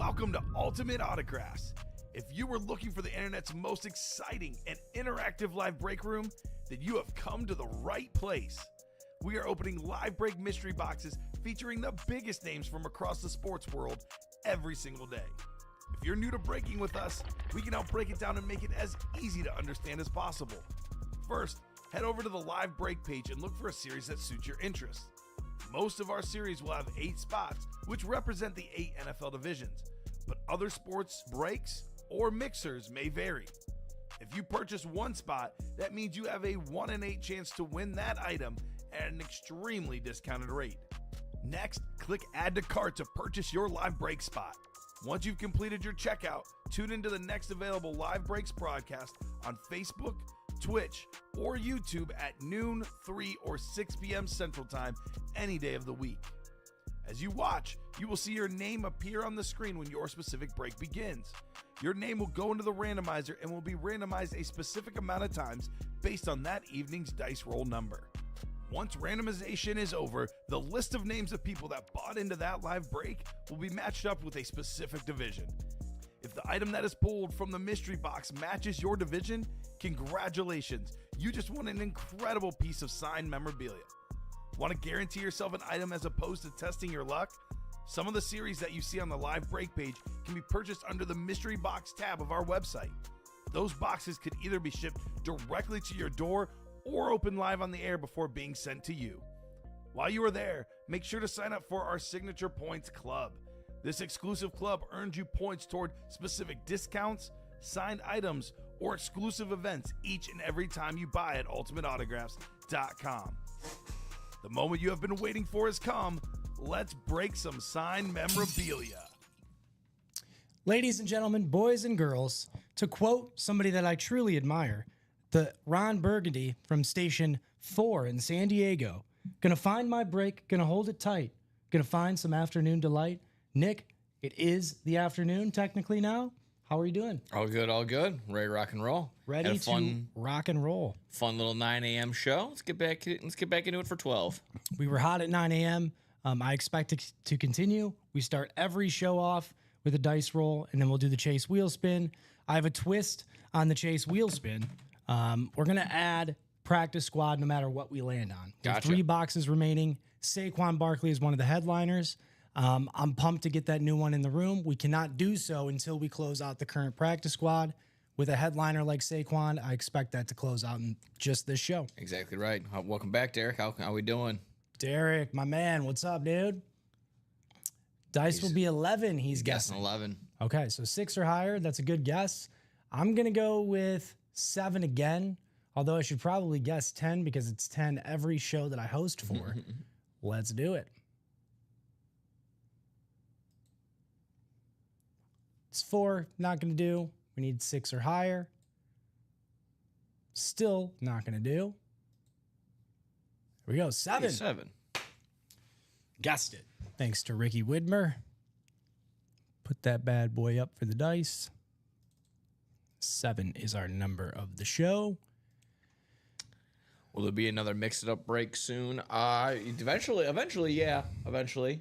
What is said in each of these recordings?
Welcome to Ultimate Autographs. If you were looking for the internet's most exciting and interactive live break room, then you have come to the right place. We are opening live break mystery boxes featuring the biggest names from across the sports world every single day. If you're new to breaking with us, we can help break it down and make it as easy to understand as possible. First, head over to the live break page and look for a series that suits your interests. Most of our series will have 8 spots, which represent the 8 NFL divisions, but other sports breaks or mixers may vary. If you purchase one spot, that means you have a 1 in 8 chance to win that item at an extremely discounted rate. Next, click Add to Cart to purchase your live break spot. Once you've completed your checkout, tune into the next available live breaks broadcast on Facebook, Twitch, or YouTube at noon, 3, or 6 p.m. Central Time any day of the week. As you watch, you will see your name appear on the screen when your specific break begins. Your name will go into the randomizer and will be randomized a specific amount of times based on that evening's dice roll number. Once randomization is over, the list of names of people that bought into that live break will be matched up with a specific division. If the item that is pulled from the mystery box matches your division, congratulations, you just won an incredible piece of signed memorabilia. Want to guarantee yourself an item as opposed to testing your luck? Some of the series that you see on the live break page can be purchased under the mystery box tab of our website. Those boxes could either be shipped directly to your door or open live on the air before being sent to you. While you are there, make sure to sign up for our Signature Points Club. This exclusive club earns you points toward specific discounts, signed items, or exclusive events each and every time you buy at ultimateautographs.com. The moment you have been waiting for has come. Let's break some signed memorabilia. Ladies and gentlemen, boys and girls, to quote somebody that I truly admire, the Ron Burgundy from Station 4 in San Diego, gonna find my break, gonna hold it tight, gonna find some afternoon delight. Nick, it is the afternoon technically now. How are you doing? All good, all good. Ready to rock and roll. Ready to rock and roll. Fun little 9 a.m. show. Let's get back into it for 12. We were hot at 9 a.m. I expect it to continue. We start every show off with a dice roll, and then we'll do the chase wheel spin. I have a twist on the chase wheel spin. We're going to add practice squad no matter what we land on. We have 3 boxes remaining. Saquon Barkley is one of the headliners. I'm pumped to get that new one in the room. We cannot do so until we close out the current practice squad. With a headliner like Saquon, I expect that to close out in just this show. Exactly right. Welcome back, Derek. How we doing? Derek, my man, what's up, dude? Dice will be 11, he's guessing. 11. Okay, so 6 or higher. That's a good guess. I'm going to go with 7 again, although I should probably guess 10 because it's 10 every show that I host for. Let's do it. It's 4, not going to do. We need 6 or higher. Still not going to do. Here we go, 7. 7. Guessed it. Thanks to Ricky Widmer. Put that bad boy up for the dice. 7 is our number of the show. Will there be another mix-it-up break soon? Eventually, yeah. Eventually.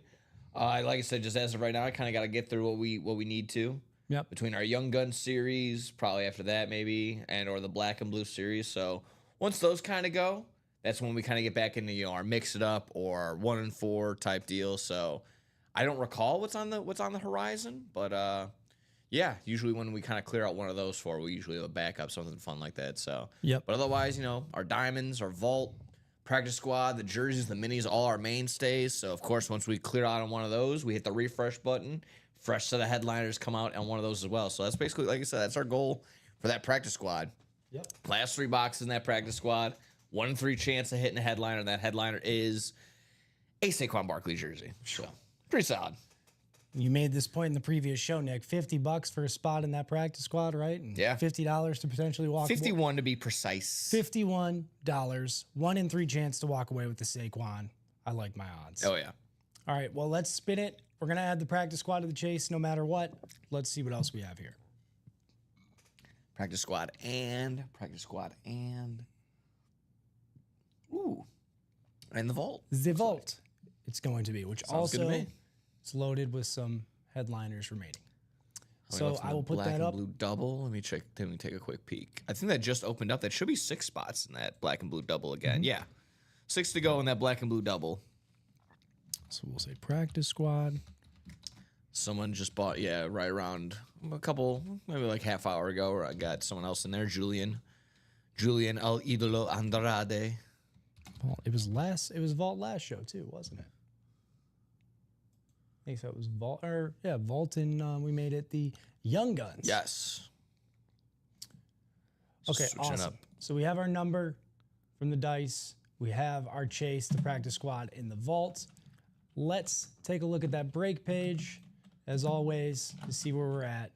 Like I said, just as of right now, I kind of got to get through what we need to. Yep. Between our Young Guns series, probably after that maybe, and or the Black and Blue series. So once those kind of go, that's when we kind of get back into our mix it up or 1 and 4 type deal. So I don't recall what's on the horizon, but yeah, usually when we kind of clear out one of those 4, we usually have a backup, something fun like that. So yep. But otherwise, our diamonds, our vault, practice squad, the jerseys, the minis, all our mainstays. So of course, once we clear out on one of those, we hit the refresh button. Fresh set of headliners come out on one of those as well. So that's basically, like I said, that's our goal for that practice squad. Yep. Last 3 boxes in that practice squad. 1 in 3 chance of hitting a headliner, and that headliner is a Saquon Barkley jersey. So pretty solid. You made this point in the previous show, Nick. $50 for a spot in that practice squad, right? And yeah. $50 to potentially walk away. 51 to be precise. $51. 1 in 3 chance to walk away with the Saquon. I like my odds. Oh, yeah. All right, well, let's spin it. We're going to add the practice squad to the chase no matter what. Let's see what else we have here. Practice squad and ooh, and the vault. The vault. It's going to be, which Sounds good to also me. is loaded with some headliners remaining. So I will put black that and up. blue double. Let me check. Let me take a quick peek. I think that just opened up. That should be 6 spots in that black and blue double again. Mm-hmm. Yeah, 6 to go in that black and blue double. So we'll say practice squad. Someone just bought, right around a couple, maybe like half hour ago, or I got someone else in there, Julian El Idolo Andrade. Well, it was Vault last show too, wasn't it? I think so. It was Vault, Vault, and we made it the Young Guns. Yes. Okay, Switching awesome. up. So we have our number from the dice. We have our chase, the practice squad in the vault. Let's take a look at that break page, as always, to see where we're at.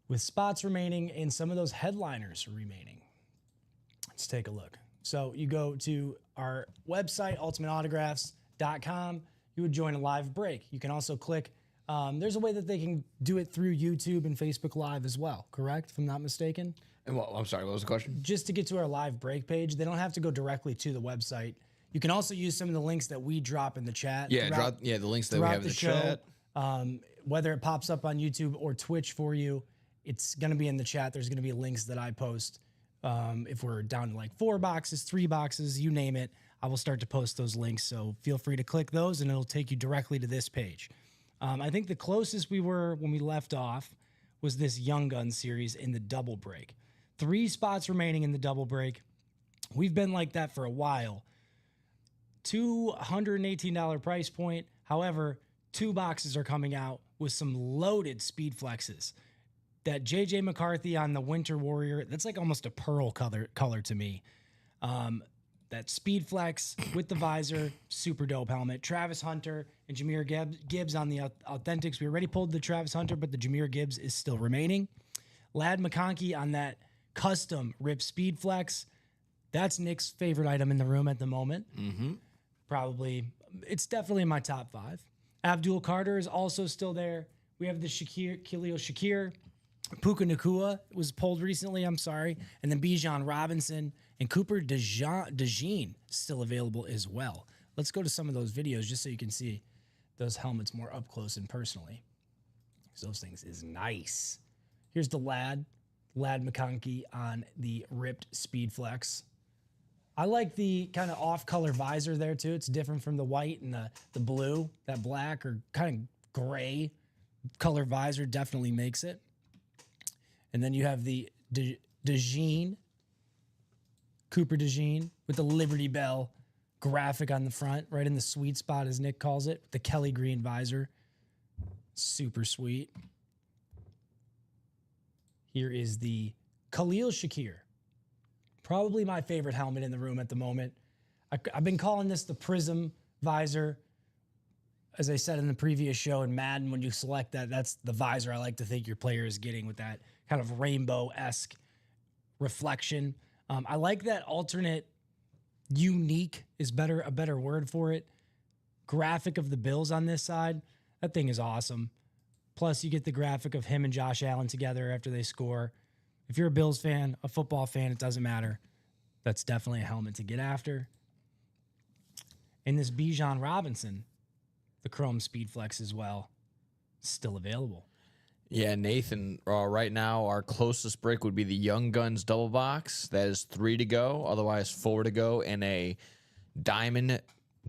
With spots remaining and some of those headliners remaining. Let's take a look. So you go to our website, ultimateautographs.com. You would join a live break. You can also click. There's a way that they can do it through YouTube and Facebook Live as well, correct? If I'm not mistaken. And what, I'm sorry, what was the question? Just to get to our live break page, they don't have to go directly to the website. You can also use some of the links that we drop in the chat. Yeah, the links that we have in the chat. Whether it pops up on YouTube or Twitch for you, it's going to be in the chat. There's going to be links that I post. If we're down to like 4 boxes, 3 boxes, you name it, I will start to post those links. So feel free to click those and it'll take you directly to this page. I think the closest we were when we left off was this Young Gun series in the double break. 3 spots remaining in the double break. We've been like that for a while. $218 price point. However, 2 boxes are coming out with some loaded speed flexes. That JJ McCarthy on the Winter Warrior, that's like almost a pearl color to me. That speed flex with the visor, super dope helmet. Travis Hunter and Jameer Gibbs on the Authentics. We already pulled the Travis Hunter, but the Jameer Gibbs is still remaining. Ladd McConkey on that custom Rip Speed Flex. That's Nick's favorite item in the room at the moment. Mm-hmm. Probably, it's definitely in my top 5. Abdul Carter is also still there. We have the Khalil Shakir. Puka Nacua was pulled recently, I'm sorry. And then Bijan Robinson and Cooper DeJean still available as well. Let's go to some of those videos just so you can see those helmets more up close and personally. Because those things is nice. Here's the Ladd McConkey on the ripped Speed Flex. I like the kind of off-color visor there too. It's different from the white and the blue. That black or kind of gray color visor definitely makes it. And then you have the DeJean, Cooper DeJean, with the Liberty Bell graphic on the front, right in the sweet spot, as Nick calls it, the Kelly Green visor. Super sweet. Here is the Khalil Shakir. Probably my favorite helmet in the room at the moment. I've been calling this the Prism visor. As I said in the previous show in Madden, when you select that, that's the visor I like to think your player is getting with that kind of rainbow-esque reflection. I like that alternate, unique is a better word for it, graphic of the Bills on this side. That thing is awesome. Plus, you get the graphic of him and Josh Allen together after they score. If you're a Bills fan, a football fan, it doesn't matter. That's definitely a helmet to get after. And this Bijan Robinson, the Chrome Speed Flex as well, still available. Yeah, Nathan, right now our closest break would be the Young Guns double box. That is 3 to go, otherwise 4 to go in a diamond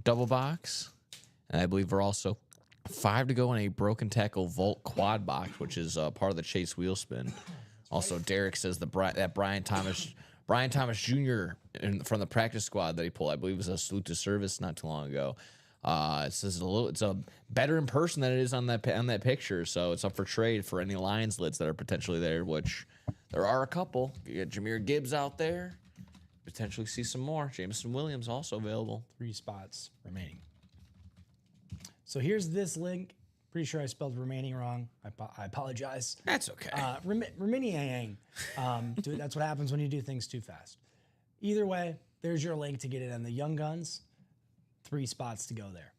double box. And I believe we're also 5 to go in a Broken Tackle Volt quad box, which is part of the Chase Wheel Spin. Also, Derek says that Brian Thomas Jr. From the practice squad that he pulled, I believe, was a salute to service not too long ago. It says it's a better in person than it is on that picture, so it's up for trade for any Lions lids that are potentially there, which there are a couple. You got Jameer Gibbs out there, potentially see some more. Jameson Williams also available. 3 spots remaining. So here's this link. Pretty sure I spelled remaining wrong. I apologize. That's okay. Remaining. That's what happens when you do things too fast. Either way, there's your link to get it on the Young Guns. 3 spots to go there.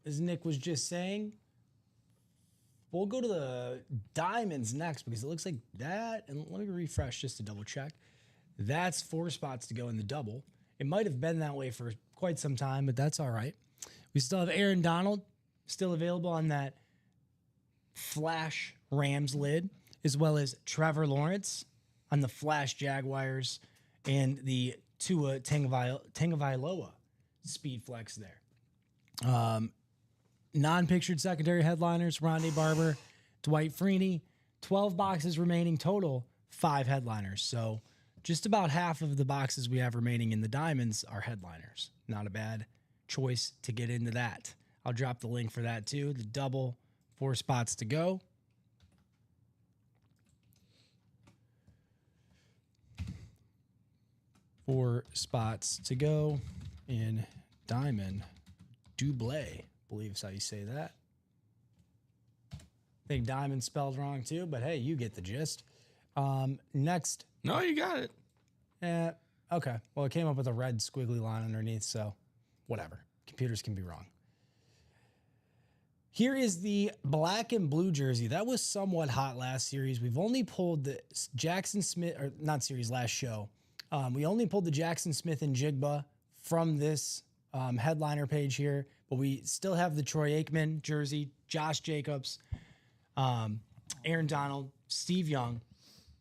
As Nick was just saying, we'll go to the Diamonds next because it looks like that. And let me refresh just to double check. That's 4 spots to go in the double. It might have been that way for quite some time, but that's all right. We still have Aaron Donald still available on that Flash Rams lid, as well as Trevor Lawrence on the Flash Jaguars and the Tua Tagovailoa speed flex there. Non-pictured secondary headliners, Rondé Barber, Dwight Freeney, 12 boxes remaining total, 5 headliners. So just about half of the boxes we have remaining in the diamonds are headliners. Not a bad choice to get into that. I'll drop the link for that too. The double, 4 spots to go. Four spots to go in Diamond Double. I believe is how you say that. I think Diamond spelled wrong too, but hey, you get the gist. Next. No, you got it. Okay. Well, it came up with a red squiggly line underneath, so whatever. Computers can be wrong. Here is the black and blue jersey. That was somewhat hot last series. We've only pulled the Jackson Smith, or not series, last show. We only pulled the Jackson Smith and Jigba from this headliner page here, but we still have the Troy Aikman jersey, Josh Jacobs, Aaron Donald, Steve Young,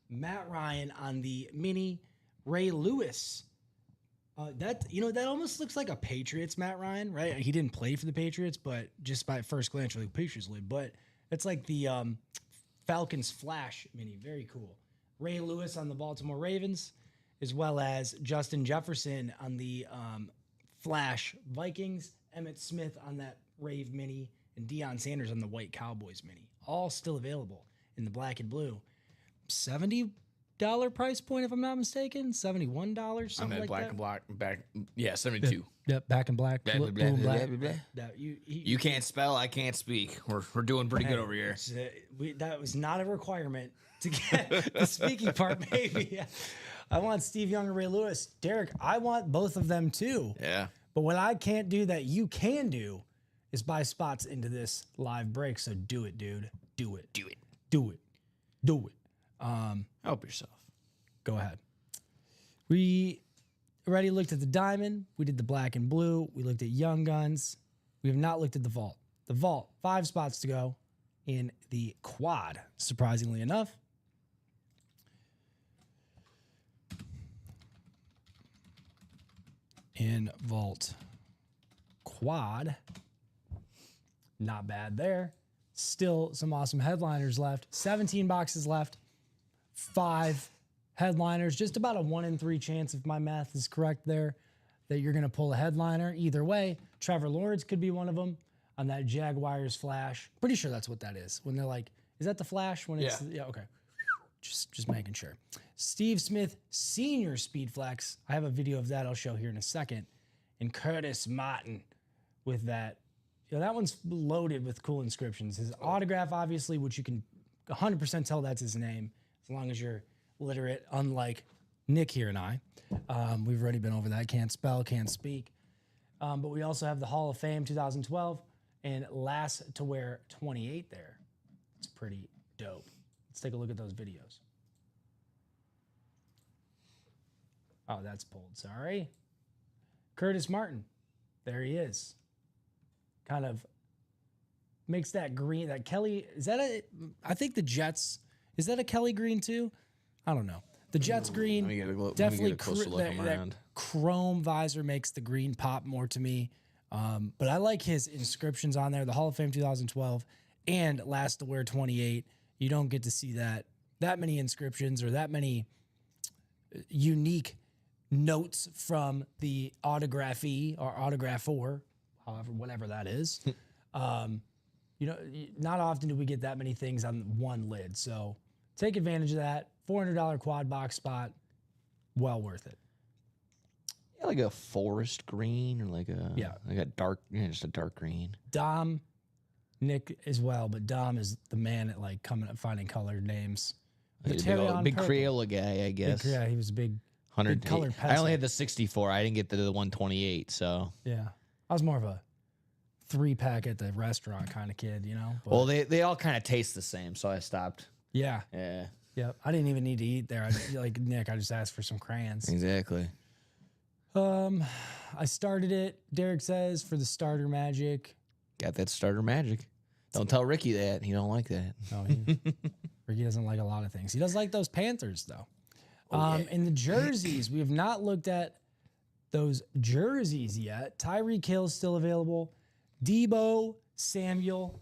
Matt Ryan on the mini, Ray Lewis. That almost looks like a Patriots Matt Ryan, right? He didn't play for the Patriots, but just by first glance, like Patriots lead. But it's like the Falcons Flash mini, very cool. Ray Lewis on the Baltimore Ravens, as well as Justin Jefferson on the Flash Vikings, Emmitt Smith on that Rave mini, and Deion Sanders on the White Cowboys mini. All still available in the black and blue. $70 price point, if I'm not mistaken. $71, something like black that. and black, back. Yeah, 72. Yep, back and black. Blah, blah, blue and blah, black. blah, blah, blah. No, You can't spell, I can't speak. We're doing pretty good over here. That was not a requirement to get the speaking part, maybe. I want Steve Young and Ray Lewis. Derek, I want both of them too. Yeah. But what I can't do that you can do is buy spots into this live break. So do it, dude. Do it. Do it. Do it. Do it. Help yourself. Go ahead. We already looked at the diamond. We did the black and blue. We looked at Young Guns. We have not looked at the vault. The vault, 5 spots to go in the quad, surprisingly enough. In vault quad, not bad there. Still some awesome headliners left. 17 boxes left. 5 headliners. Just about a 1 in 3 chance, if my math is correct there, that you're going to pull a headliner. Either way, Trevor Lawrence could be one of them on that Jaguars Flash. Pretty sure that's what that is. When they're like, is that the Flash? When it's yeah, okay. Just making sure. Steve Smith Senior Speed Flex. I have a video of that I'll show here in a second. And Curtis Martin with that. That one's loaded with cool inscriptions. His autograph, obviously, which you can 100% tell that's his name, as long as you're literate, unlike Nick here and I. We've already been over that. Can't spell, can't speak. But we also have the Hall of Fame 2012 and Last to Wear 28 there. It's pretty dope. Let's take a look at those videos. Oh, that's pulled. Sorry. Curtis Martin. There he is. Kind of makes that green, that Kelly, is that I think the Jets, is that a Kelly green too? I don't know. The Jets green, definitely that chrome visor makes the green pop more to me. But I like his inscriptions on there. The Hall of Fame 2012 and Last to Wear 28. You don't get to see that many inscriptions or that many unique notes from the autographee or autographer, however, whatever that is. Not often do we get that many things on one lid. So take advantage of that. $400 quad box spot. Well worth it. Yeah, like a forest green or like a dark, just a dark green. Dom, Nick as well, but Dom is the man at like coming up finding colored names. Big Crayola guy, I guess. Yeah, he was a big 100 colored pencil. I only had the 64. I didn't get the 128. So yeah, I was more of a 3-pack at the restaurant kind of kid, you know. But, well, they all kind of taste the same, so I stopped. Yeah. Yeah. I didn't even need to eat there. Like Nick, I just asked for some crayons. Exactly. I started it. Derek says for the starter magic. Got that starter magic. Don't tell Ricky that. He don't like that. No, Ricky doesn't like a lot of things. He does like those Panthers, though. Yeah. And the jerseys, we have not looked at those jerseys yet. Tyreek Hill is still available. Debo Samuel,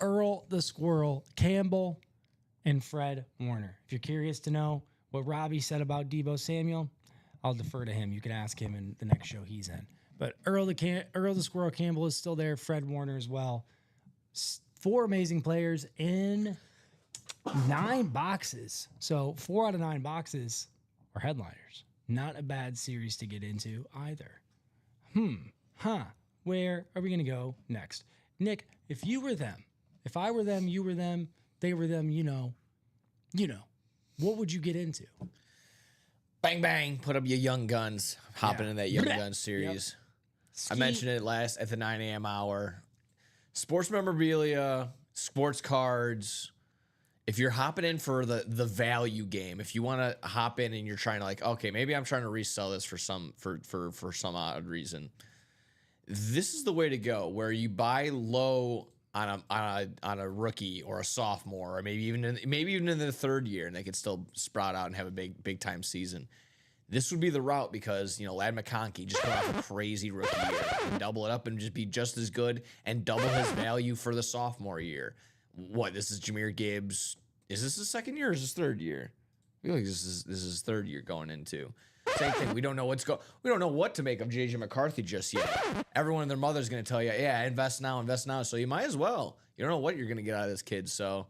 Earl the Squirrel Campbell, and Fred Warner. If you're curious to know what Robbie said about Debo Samuel, I'll defer to him. You can ask him in the next show he's in. But Earl the Squirrel Campbell is still there. Fred Warner as well. 4 amazing players in 9 boxes. So 4 out of 9 boxes are headliners. Not a bad series to get into either. Where are we going to go next? Nick, if you were them, if I were them, you were them, they were them, you know, what would you get into? Bang, bang. Put up your Young Guns. Hopping in that Young Guns series. I mentioned it last at the 9 a.m. hour. Sports memorabilia, sports cards. If you're hopping in for the value game, if you want to hop in and you're trying to like, okay, maybe I'm trying to resell this for some odd reason. This is the way to go, where you buy low on a rookie or a sophomore, or maybe even in the third year, and they could still sprout out and have a big time season. This would be the route because, Ladd McConkey just got off a crazy rookie year and double it up and just be just as good and double his value for the sophomore year. What, this is Jahmyr Gibbs. Is this his second year or is this third year? I feel like this is his third year going into. Same thing. We don't know we don't know what to make of JJ McCarthy just yet. Everyone and their mother's going to tell you, yeah, invest now. So you might as well. You don't know what you're going to get out of this kid. So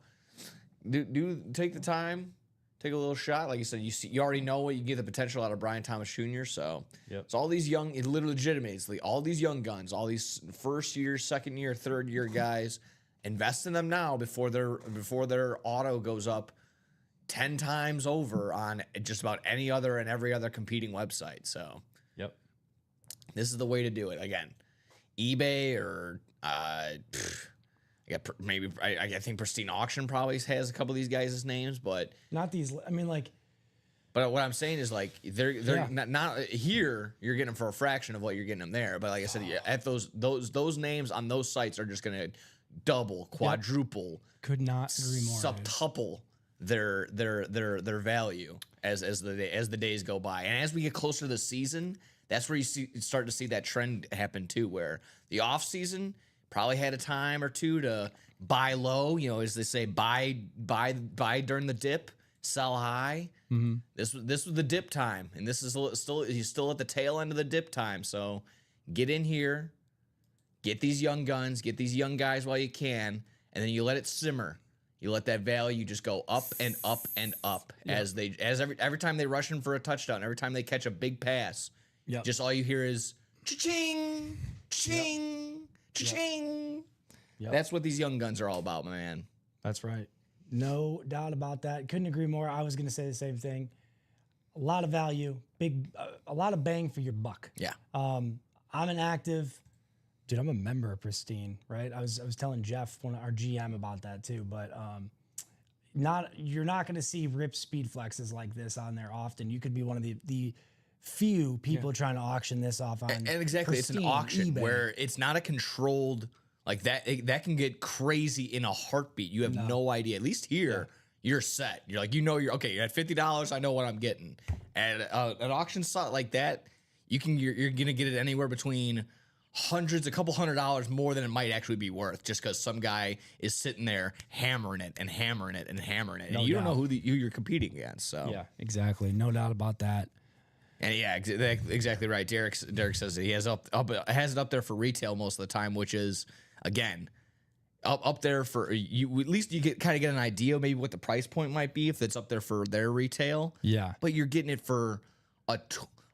do take the time. Take a little shot. Like you said, you already know what you get the potential out of Brian Thomas Jr. So it's all these young, legitimately, all these young guns, all these first year, second year, third year guys, invest in them now before their auto goes up 10 times over on just about any other and every other competing website. So this is the way to do it. Again, eBay or I think Pristine Auction probably has a couple of these guys' names, but not these. I mean, like. But what I'm saying is, like, they're not here. You're getting them for a fraction of what you're getting them there. But like I said, at those names on those sites are just gonna double, quadruple, could not agree more, septuple their value as the days go by, and as we get closer to the season, that's where you start to see that trend happen too, where the off season probably had a time or two to buy low, as they say, buy during the dip, sell high. Mm-hmm. This was the dip he's still at the tail end of the dip time. So get in here, get these young guns, get these young guys while you can, and then you let it simmer. You let that value just go up and up and up as every time they rush in for a touchdown, every time they catch a big pass. Just all you hear is cha-ching, cha-ching. Cha-ching. That's what these young guns are all about, my man. That's right. No doubt about that. Couldn't agree more. I was going to say the same thing. A lot of value, a lot of bang for your buck. Yeah. I'm an active, dude. I'm a member of Pristine, right? I was telling Jeff, our GM, about that too. But you're not going to see rip speed flexes like this on there often. You could be one of the few people trying to auction this off on. And exactly, Pristine, it's an auction eBay. where it's not a controlled, like that. That can get crazy in a heartbeat. You have no idea. At least here, you're set. You're like, you're okay. You're at $50. I know what I'm getting. At an auction site like that, you're gonna get it anywhere between a couple $100 more than it might actually be worth, just because some guy is sitting there hammering it and hammering it and hammering it, and you don't know who you're competing against. So yeah, exactly, no doubt about that. And yeah, exactly right. Derek says that he has it up there for retail most of the time, which is again up there for you. At least you get an idea maybe what the price point might be if it's up there for their retail. Yeah, but you're getting it for a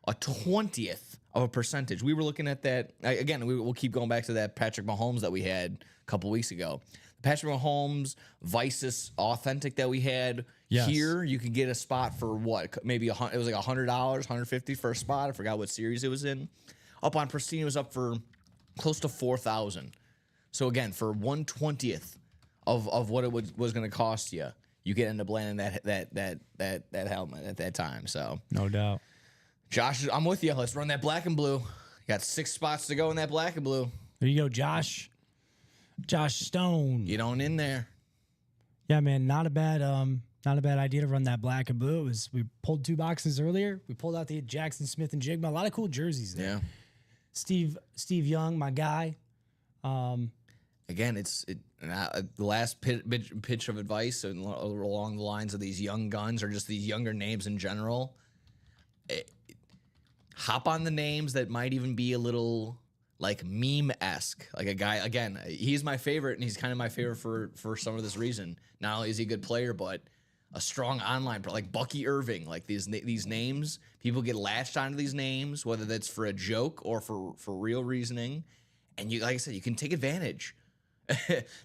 20th of a percentage. We were looking at that again. We'll keep going back to that Patrick Mahomes that we had a couple weeks ago. Patrick Mahomes Visus Authentic that we had. Yes. Here, you could get a spot for what? Maybe it was like $100, $150 for a spot. I forgot what series it was in. Up on Pristine, it was up for close to $4,000. So again, for 1/20th of what it was going to cost you, you could end up landing that helmet at that time. So no doubt, Josh, I'm with you. Let's run that black and blue. You got 6 spots to go in that black and blue. There you go, Josh. Josh Stone. Get on in there. Yeah, man, not a bad idea to run that black and blue. We pulled 2 boxes earlier. We pulled out the Jackson Smith and Jigma. A lot of cool jerseys there. Yeah. Steve Young, my guy. Again, the last pitch of advice along the lines of these young guns or just these younger names in general. Hop on the names that might even be a little like meme-esque. Like a guy, again, he's my favorite, and he's kind of my favorite for some of this reason. Not only is he a good player, but a strong online pro, like Bucky Irving. Like these names, people get latched onto these names, whether that's for a joke or for real reasoning. And you, like I said, you can take advantage.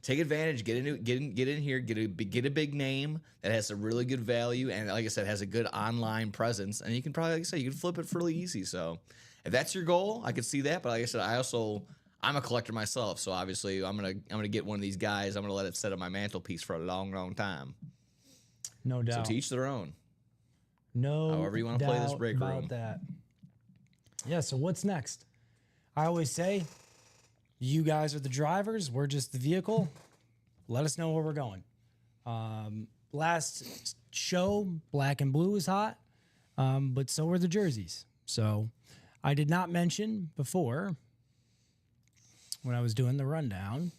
Take advantage. Get in here. Get a big name that has a really good value, and like I said, has a good online presence. And you can probably, like I said, you can flip it fairly easy. So if that's your goal, I could see that. But like I said, I'm a collector myself, so obviously I'm gonna get one of these guys. I'm gonna let it sit on my mantelpiece for a long, long time. No doubt. So to each their own. No, however you want to play this break about room. that. Yeah. So what's next? I always say, you guys are the drivers. We're just the vehicle. Let us know where we're going. Last show, black and blue was hot, but so were the jerseys. So I did not mention before when I was doing the rundown,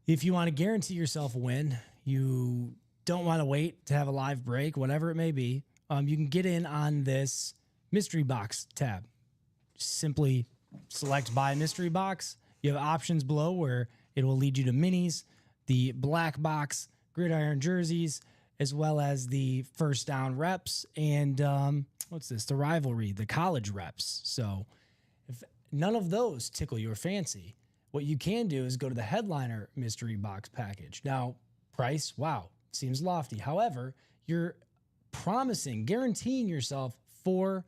if you want to guarantee yourself a win, you don't want to wait to have a live break, whatever it may be, you can get in on this mystery box tab. Simply select buy mystery box. You have options below where it will lead you to minis, the black box, gridiron jerseys, as well as the first down reps, and what's this? The rivalry, the college reps. So if none of those tickle your fancy, what you can do is go to the headliner mystery box package. Now, price, wow, seems lofty. However, you're guaranteeing yourself four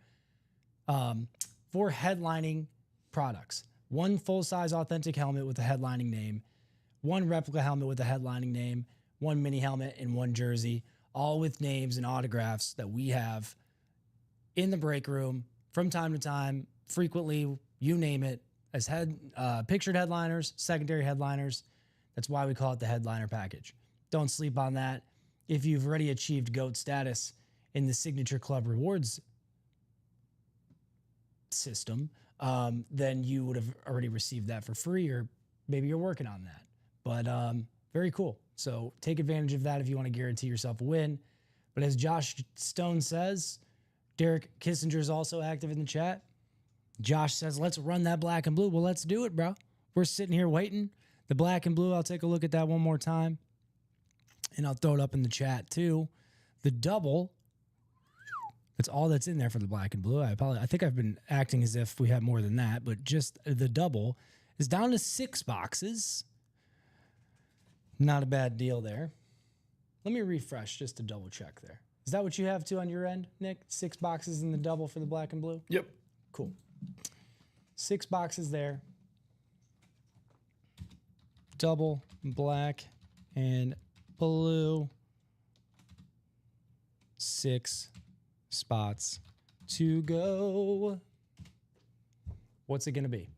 headlining products. 1 full-size authentic helmet with a headlining name, 1 replica helmet with a headlining name, 1 mini helmet, and 1 jersey, all with names and autographs that we have in the break room from time to time, frequently, you name it, as pictured headliners, secondary headliners. That's why we call it the headliner package. Don't sleep on that. If you've already achieved GOAT status in the Signature Club rewards system, then you would have already received that for free, or maybe you're working on that. But very cool. So take advantage of that if you want to guarantee yourself a win. But as Josh Stone says, Derek Kissinger is also active in the chat. Josh says, let's run that black and blue. Well, let's do it, bro. We're sitting here waiting. The black and blue, I'll take a look at that one more time. And I'll throw it up in the chat too. The double, that's all that's in there for the black and blue. I think I've been acting as if we had more than that, but just the double is down to 6 boxes. Not a bad deal there. Let me refresh just to double check there. Is that what you have too on your end, Nick? 6 boxes in the double for the black and blue? Yep. Cool. 6 boxes there. Double, black, and blue. 6 spots to go. What's it going to be?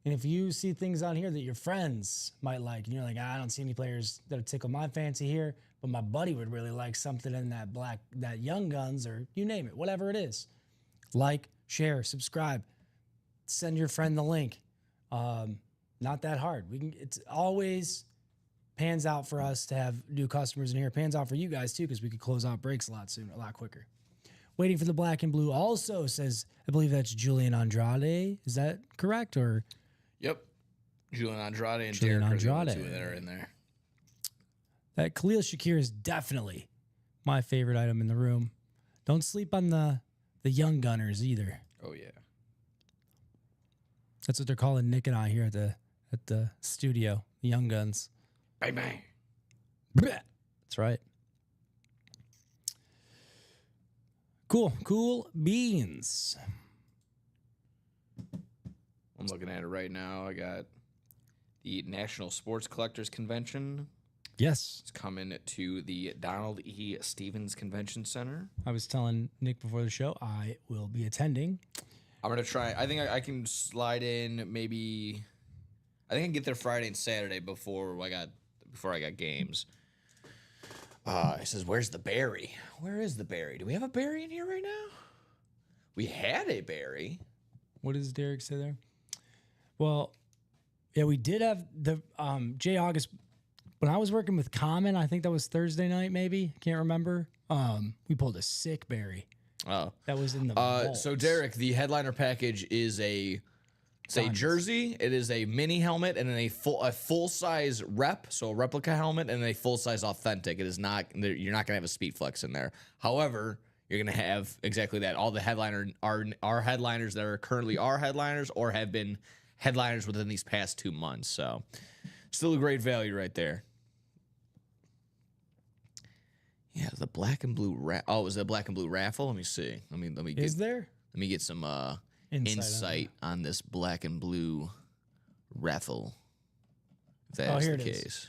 And if you see things on here that your friends might like, and you're like, I don't see any players that tickle my fancy here, but my buddy would really like something in that Young Guns, or you name it, whatever it is. Like, share, subscribe, send your friend the link. Not that hard. It's always pans out for us to have new customers in here. Pans out for you guys too, because we could close out breaks a lot quicker. Waiting for the black and blue also says, I believe that's Julian Andrade. Is that correct? Or Yep. Julian Andrade and Julian Derek are the Andrade. two that are in there. that Khalil Shakir is definitely my favorite item in the room. Don't sleep on the young gunners either. Oh yeah. That's what they're calling Nick and I here at the studio. The young guns. Bang bang. That's right. Cool beans. I'm looking at it right now. I got the National Sports Collectors Convention. Yes. It's coming to the Donald E. Stevens Convention Center. I was telling Nick before the show I will be attending. I'm going to try. I think I can slide in maybe I think I get there Friday and Saturday before I got games. It says, "Where's the berry? Where is the berry? Do we have a berry in here right now? We had a berry. What does Derek say there? Well, yeah, we did have the Jay August when I was working with Common. I think that was Thursday night, maybe can't remember. We pulled a sick berry. Oh, That was in the so vaults. Derek, the headliner package is a jersey. It is a mini helmet and then a full size rep, so a replica helmet and a full size authentic. It is not. You're not gonna have a Speed Flex in there. However, you're gonna have exactly that. All the headliner are headliners that are currently our headliners or have been headliners within these past 2 months. So, still a great value right there. Yeah, the black and blue. Was that black and blue raffle? Let me see. Let me Is there let me get some insight on this black and blue raffle. If that's here the it is. case.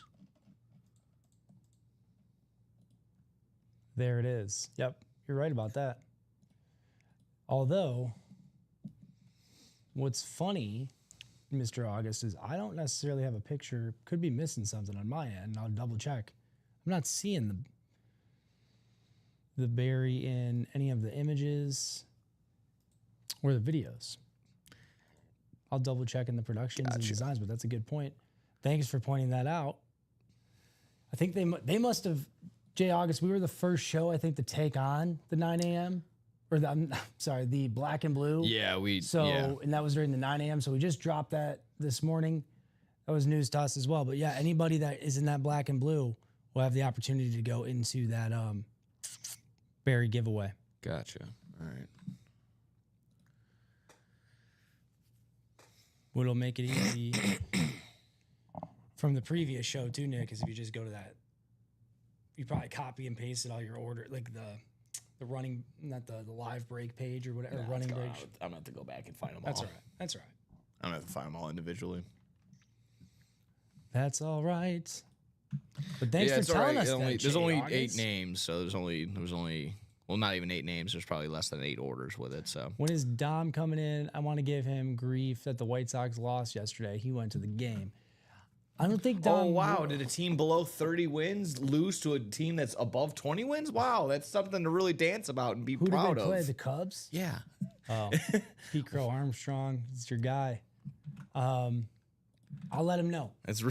There it is. Yep, you're right about that. Although, what's funny, Mr. August, is I don't necessarily have a picture. Could be missing something on my end. I'll double check. I'm not seeing the berry in any of the images or the videos. I'll double check in the productions and designs, but that's a good point. Thanks for pointing that out. I think they must have, Jay August, we were the first show, I think, to take on the 9 a.m. or I'm sorry, the black and blue. Yeah, And that was during the 9 a.m. So we just dropped that this morning. That was news to us as well. But yeah, anybody that is in that black and blue will have the opportunity to go into that berry giveaway. Gotcha. All right. What'll make it easy from the previous show too, Nick, is if you just go to that, you probably copy and pasted all your order, like the running, not the live break page or whatever, running break. I'm gonna have to go back and find them That's all. all right. That's all right. I'm gonna have to find them all individually. That's all right. But thanks for telling us that. There's only Jay 8 August. names, so there was only well, not even 8 names. There's probably less than 8 orders with it. So When is Dom coming in? I want to give him grief that the White Sox lost yesterday. He went to the game. I don't think Dom. oh wow, did a team below 30 wins lose to a team that's above 20 wins? Wow, that's something to really dance about and be Who did proud they of. play? The Cubs? Yeah. Oh, Pete Crow Armstrong. It's your guy. I'll let him know. It's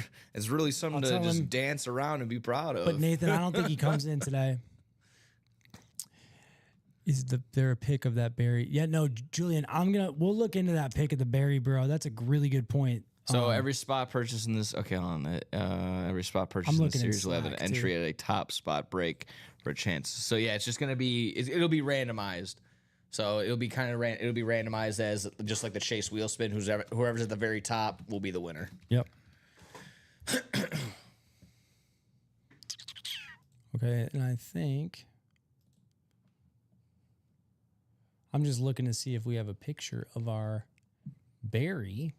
really something I'll to tell just him. dance around and be proud of. But Nathan, I don't think he comes in today. Is there a pick of that berry? Yeah, no, Julian, we'll look into that pick of the berry, bro. That's a really good point. So every spot purchase in this, okay, hold on. Every spot purchase in the looking in series will have an Slack, entry at a top spot break for a chance. So yeah, it's just gonna be, it'll be randomized. So it'll be it'll be randomized as just like the Chase wheel spin. Whoever's at the very top will be the winner. Yep. Okay, and I think I'm just looking to see if we have a picture of our berry.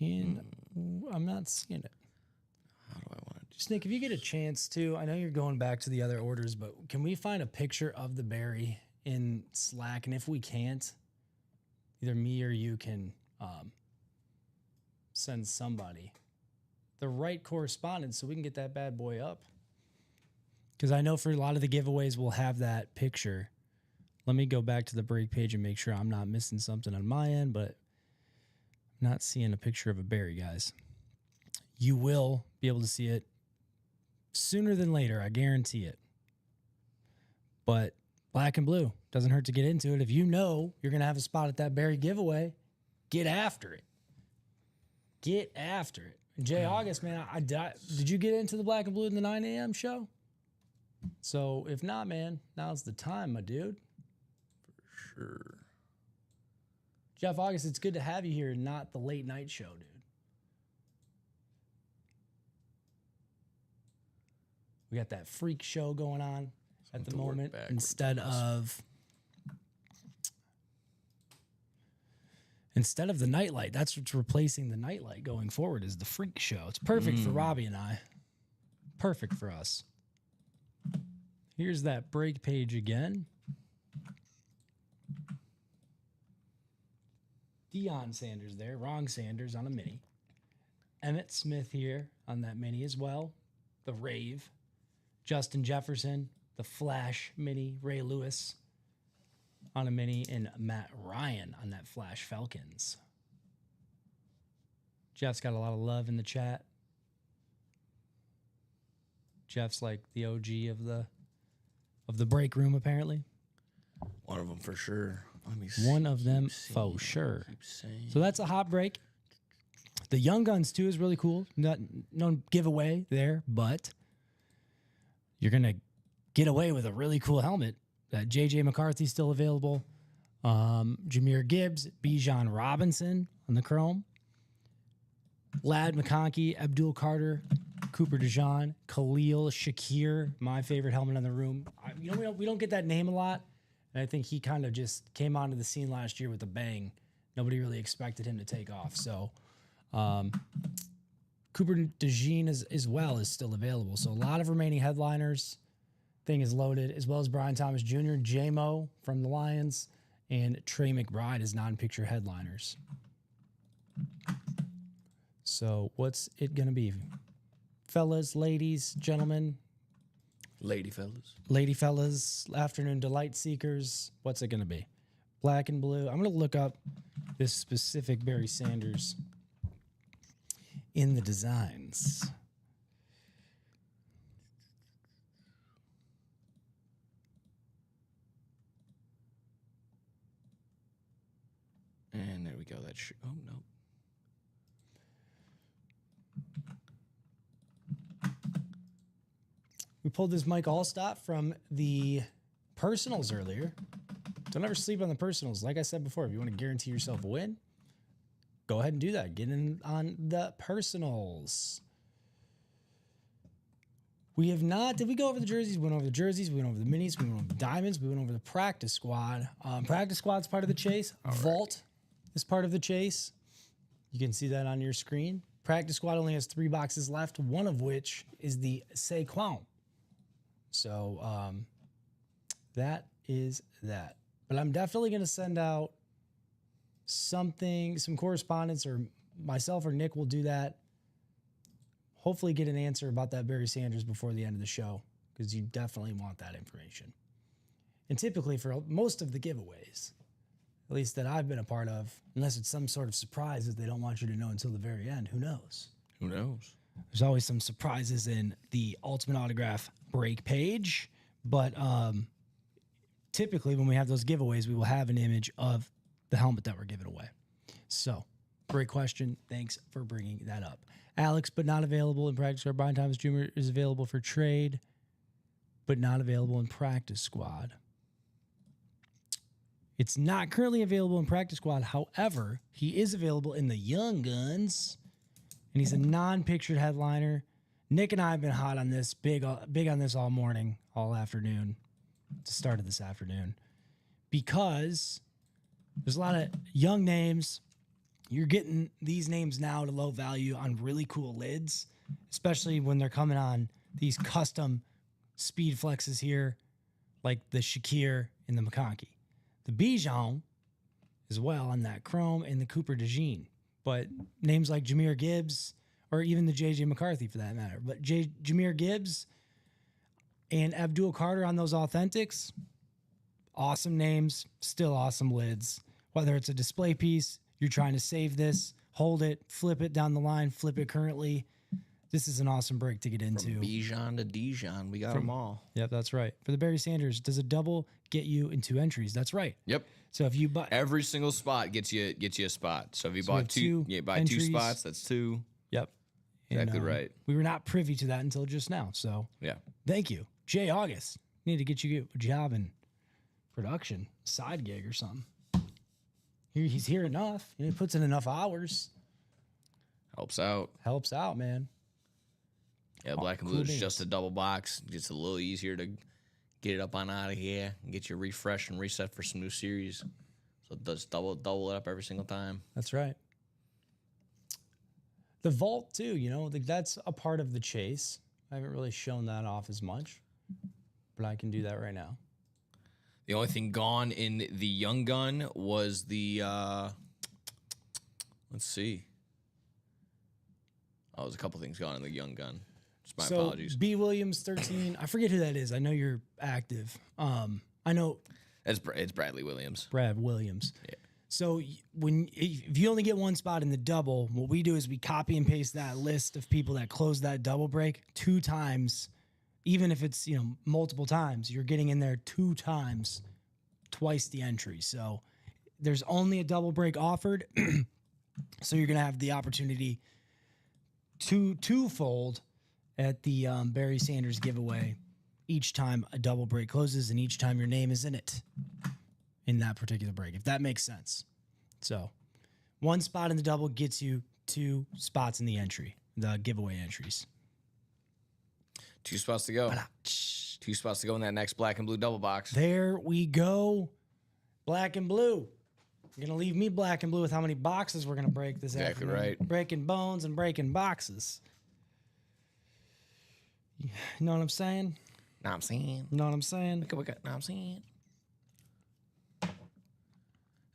I'm not seeing it. How do I want to? Just Nick, if you get a chance to, I know you're going back to the other orders, but can we find a picture of the berry in Slack? And if we can't, either me or you can send somebody the right correspondence so we can get that bad boy up. Because I know for a lot of the giveaways, we'll have that picture. Let me go back to the break page and make sure I'm not missing something on my end, but I'm not seeing a picture of a berry, guys. You will be able to see it sooner than later. I guarantee it. But black and blue doesn't hurt to get into it. If you know you're going to have a spot at that berry giveaway, get after it. Get after it. And Jay August, man, did you get into the black and blue in the 9 a.m. show? So if not, man, now's the time, my dude. For sure. Jeff August, it's good to have you here, not the late night show, dude. We got that freak show going on at the to work moment backwards. instead of the nightlight. That's what's replacing the nightlight going forward is the freak show. It's perfect for Robbie and I. Perfect for us. Here's that break page again. Deion Sanders there. Wrong Sanders on a mini. Emmett Smith here on that mini as well. The Rave. Justin Jefferson. The Flash mini. Ray Lewis on a mini. And Matt Ryan on that Flash Falcons. Jeff's got a lot of love in the chat. Jeff's like the OG of the break room, apparently. One of them for sure. Let me see. One of them for sure. So that's a hot break. The Young Guns too is really cool. No giveaway there, but you're gonna get away with a really cool helmet. That JJ McCarthy's still available. Jahmyr Gibbs, Bijan Robinson on the chrome. Lad McConkey, Abdul Carter, Cooper DeJean, Khalil Shakir, my favorite helmet in the room. We don't get that name a lot, and I think he kind of just came onto the scene last year with a bang. Nobody really expected him to take off. So Cooper DeJean as well is still available. So a lot of remaining headliners. Thing is loaded, as well as Brian Thomas Jr., J-Mo from the Lions, and Trey McBride as non-picture headliners. So what's it going to be? Fellas, ladies, gentlemen. Lady fellas. Lady fellas, afternoon delight seekers. What's it going to be? Black and blue. I'm going to look up this specific Barry Sanders in the designs. And there we go. Oh, no. We pulled this Mike Allstott from the personals earlier. Don't ever sleep on the personals. Like I said before, if you want to guarantee yourself a win, go ahead and do that. Get in on the personals. We have not. Did we go over the jerseys? We went over the jerseys. We went over the minis. We went over the diamonds. We went over the practice squad. Practice squad's part of the chase. Vault is part of the chase. You can see that on your screen. Practice squad only has 3 boxes left, one of which is the Saquon. So that is that. But I'm definitely going to send out some correspondence, or myself or Nick will do that. Hopefully get an answer about that Barry Sanders before the end of the show, because you definitely want that information. And typically for most of the giveaways, at least that I've been a part of, unless it's some sort of surprise that they don't want you to know until the very end, who knows? Who knows? There's always some surprises in the Ultimate Autograph break page, but typically when we have those giveaways, we will have an image of the helmet that we're giving away. So, great question. Thanks for bringing that up. Alex, but not available in practice squad. Brian Thomas Jr. is available for trade, but not available in practice squad. It's not currently available in practice squad. However, he is available in the Young Guns, and he's a non-pictured headliner. Nick and I have been hot on this, big on this all morning, all afternoon, to start of this afternoon, because there's a lot of young names. You're getting these names now to low value on really cool lids, especially when they're coming on these custom speed flexes here, like the Shakir and the McConkey. The Bijan as well on that chrome, and the Cooper DeJean. But names like Jahmyr Gibbs, or even the JJ McCarthy for that matter. But Jahmyr Gibbs and Abdul Carter on those authentics, awesome names, still awesome lids. Whether it's a display piece, you're trying to save this, hold it, flip it down the line, flip it currently. This is an awesome break to get into. From Bijan to Dijon, we got them all. Yep, that's right. For the Barry Sanders, does a double get you into entries? That's right. Yep. So if you buy every single spot gets you a spot. So if you So we bought have two, two you buy entries. 2 spots. That's 2. yep. Exactly right. We were not privy to that until just now. So Yeah. thank you. Jay August. Need to get you a job in production, side gig or something. He's here enough. He puts in enough hours. Helps out. Helps out, man. Yeah, black and cool blue is beans. just a double box. It's a little easier to get it up on out of here and get you refreshed and reset for some new series. So it does double it up every single time. That's right. The vault too, that's a part of the chase. I haven't really shown that off as much, but I can do that right now. The only thing gone in the Young Gun was the Let's see. Oh, there's a couple things going on in the young gun. Just my So apologies. B Williams 13. I forget who that is. I know you're active. I know It's Bradley Williams. Brad Williams. Yeah. So if you only get one spot in the double, what we do is we copy and paste that list of people that close that double break 2 times. Even if it's, multiple times, you're getting in there 2 times, twice the entry. So there's only a double break offered. So you're going to have the opportunity to twofold at the Barry Sanders giveaway each time a double break closes and each time your name is in it in that particular break, if that makes sense. So 1 spot in the double gets you 2 spots in the entry, the giveaway entries. 2 spots to go. 2 spots to go in that next black and blue double box. There we go. Black and blue. You're going to leave me black and blue with how many boxes we're going to break this Exactly afternoon. right. Breaking bones and breaking boxes. You know what I'm saying? Know what I'm saying? You know what I'm saying? Know what I'm saying?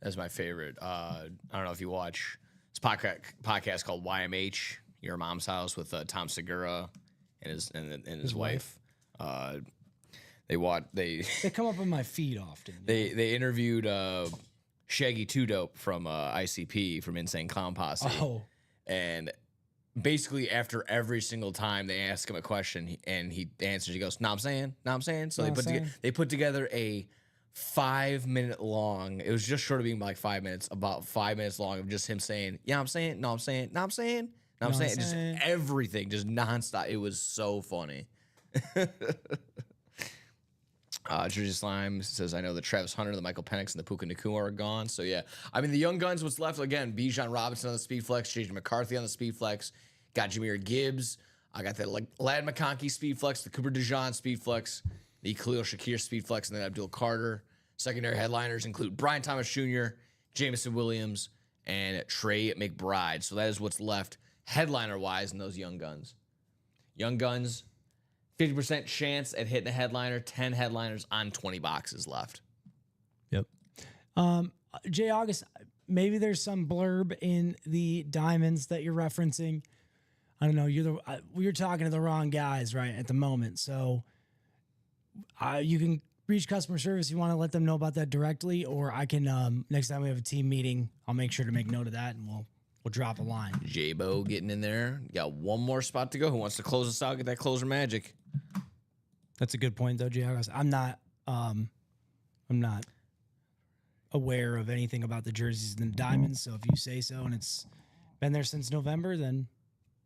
That's my favorite. I don't know if you watch this podcast called YMH, Your Mom's House, with Tom Segura and his wife. They come up in my feed often. They interviewed Shaggy Two Dope from ICP from Insane Clown Posse. Oh. And basically after every single time they ask him a question and he answers, he goes, "Nah, I'm saying, nah, I'm saying." So they put together a 5-minute long. It was just short of being like 5 minutes, about 5 minutes long of just him saying, "Yeah, I'm saying, no, I'm saying, no, I'm saying, no, I'm saying," just everything, just nonstop. It was so funny. Jersey Slime says, "I know the Travis Hunter, the Michael Penix, and the Puka Nakua are gone." So, yeah. I mean, the young guns, what's left, again, Bijan Robinson on the speed flex, JJ McCarthy on the speed flex, got Jahmyr Gibbs. I got that Lad McConkey speed flex, the Cooper DeJean speed flex, the Khalil Shakir speed flex, and then Abdul Carter. Secondary headliners include Brian Thomas Jr., Jameson Williams, and Trey McBride. So that is what's left headliner-wise in those young guns. Young guns, 50% chance at hitting a headliner, 10 headliners on 20 boxes left. Yep. Jay August, maybe there's some blurb in the diamonds that you're referencing. I don't know. You're talking to the wrong guys right at the moment. So you can reach customer service. You want to let them know about that directly, or I can, next time we have a team meeting, I'll make sure to make note of that and we'll drop a line. J-Bo getting in there. Got one more spot to go. Who wants to close us out? Get that closer magic. That's a good point, though, Jay. I'm not aware of anything about the jerseys and the diamonds. So if you say so, and it's been there since November, then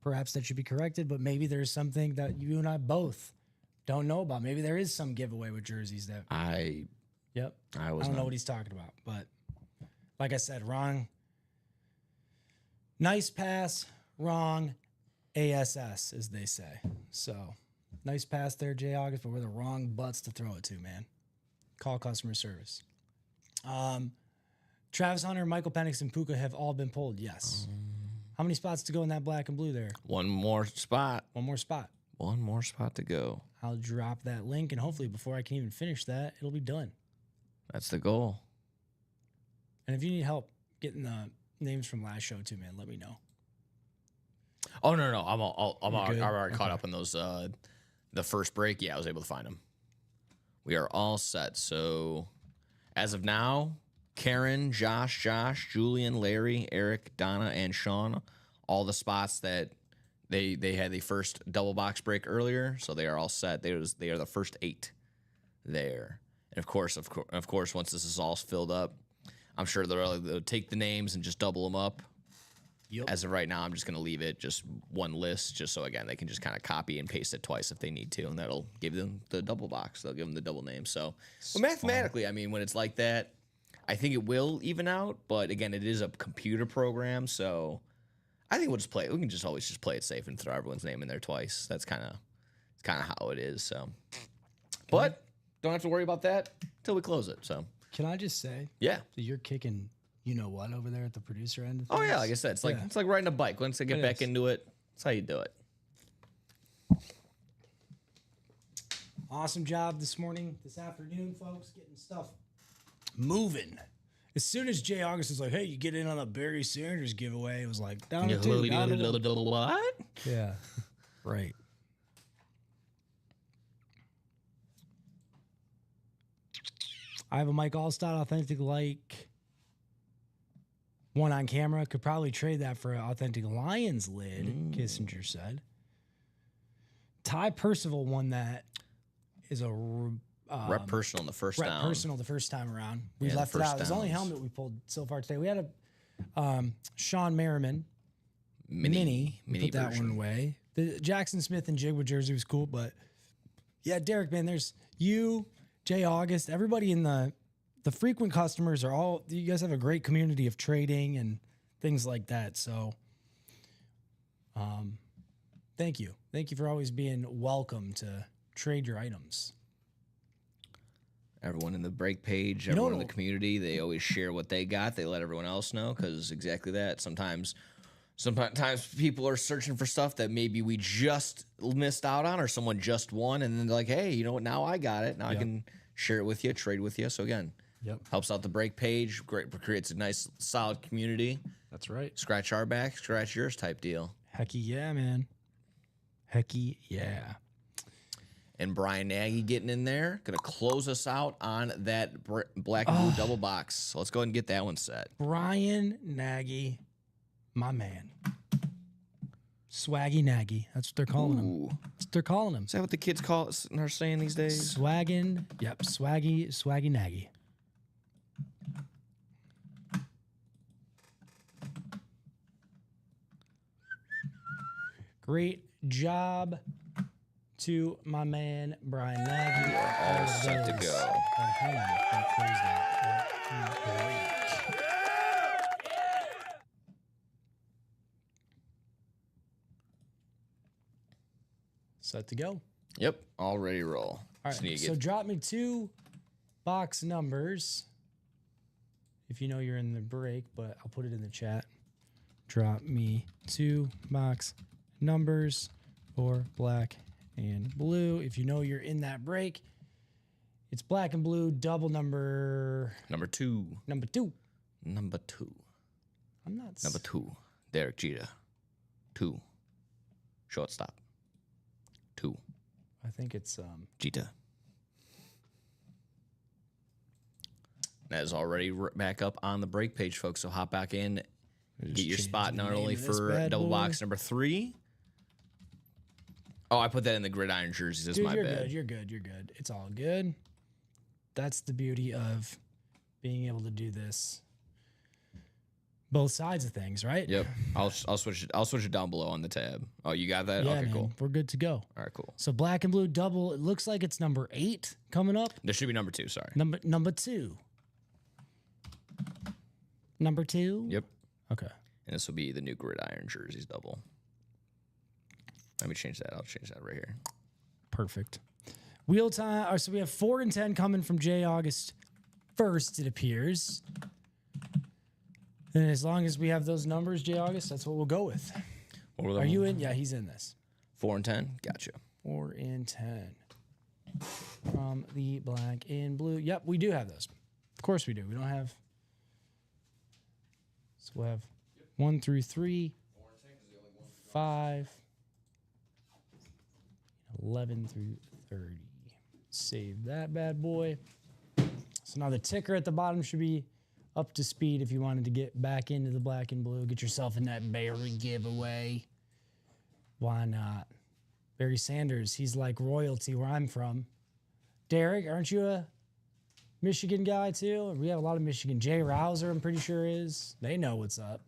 perhaps that should be corrected. But maybe there's something that you and I both don't know about. Maybe there is some giveaway with jerseys that I don't know what he's talking about. But like I said, wrong. Nice pass, wrong ASS, as they say. So, nice pass there, Jay August, but we're the wrong butts to throw it to, man. Call customer service. Travis Hunter, Michael Penix, and Puka have all been pulled, yes. How many spots to go in that black and blue there? One more spot. One more spot. One more spot to go. I'll drop that link, and hopefully before I can even finish that, it'll be done. That's the goal. And if you need help getting the names from last show too, man, let me know. Oh no, I'm already caught Okay. up on those. The first break, yeah, I was able to find them. We are all set. So, as of now, Karen, Josh, Julian, Larry, Eric, Donna, and Sean, all the spots that they had the first double box break earlier, so they are all set. They are the first 8 there. And of course, once this is all filled up, I'm sure they'll take the names and just double them up. Yep. As of right now, I'm just going to leave it just one list, just so, again, they can just kind of copy and paste it twice if they need to, and that'll give them the double box. They'll give them the double name. So, well, mathematically, I mean, when it's like that, I think it will even out. But, again, it is a computer program, so I think we'll just play it. We can just always just play it safe and throw everyone's name in there twice. That's kind of how it is. So, but don't have to worry about that until we close it. So, Can I just say yeah. that you're kicking you know what over there at the producer end? Oh yeah, like I said, it's like riding a bike. Once I get back into it, that's how you do it. Awesome job this afternoon, folks, getting stuff moving As soon as Jay August was like, "Hey, you get in on the Barry Sanders giveaway," it was like down to two. Down to one. What? Yeah, right. I have a Mike Allstott authentic like one on camera. Could probably trade that for an authentic Lions lid. Kissinger said. Ty Percival won that. Is a Rep personal in the first Rep down. personal the first time around. We Yeah, the left it first out. It was the only downs. helmet we pulled so far today. We had a Sean Merriman Mini We put that version. one away. The Jackson Smith and Jigwood jersey was cool, but yeah, Derek, man, there's you, Jay August, everybody in the frequent customers are all. You guys have a great community of trading and things like that. So, thank you for always being welcome to trade your items. Everyone in the break page, know everyone in the what- community, they always share what they got. They let everyone else know because exactly that. Sometimes people are searching for stuff that maybe we just missed out on or someone just won. And then they're like, hey, you know what? Now I got it. Now I can share it with you, trade with you. So again, helps out the break page. Great, creates a nice, solid community. That's right. Scratch our back, scratch yours type deal. Hecky yeah, man. Hecky yeah. And Brian Nagy getting in there, gonna close us out on that black and blue double box. So let's go ahead and get that one set. Brian Nagy, my man. Swaggy Nagy. That's what they're calling him. Ooh. That's what they're calling him. Is that what the kids are saying these days? Swaggin'. Yep. Swaggy Nagy. Great job to my man Brian Nagy. All set to go. Hang on, I close that. Great. Set to go. Yep, all ready to roll. All Just need right, to so get drop me 2 box numbers. If you know you're in the break, but I'll put it in the chat. Drop me 2 box numbers for black and blue. If you know you're in that break, it's black and blue double number number two. 2. Number two. I'm not Number 2. Derek Jeter. 2. Shortstop. 2. I think it's Jeter. That is already back up on the break page, folks. So hop back in, get your spot not only for double box number 3. Oh, I put that in the gridiron jerseys. That's Dude, my you're bad. good. You're good. You're good. It's all good. That's the beauty of being able to do this. Both sides of things, right? Yep. I'll switch it. I'll switch it down below on the tab. Oh, you got that? Yeah, Okay, man, cool. we're good to go. All right, cool. So black and blue double. It looks like it's number 8 coming up. There should be number 2. Sorry. Number 2. Number 2. Yep. Okay. And this will be the new gridiron jerseys double. Let me change that. I'll change that right here. Perfect. Wheel time. So we have 4 and 10 coming from Jay August first, it appears. And as long as we have those numbers, Jay August, that's what we'll go with. What were the Are you in? Yeah, he's in this. 4 and 10? Gotcha. 4 and 10 from the black and blue. Yep, we do have those. Of course we do. We don't have. So we'll have 1 through 3, 5, 11 through 30. Save that bad boy. So now the ticker at the bottom should be up to speed if you wanted to get back into the black and blue. Get yourself in that Barry giveaway. Why not? Barry Sanders, he's like royalty where I'm from. Derek, aren't you a Michigan guy too? We have a lot of Michigan. Jay Rouser, I'm pretty sure is. They know what's up.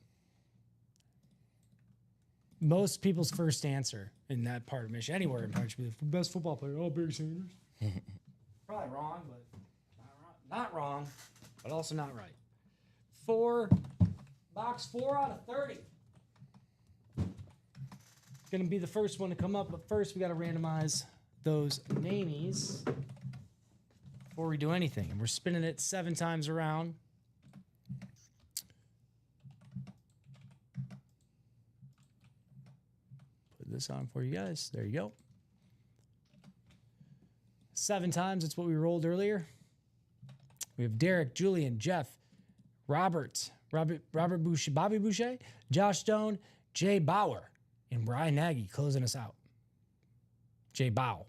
Most people's first answer in that part of Michigan, anywhere in part, should be the best football player. Oh, Barry Sanders. Probably wrong, but not wrong, but also not right. Box 4 out of 30. Gonna be the first one to come up, but first we gotta randomize those namies before we do anything. And we're spinning it 7 times around. Put this on for you guys. There you go. 7 times, it's what we rolled earlier. We have Derek, Julian, Jeff, Robert Boucher, Bobby Boucher, Josh Stone, Jay Bauer, and Brian Nagy closing us out. Jay Bow,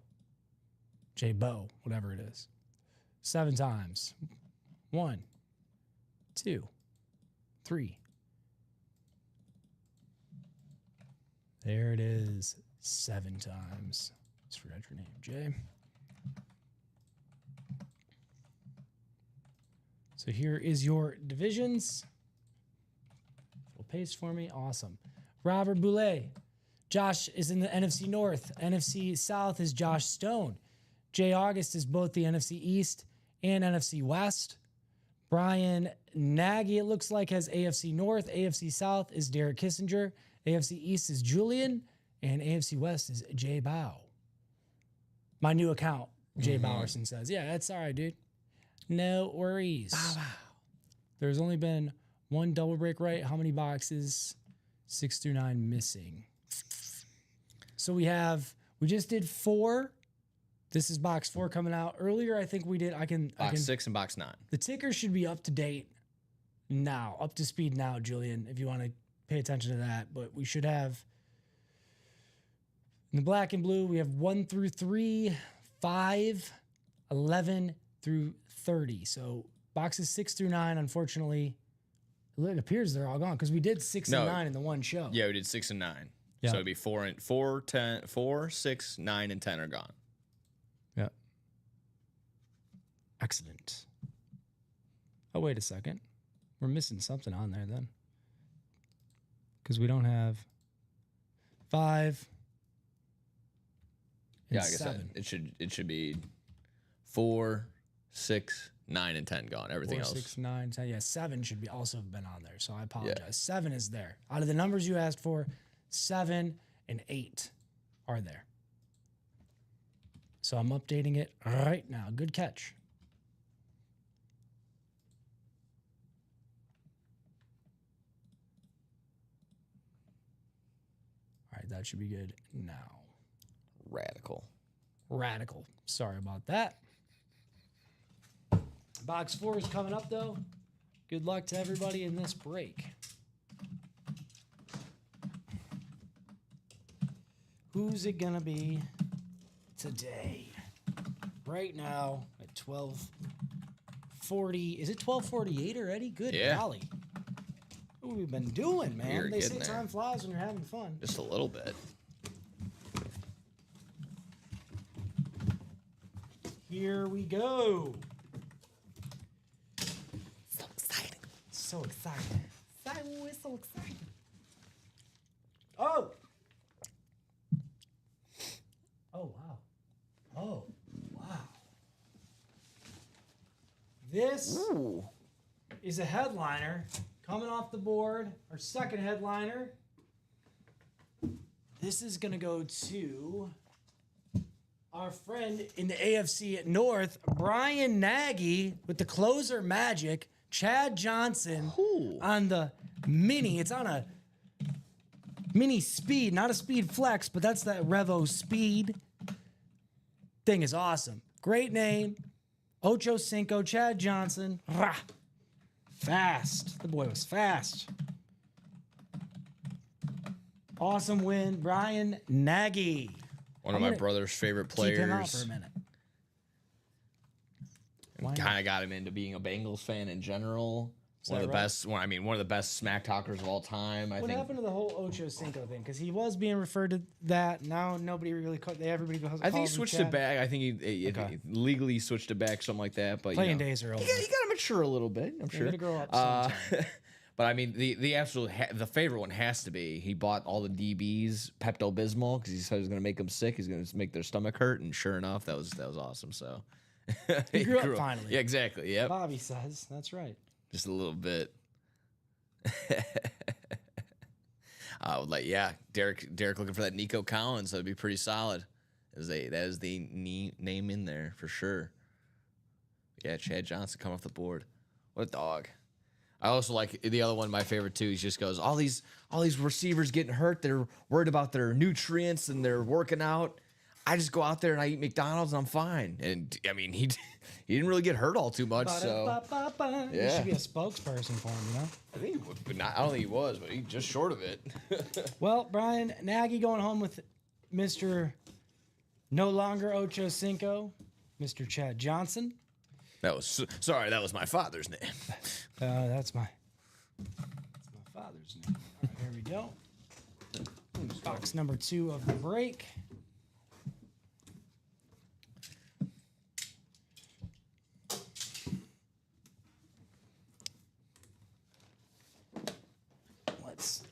whatever it is. 7 times. 1, 2, 3. There it is. 7 times. Let's forget your name, Jay. So here is your divisions. Full paste for me. Awesome. Robert Boulay. Josh is in the NFC North. NFC South is Josh Stone. Jay August is both the NFC East and NFC West. Brian Nagy, it looks like, has AFC North. AFC South is Derek Kissinger. AFC East is Julian. And AFC West is Jay Bow. My new account, Jay Bowerson says. Yeah, that's all right, dude. No worries. There's only been 1 double break right. How many boxes? 6 through 9 missing. So we just did 4. This is box 4 coming out. Earlier, I think we did, Box 6 and box 9. The ticker should be up to date now, up to speed now, Julian, if you want to pay attention to that. But we should have, in the black and blue, we have 1 through 3, 5, 11 through 30. So boxes 6 through 9, unfortunately, it appears they're all gone because we did 6 and 9 in the one show. Yeah, we did 6 and 9. Yeah. So it'd be 4, 6, 9, and 10 are gone. Yeah. Excellent. Oh, wait a second. We're missing something on there then. Because we don't have 5 and Yeah, like 7. I said, it should be 4, 6, 9, and 10 gone. Everything 4, else. 6, 9, 10. Yeah, 7 should be also have been on there. So I apologize. Yeah. 7 is there. Out of the numbers you asked for, 7 and 8 are there. So I'm updating it right now. Good catch. All right, that should be good now. Radical. Sorry about that. Box 4 is coming up, though. Good luck to everybody in this break. Who's it going to be today? Right now at 12:40. Is it 12:48 already? Good golly. What have we been doing, man? You're They say getting there. time flies when you're having fun. Just a little bit. Here we go. So exciting. So excited. We're so excited. Oh! Oh, wow. Oh, wow. This is a headliner coming off the board. Our second headliner. This is going to go to our friend in the AFC North, Brian Nagy, with the closer magic. Chad Johnson on the mini. It's on a mini speed, not a speed flex, but that's that Revo speed. Thing is awesome. Great name. Ocho Cinco, Chad Johnson. Rah. Fast. The boy was fast. Awesome win. Brian Nagy. One of my brother's favorite players. Keep him out for a minute. Kind of got him into being a Bengals fan in general. One of the best. One of the best smack talkers of all time. What happened to the whole Ocho Cinco thing? Because he was being referred to that. Now nobody really. Everybody calls I think he him switched Chad. it back. I think he legally switched it back, something like that. But Playing days are over. You got to mature a little bit. I'm sure. Gotta grow up sometime. But I mean, the absolute the favorite one has to be he bought all the DBs Pepto Bismol because he said he was going to make them sick. He's going to make their stomach hurt, and sure enough, that was awesome. So he grew up finally. Yeah, exactly. Yep. Bobby says that's right. Just a little bit. Derek looking for that Nico Collins. That'd be pretty solid. That is the name in there for sure. Yeah, Chad Johnson come off the board. What a dog. I also like the other one. My favorite too. He just goes, all these receivers getting hurt. They're worried about their nutrients and they're working out. I just go out there and I eat McDonald's and I'm fine. And I mean, he didn't really get hurt all too much. So You Yeah. should be a spokesperson for him, you know? I think he would, but not, I don't think he was, but he just short of it. Well, Brian, Nagy going home with Mr. No longer Ocho Cinco, Mr. Chad Johnson. That was my father's name. That's my father's name. All right, here we go. Box number 2 of the break.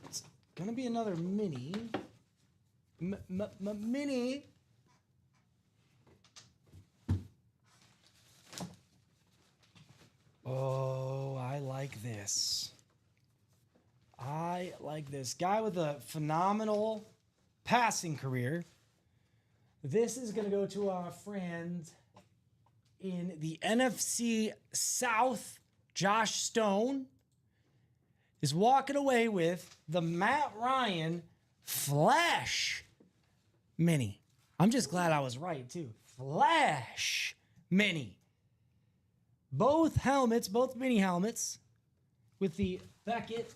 It's gonna be another mini. Mini. Oh, I like this. I like this guy with a phenomenal passing career. This is going to go to our friend in the NFC South. Josh Stone is walking away with the Matt Ryan Flash Mini. I'm just glad I was right, too. Flash Mini. Both helmets, both mini helmets, with the Beckett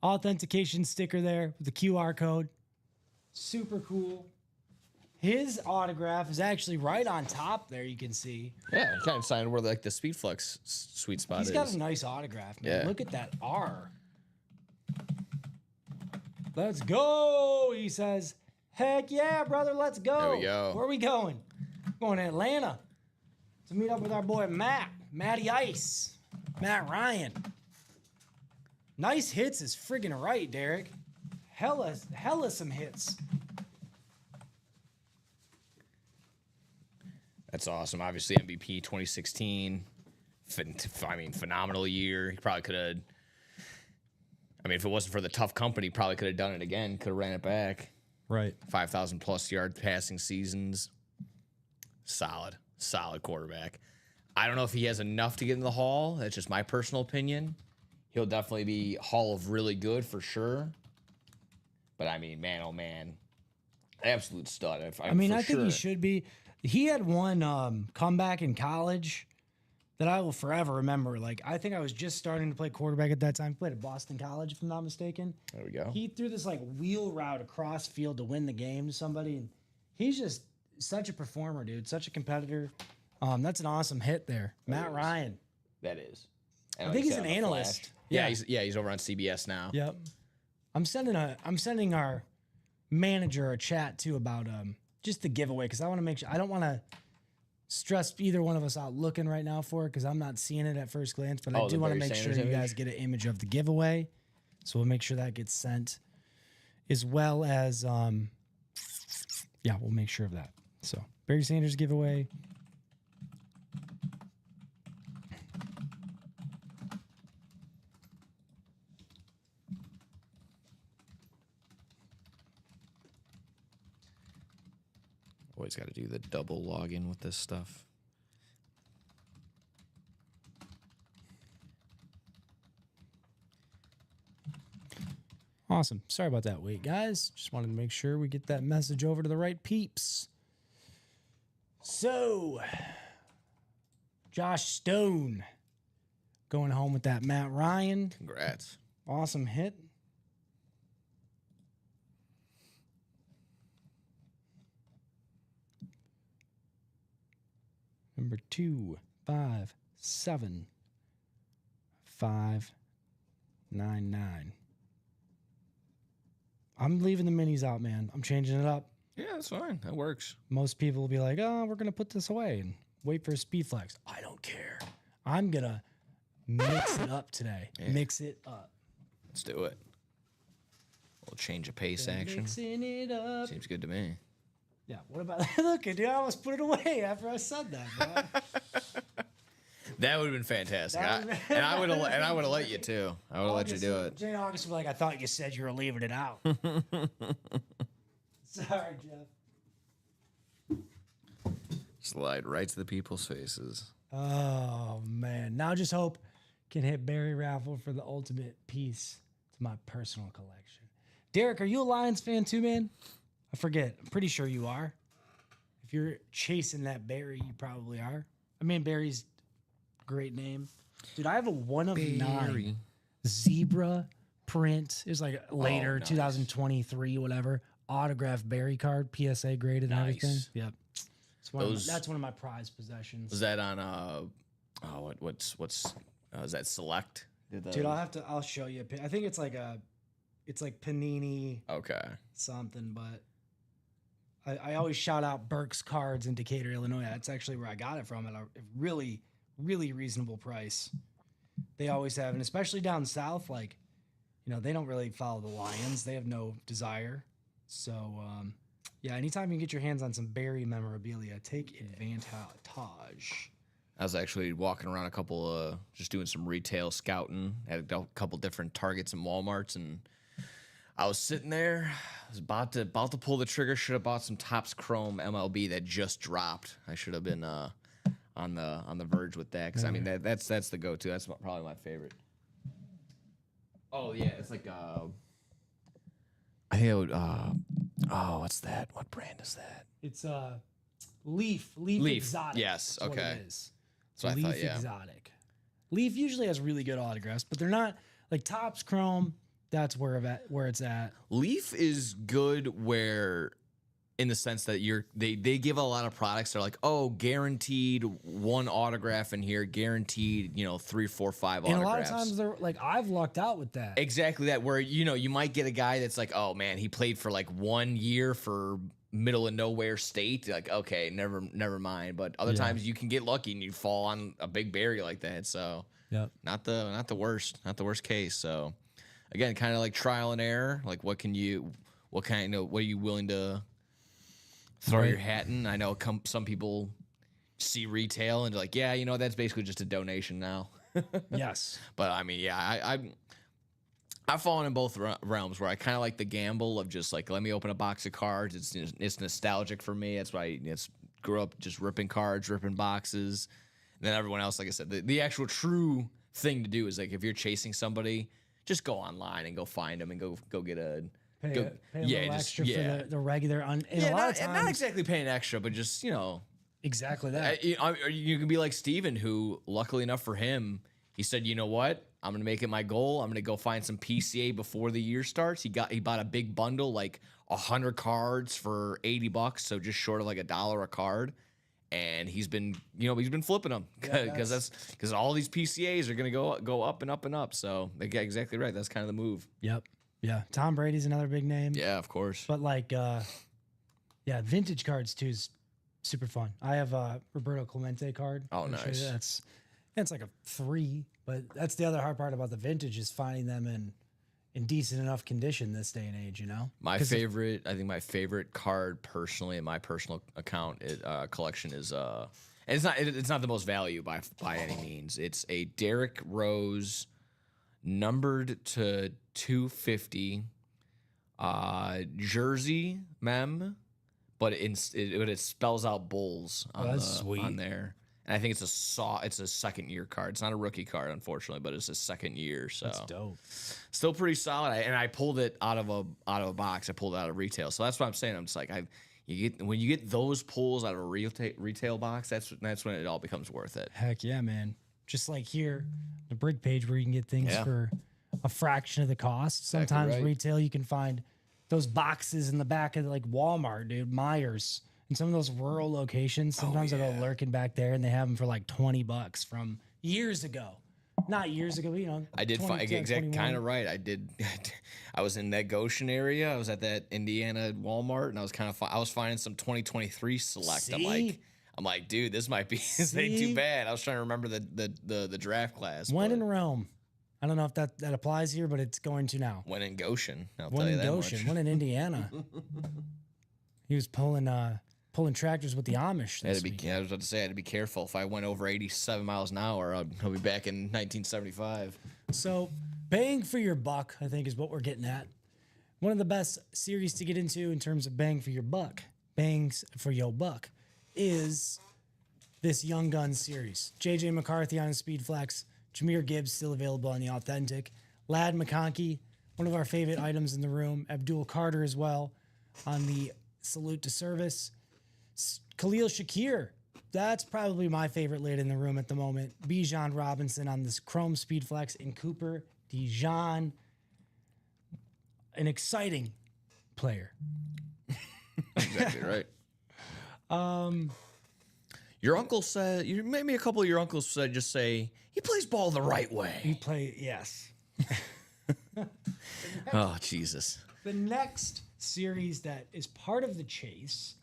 authentication sticker there with the QR code. Super cool. His autograph is actually right on top there, you can see. Yeah, kind of signed where like the Speedflex sweet spot He's is. got a nice autograph, man. Yeah. Look at that R. Let's go, he says. Heck yeah, brother, let's go. There we go. Where are we going? Going to Atlanta to meet up with our boy Matty Ice, Matt Ryan. Nice hits is friggin' right, Derek. Hella some hits. That's awesome. Obviously, MVP 2016. Phenomenal year. He probably could have. I mean, if it wasn't for the tough company, probably could have done it again. Could have ran it back. Right. 5,000 plus yard passing seasons. Solid quarterback. I don't know if he has enough to get in the Hall. That's just my personal opinion. He'll definitely be Hall of really good for sure. But I mean, man, oh man, absolute stud. I think he should be. He had one comeback in college that I will forever remember. Like, I think I was just starting to play quarterback at that time. He played at Boston College, if I'm not mistaken. There we go. He threw this like wheel route across field to win the game to somebody, and he's just such a performer, dude. Such a competitor. That's an awesome hit there, Matt Ryan. That is. I think he's an analyst. Yeah, he's over on CBS now. Yep. I'm sending our manager a chat too about just the giveaway, because I want to make sure, I don't want to stress either one of us out looking right now for it, because I'm not seeing it at first glance, but I do want to make sure you guys get an image of the giveaway. So we'll make sure that gets sent, as well as we'll make sure of that. So Barry Sanders giveaway. Always got to do the double login with this stuff. Awesome. Sorry about that wait, guys. Just wanted to make sure we get that message over to the right peeps. So, Josh Stone going home with that Matt Ryan. Congrats. Awesome hit. Number 2, 5, 7, 5, 9, 9. I'm leaving the minis out, man. I'm changing it up. Yeah, that's fine. That works. Most people will be like, oh, we're going to put this away and wait for a speed flex. I don't care. I'm going to mix it up today. Yeah. Mix it up. Let's do it. A little change of pace action. Mixing it up. Seems good to me. Yeah, what about look, dude, I almost put it away after I said that, bro. That would have been fantastic. I would have let you too. I would have let you do it. Jay August was like, I thought you said you were leaving it out. Sorry, Jeff. Slide right to the people's faces. Oh man. Now just hope can hit Barry Raffle for the ultimate piece to my personal collection. Derek, are you a Lions fan too, man? I forget. I'm pretty sure you are. If you're chasing that Barry, you probably are. I mean, Barry's great name. Dude, I have a 1 of 9 zebra print. It was like later, nice. 2023, whatever. Autographed Barry card, PSA graded and everything. Nice. Yep. That's one of my prized possessions. Was that on what's is that Select? Dude, I'll show you. I think it's like Panini Okay. something, but I always shout out Burke's Cards in Decatur, Illinois. That's actually where I got it from at a really, really reasonable price. They always have, and especially down south, like, they don't really follow the Lions. They have no desire. So, yeah, anytime you can get your hands on some Barry memorabilia, take advantage. I was actually walking around just doing some retail scouting at a couple different Targets and Walmarts, and I was sitting there. I was about to pull the trigger. Should have bought some Topps Chrome MLB that just dropped. I should have been on the verge with that, because I mean that's the go-to. That's probably my favorite. Oh yeah, it's like I think it would, what's that? What brand is that? It's Leaf Exotic. Yes, That's okay. what it is. So I Leaf thought, yeah. Exotic. Leaf usually has really good autographs, but they're not like Topps Chrome. That's where it's at. Leaf is good in the sense that they give a lot of products. They're like, oh, guaranteed 1 autograph in here, guaranteed 3, 4, 5 autographs. And a lot of times they're like, I've lucked out with that. Exactly that, where you might get a guy that's like, oh man, he played for like 1 year for middle of nowhere state. Like, okay, never mind. But other times you can get lucky and you fall on a big Barry like that. So yep. not the worst case. So again, kind of like trial and error. Like, what are you willing to throw your hat in? I know some people see retail and they're like, yeah, that's basically just a donation now. Yes. But I mean, yeah, I've fallen in both realms where I kind of like the gamble of just like, let me open a box of cards. It's nostalgic for me. That's why I grew up just ripping cards, ripping boxes. And then everyone else, like I said, the actual true thing to do is like, if you're chasing somebody, just go online and go find them and go get a... Pay a little extra for the regular. And a lot of times, not exactly paying extra, but just, exactly that. You can be like Steven, who, luckily enough for him, he said, you know what? I'm going to make it my goal. I'm going to go find some PCA before the year starts. He bought a big bundle, like 100 cards for $80, so just short of like $1 a card. And he's been flipping them because all these PCAs are going to go up and up and up. So they get exactly right. That's kind of the move. Yep. Yeah. Tom Brady's another big name. Yeah, of course. But like, vintage cards too is super fun. I have a Roberto Clemente card. Oh, nice. It's like a 3, but that's the other hard part about the vintage is finding them in decent enough condition this day and age, I think my favorite card personally in my personal account collection is and it's not the most value by any means. It's a Derrick Rose numbered to 250 jersey mem, but it spells out Bulls on there. And I think it's a second year card. It's not a rookie card, unfortunately, but it's a second year. So that's dope. Still pretty solid. And I pulled it out of a box. I pulled it out of retail. So that's what I'm saying. I'm just like, when you get those pulls out of a retail box, that's when it all becomes worth it. Heck yeah, man. Just like here, the Brick page where you can get things for a fraction of the cost. Sometimes exactly right. Retail, you can find those boxes in the back of like Walmart, dude, Myers. In some of those rural locations, sometimes they'll go lurking back there, and they have them for like $20 from years ago. Not years ago, but I did find exactly kind of right. I did. I was in that Goshen area. I was at that Indiana Walmart, and I was finding some 2023 Select. See? I'm like, dude, this ain't too bad. I was trying to remember the draft class. When in Rome. I don't know if that applies here, but it's going to now. When in Goshen, I'll when tell you in that Goshen, much. when in Indiana. He was pulling tractors with the Amish this week. I was about to say I had to be careful. If I went over 87 miles an hour, I'll be back in 1975. So, bang for your buck, I think, is what we're getting at. One of the best series to get into in terms of bang for your buck, bangs for your buck, is this Young Guns series. JJ McCarthy on his Speed Flex, Jahmyr Gibbs still available on the Authentic, Ladd McConkey, one of our favorite items in the room, Abdul Carter as well on the salute to service. Khalil Shakir. That's probably my favorite lid in the room at the moment. Bijan Robinson on this Chrome Speed Flex, and Cooper DeJean. An exciting player. Exactly right. Your uncle said, maybe a couple of your uncles said, just say, he plays ball the right way. Yes. Oh, Jesus. The next series that is part of the chase,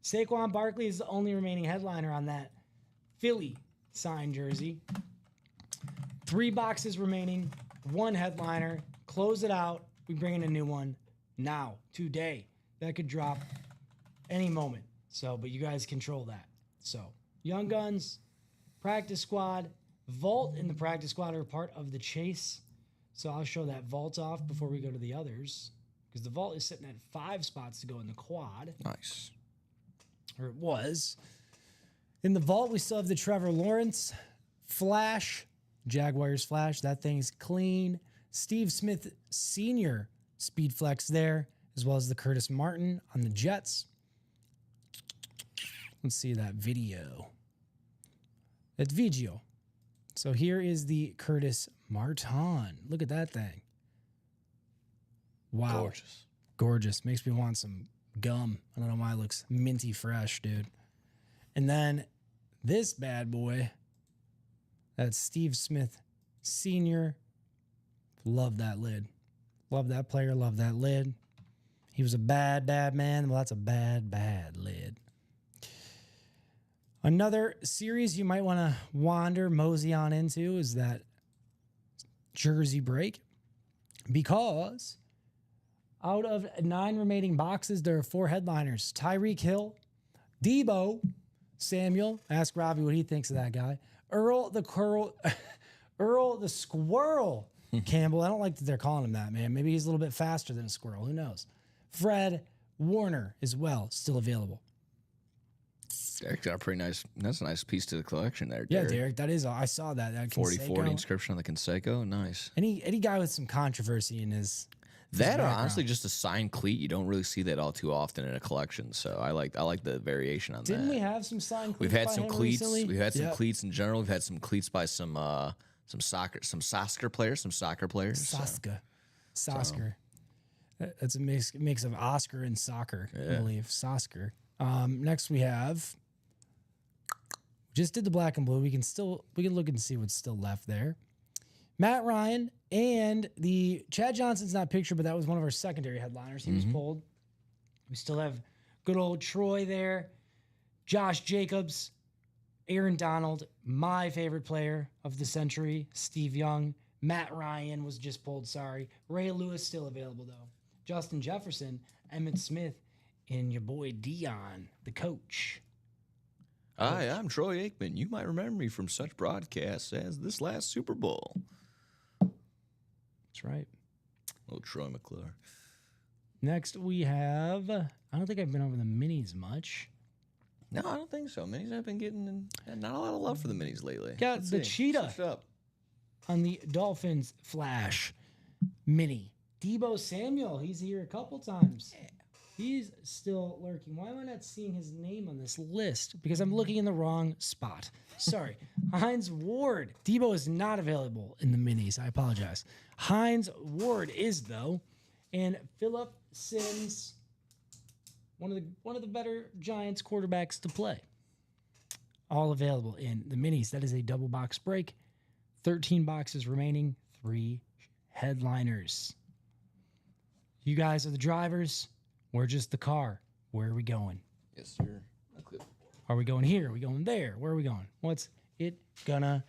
Saquon Barkley is the only remaining headliner on that Philly signed jersey. 3 boxes remaining, 1 headliner. Close it out. We bring in a new one now, today. That could drop any moment. So, but you guys control that. So, Young Guns, Practice Squad, Vault, and the Practice Squad are part of the chase. So I'll show that Vault off before we go to the others, because the Vault is sitting at 5 spots to go in the quad. Nice. Or it was. In the Vault, we still have the Trevor Lawrence Flash, Jaguars Flash. That thing's clean. Steve Smith Sr. Speed Flex there, as well as the Curtis Martin on the Jets. Let's see that video. It's Vigio. So here is the Curtis Martin. Look at that thing. Wow. Gorgeous. Gorgeous. Makes me want some gum. I don't know why it looks minty fresh, dude. And then this bad boy. That's Steve Smith Sr. Love that lid. Love that player. Love that lid. He was a bad, bad man. Well, that's a bad, bad lid. Another series you might want to mosey on into is that jersey break, because out of 9 remaining boxes, there are 4 headliners. Tyreek Hill, Deebo Samuel. Ask Robbie what he thinks of that guy. Earl the Squirrel Campbell. I don't like that they're calling him that, man. Maybe he's a little bit faster than a squirrel. Who knows? Fred Warner as well, still available. Derek's got a pretty nice. That's a nice piece to the collection there, Yeah, Derek. Derek, that is. I saw that. 40-40 inscription on the Conseco. Nice. Any guy with some controversy in his That or background. honestly just a signed cleat. You don't really see that all too often in a collection. So I like the variation on Didn't that. we have some signed? We've cleats had by some him cleats. recently? We've had some Yep. cleats in general. We've had some cleats by some soccer players. So, Sosker. That's a mix of Oscar and soccer, I believe. Sosker. Next we have. Just did the black and blue. We can look and see what's still left there. Matt Ryan and the Chad Johnson's not pictured, but that was one of our secondary headliners. He was pulled. We still have good old Troy there. Josh Jacobs, Aaron Donald, my favorite player of the century, Steve Young. Matt Ryan was just pulled, sorry. Ray Lewis still available, though. Justin Jefferson, Emmitt Smith, and your boy Dion, the coach. Hi, I'm Troy Aikman. You might remember me from such broadcasts as this last Super Bowl. That's right. Oh, Troy McClure. Next, we have, I don't think I've been over the minis much. No, I don't think so. Minis have been getting not a lot of love for the minis lately. Got Let's the see. cheetah. Switch it up. On the Dolphins Flash mini. Deebo Samuel, he's here a couple times. He's still lurking. Why am I not seeing his name on this list? Because I'm looking in the wrong spot. Sorry. Hines Ward. Deebo is not available in the minis. I apologize. Hines Ward is, though. And Phillip Sims, one of the better Giants quarterbacks to play. All available in the minis. That is a double box break. 13 boxes remaining. 3 headliners. You guys are the drivers. We're just the car. Where are we going? Yes, sir. Are we going here? Are we going there? Where are we going? What's it gonna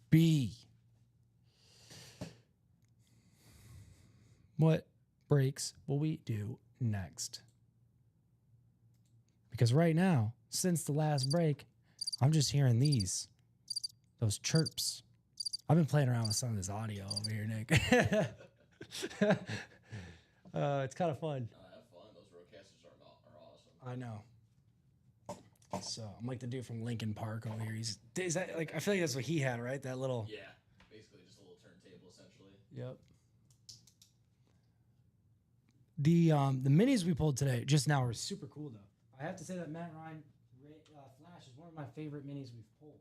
be? What breaks will we do next? Because right now, since the last break, I'm just hearing those chirps. I've been playing around with some of this audio over here, Nick. It's kind of fun. Have fun. Those roadcasters are awesome. I know. So I'm like the dude from Lincoln Park over here. Is that like, I feel like that's what he had, right? That little. Yeah, basically just a little turntable, essentially. Yep. The minis we pulled today just now are super cool though. I have to say that Matt Ryan Flash is one of my favorite minis we've pulled.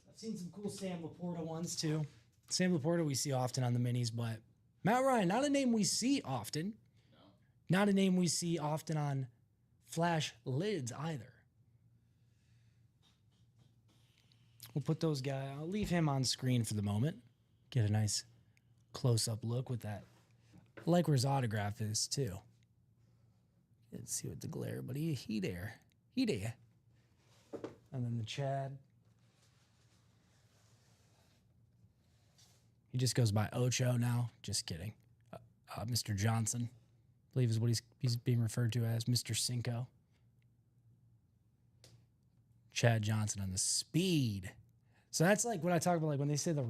I've seen some cool Sam Laporta ones too. Sam Laporta we see often on the minis, but Matt Ryan, not a name we see often. No. Not a name we see often on Flash lids either. We'll put those guys, I'll leave him on screen for the moment. Get a nice close-up look with that. I like where his autograph is too. Let's see what the glare, but he there. He there. And then the Chad. He just goes by Ocho now. Just kidding. Mr. Johnson, I believe is what he's being referred to as. Mr. Cinco. Chad Johnson on the speed. So that's like what I talk about, like when they say the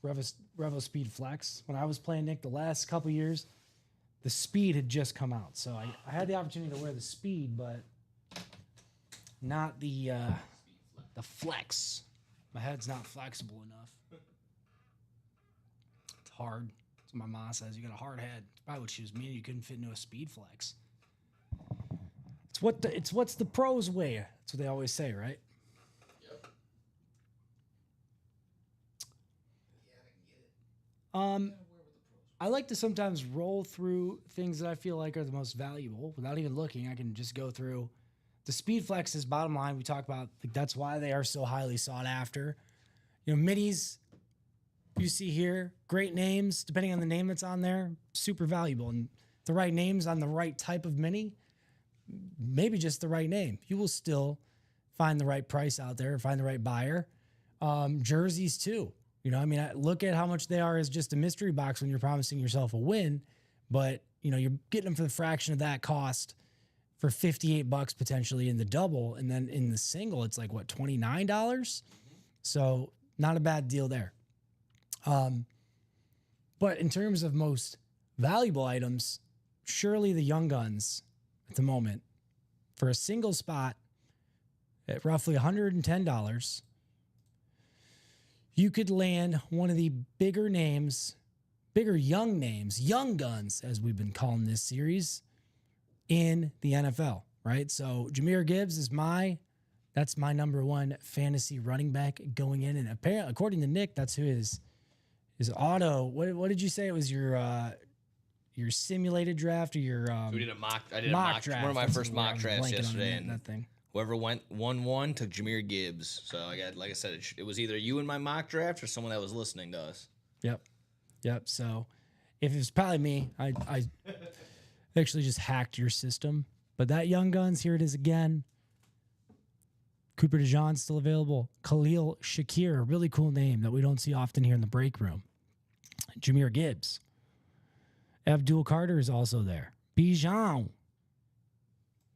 Revo Speed Flex. When I was playing Nick the last couple years, the speed had just come out. So I had the opportunity to wear the speed, but not the flex. My head's not flexible enough. It's hard. That's what my mom says. You got a hard head. It's probably what she was meaning. You couldn't fit into a speed flex. It's what's the pros weigh. That's what they always say, right? I like to sometimes roll through things that I feel like are the most valuable without even looking. I can just go through the speed flexes. Bottom line, we talk about like, that's why they are so highly sought after. You know, minis you see here, great names depending on the name that's on there, super valuable. And the right names on the right type of mini, maybe just the right name. You will still find the right price out there, find the right buyer. Jerseys too. You know, I mean, look at how much they are as just a mystery box when you're promising yourself a win, but you know, you're getting them for the fraction of that cost for $58 potentially in the double. And then in the single, it's like what, $29? So not a bad deal there. But in terms of most valuable items, surely the Young Guns at the moment for a single spot at roughly $110, you could land one of the bigger names, bigger young names, young guns, as we've been calling this series, in the NFL, right? So Jahmyr Gibbs is that's my number one fantasy running back going in. And apparently, according to Nick, that's who his auto. What did you say? It was your simulated draft or your we did a mock. I did mock draft. One of my first mock drafts yesterday, and that thing. Whoever won took Jahmyr Gibbs. So I got, like I said, it was either you in my mock draft or someone that was listening to us. Yep. So if it was probably me, I actually just hacked your system. But that Young Guns, here it is again. Cooper DeJean's still available. Khalil Shakir, a really cool name that we don't see often here in the break room. Jahmyr Gibbs. Abdul Carter is also there. Bijan.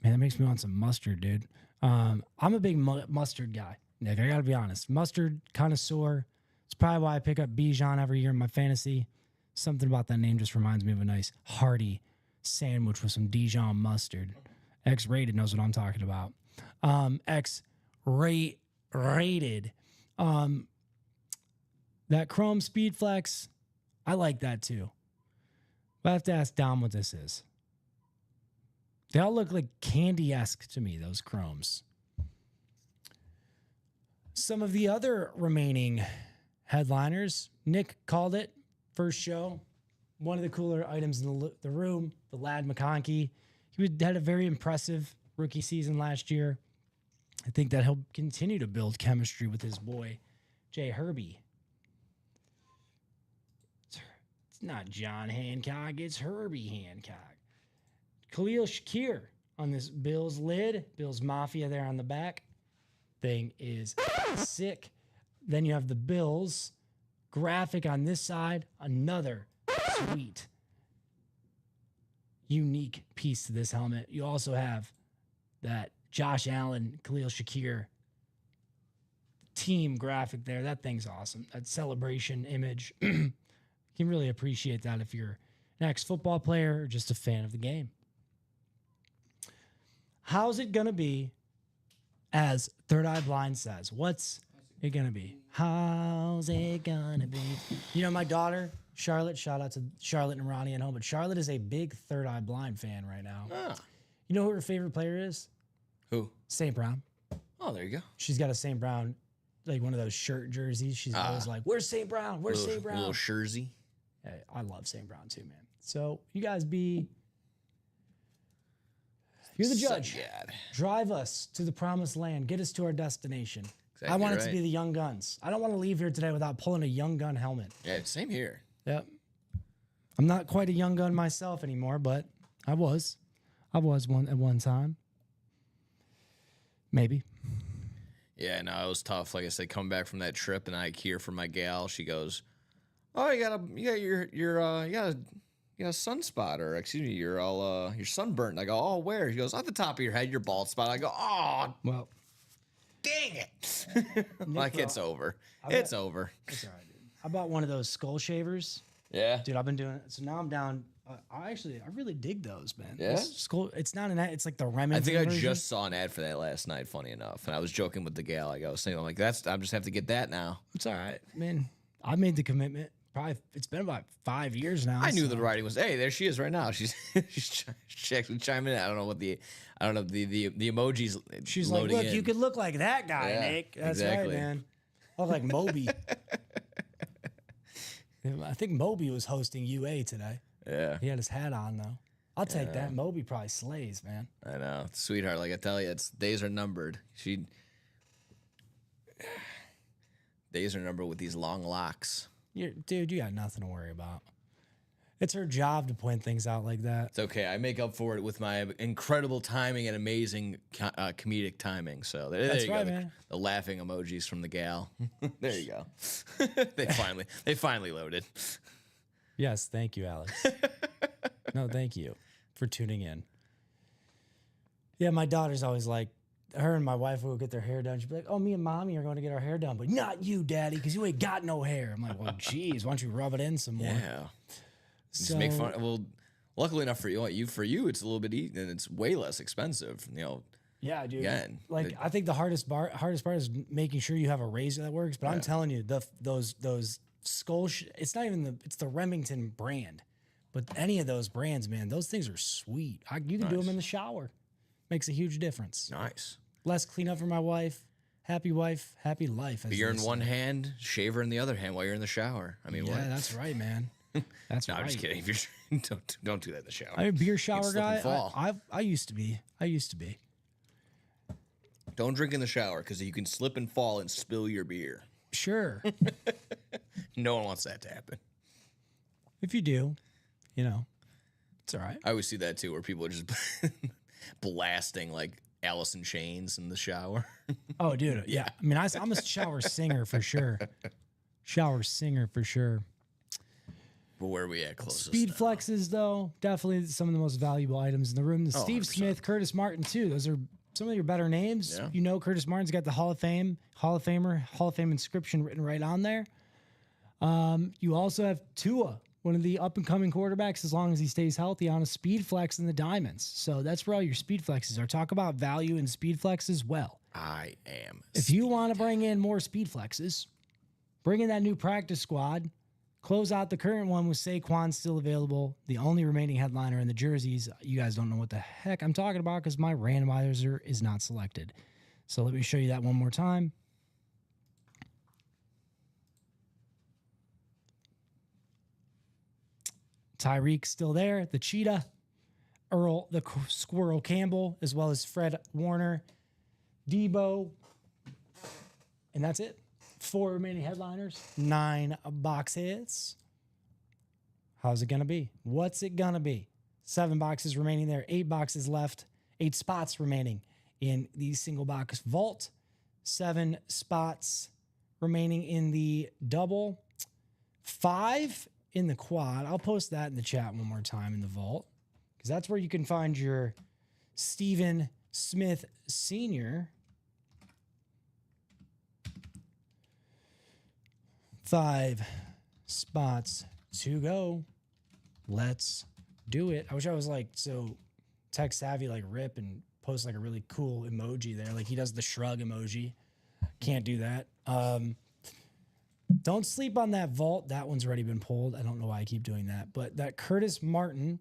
Man, that makes me want some mustard, dude. I'm a big mustard guy, Nick. I got to be honest. Mustard connoisseur. It's probably why I pick up Bijan every year in my fantasy. Something about that name just reminds me of a nice hearty sandwich with some Dijon mustard. X-rated knows what I'm talking about. X-rated. That Chrome Speed Flex, I like that too. But I have to ask Dom what this is. They all look like candy-esque to me, those Chromes. Some of the other remaining headliners, Nick called it, first show. One of the cooler items in the room, the Ladd McConkey. He had a very impressive rookie season last year. I think that he'll continue to build chemistry with his boy, Jay Herbie. It's not John Hancock, it's Herbie Hancock. Khalil Shakir on this Bills lid. Bills Mafia there on the back. Thing is sick. Then you have the Bills graphic on this side. Another sweet, unique piece to this helmet. You also have that Josh Allen, Khalil Shakir team graphic there. That thing's awesome. That celebration image. You can really appreciate that if you're an ex-football player or just a fan of the game. How's it going to be, as Third Eye Blind says? What's it going to be? How's it going to be? You know, my daughter, Charlotte, shout out to Charlotte and Ronnie at home. But Charlotte is a big Third Eye Blind fan right now. Ah. You know who her favorite player is? Who? St. Brown. Oh, there you go. She's got a St. Brown, like one of those shirt jerseys. She's always like, "Where's St. Brown? Where's St. Brown?" Little Jersey. Hey, I love St. Brown too, man. So you guys be, you're the judge. Drive us to the promised land. Get us to our destination. Exactly I want it right. to be the Young Guns. I don't want to leave here today without pulling a Young Gun helmet. Yeah, same here. Yep. I'm not quite a Young Gun myself anymore, but I was. I was one at one time. Maybe. Yeah, no, it was tough. Like I said, coming back from that trip, and I hear from my gal, she goes, "Oh, you got a sunspot, or excuse me, you're sunburnt." I go, "Oh, where?" She goes, "At the top of your head, your bald spot." I go, "Oh, Well, dang it!" Like it's over. It's over. it's all right, dude. I bought one of those skull shavers. Yeah. Dude, I've been doing it. So now I'm down. I really dig those, man. Yeah? This skull, it's not an ad. It's like the Remington I think I version. just saw an ad for that last night. Funny enough, and I was joking with the gal. I go, saying, "I'm like, I'm just have to get that now." It's all right, man. I made the commitment. Probably it's been about 5 years now. I knew so- the writing was. Hey, there she is right now. She's she's actually chiming in. I don't know the emojis. She's like, loading look, in. you could look like that guy, Yeah, Nick. That's exactly. right, man. I look like Moby. I think Moby was hosting UA today. Yeah, He had his hat on though. I'll take that. Moby probably slays, man. I know, sweetheart. Like I tell you, days are numbered. Days are numbered with these long locks. Dude, you got nothing to worry about. It's her job to point things out like that. It's okay. I make up for it with my incredible timing and amazing comedic timing. So there That's you right, go. man. The laughing emojis from the gal. There you go. they finally loaded. Yes, thank you, Alex. No, thank you for tuning in. Yeah, my daughter's always like, her and my wife will get their hair done. She'd be like, "Oh, me and mommy are going to get our hair done, but not you, daddy, because you ain't got no hair." I'm like, "Well, geez, why don't you rub it in some more?" Yeah. Just So, make fun. Well, luckily enough for you, for you, it's a little bit and it's way less expensive. yeah, dude. Again, Like, I think the hardest part is making sure you have a razor that works. But I'm telling you, those skull, it's not even it's the Remington brand, but any of those brands, man, those things are sweet. You can do them in the shower. Makes a huge difference. nice. Less cleanup for my wife. Happy wife, happy life. as Beer they in one say. hand, shaver in the other hand while you're in the shower. I mean, Yeah, what? that's right, man. That's No, right. I'm just kidding. If you're, don't do that in the shower. I'm a beer shower slip and guy. fall. I used to be. Don't drink in the shower because you can slip and fall and spill your beer. Sure. No one wants that to happen. If you do, it's all right. I always see that too, where people are just blasting like Alice in Chains in the shower. Oh, dude. Yeah. I mean, I'm a shower singer for sure. Shower singer for sure. But where are we at closest? Speed now? flexes, though, definitely some of the most valuable items in the room. The Oh, Steve 100%. Smith, Curtis Martin, too. Those are some of your better names. Yeah. Curtis Martin's got the Hall of Fame inscription written right on there. You also have Tua, one of the up-and-coming quarterbacks, as long as he stays healthy, on a speed flex in the diamonds. So that's where all your speed flexes are. Talk about value in speed flex as well. I am. If you want to bring in more speed flexes, bring in that new practice squad, close out the current one with Saquon still available, the only remaining headliner in the jerseys. You guys don't know what the heck I'm talking about because my randomizer is not selected. So let me show you that one more time. Tyreek's still there, the cheetah, Earl, the squirrel Campbell, as well as Fred Warner, Debo, and that's it. 4 remaining headliners, 9 box hits. How's it going to be? What's it going to be? 7 boxes remaining there, 8 boxes left, 8 spots remaining in the single box vault, 7 spots remaining in the double, 5 in the quad. I'll post that in the chat one more time in the vault because that's where you can find your Stephen Smith Sr. 5 spots to go. Let's do it. I wish I was like so tech savvy like Rip and post like a really cool emoji there. Like he does the shrug emoji. Can't do that. Don't sleep on that vault. That one's already been pulled. I don't know why I keep doing that. But that Curtis Martin,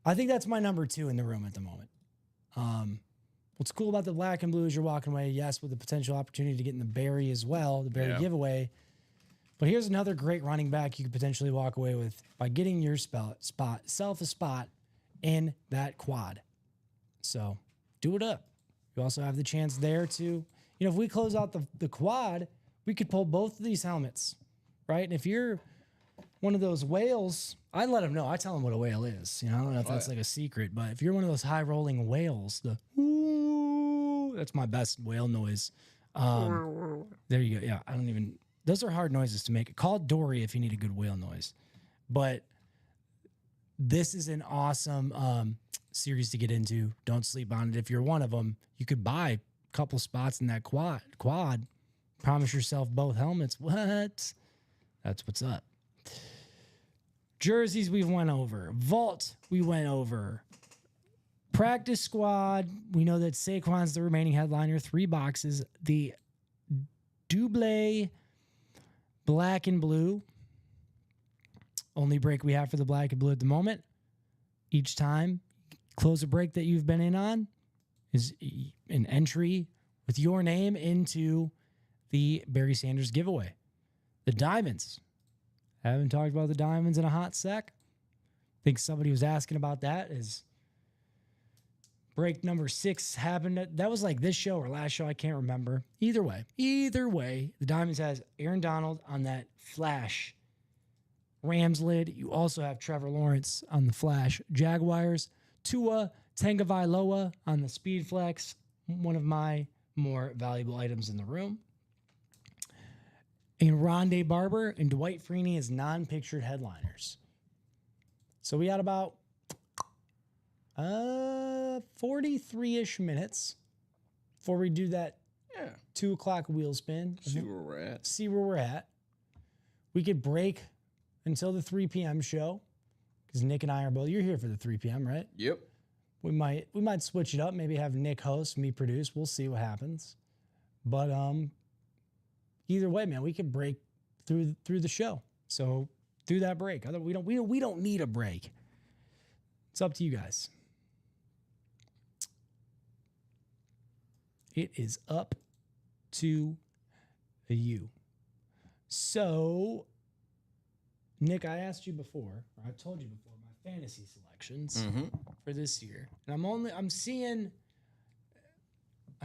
I think that's my number 2 in the room at the moment. What's cool about the black and blue is you're walking away, yes, with the potential opportunity to get in the Barry as well, the Barry giveaway. But here's another great running back you could potentially walk away with by getting your self a spot in that quad. So do it up. You also have the chance there to, if we close out the quad, we could pull both of these helmets, right? And if you're one of those whales, I let them know. I tell them what a whale is. I don't know if that's like a secret, but if you're one of those high rolling whales, the ooh, that's my best whale noise. There you go. Yeah, those are hard noises to make. Call Dory if you need a good whale noise. But this is an awesome series to get into. Don't sleep on it. If you're one of them, you could buy a couple spots in that quad. Promise yourself both helmets. What? That's what's up. Jerseys we went over. Vault we went over. Practice squad. We know that Saquon's the remaining headliner. 3 boxes. The double black and blue. Only break we have for the black and blue at the moment. Each time, close a break that you've been in on is an entry with your name into the Barry Sanders giveaway. The diamonds. I haven't talked about the diamonds in a hot sec. I think somebody was asking about that. Is break number 6 happened? That was like this show or last show. I can't remember. Either way, the diamonds has Aaron Donald on that flash Rams lid. You also have Trevor Lawrence on the flash Jaguars. Tua Tagovailoa on the speed flex. One of my more valuable items in the room. And Rondé Barber and Dwight Freeney as non-pictured headliners. So we had about 43-ish minutes before we do that 2 o'clock wheel spin. See where we're at. We could break until the 3 p.m. show because Nick and I are both. You're here for the 3 p.m., right? Yep. We might switch it up. Maybe have Nick host, me produce. We'll see what happens. But either way, man, we could break through the show. So do that break. We don't need a break. It's up to you guys. It is up to you. So, Nick, I asked you before, or I told you before, my fantasy selections for this year, and I'm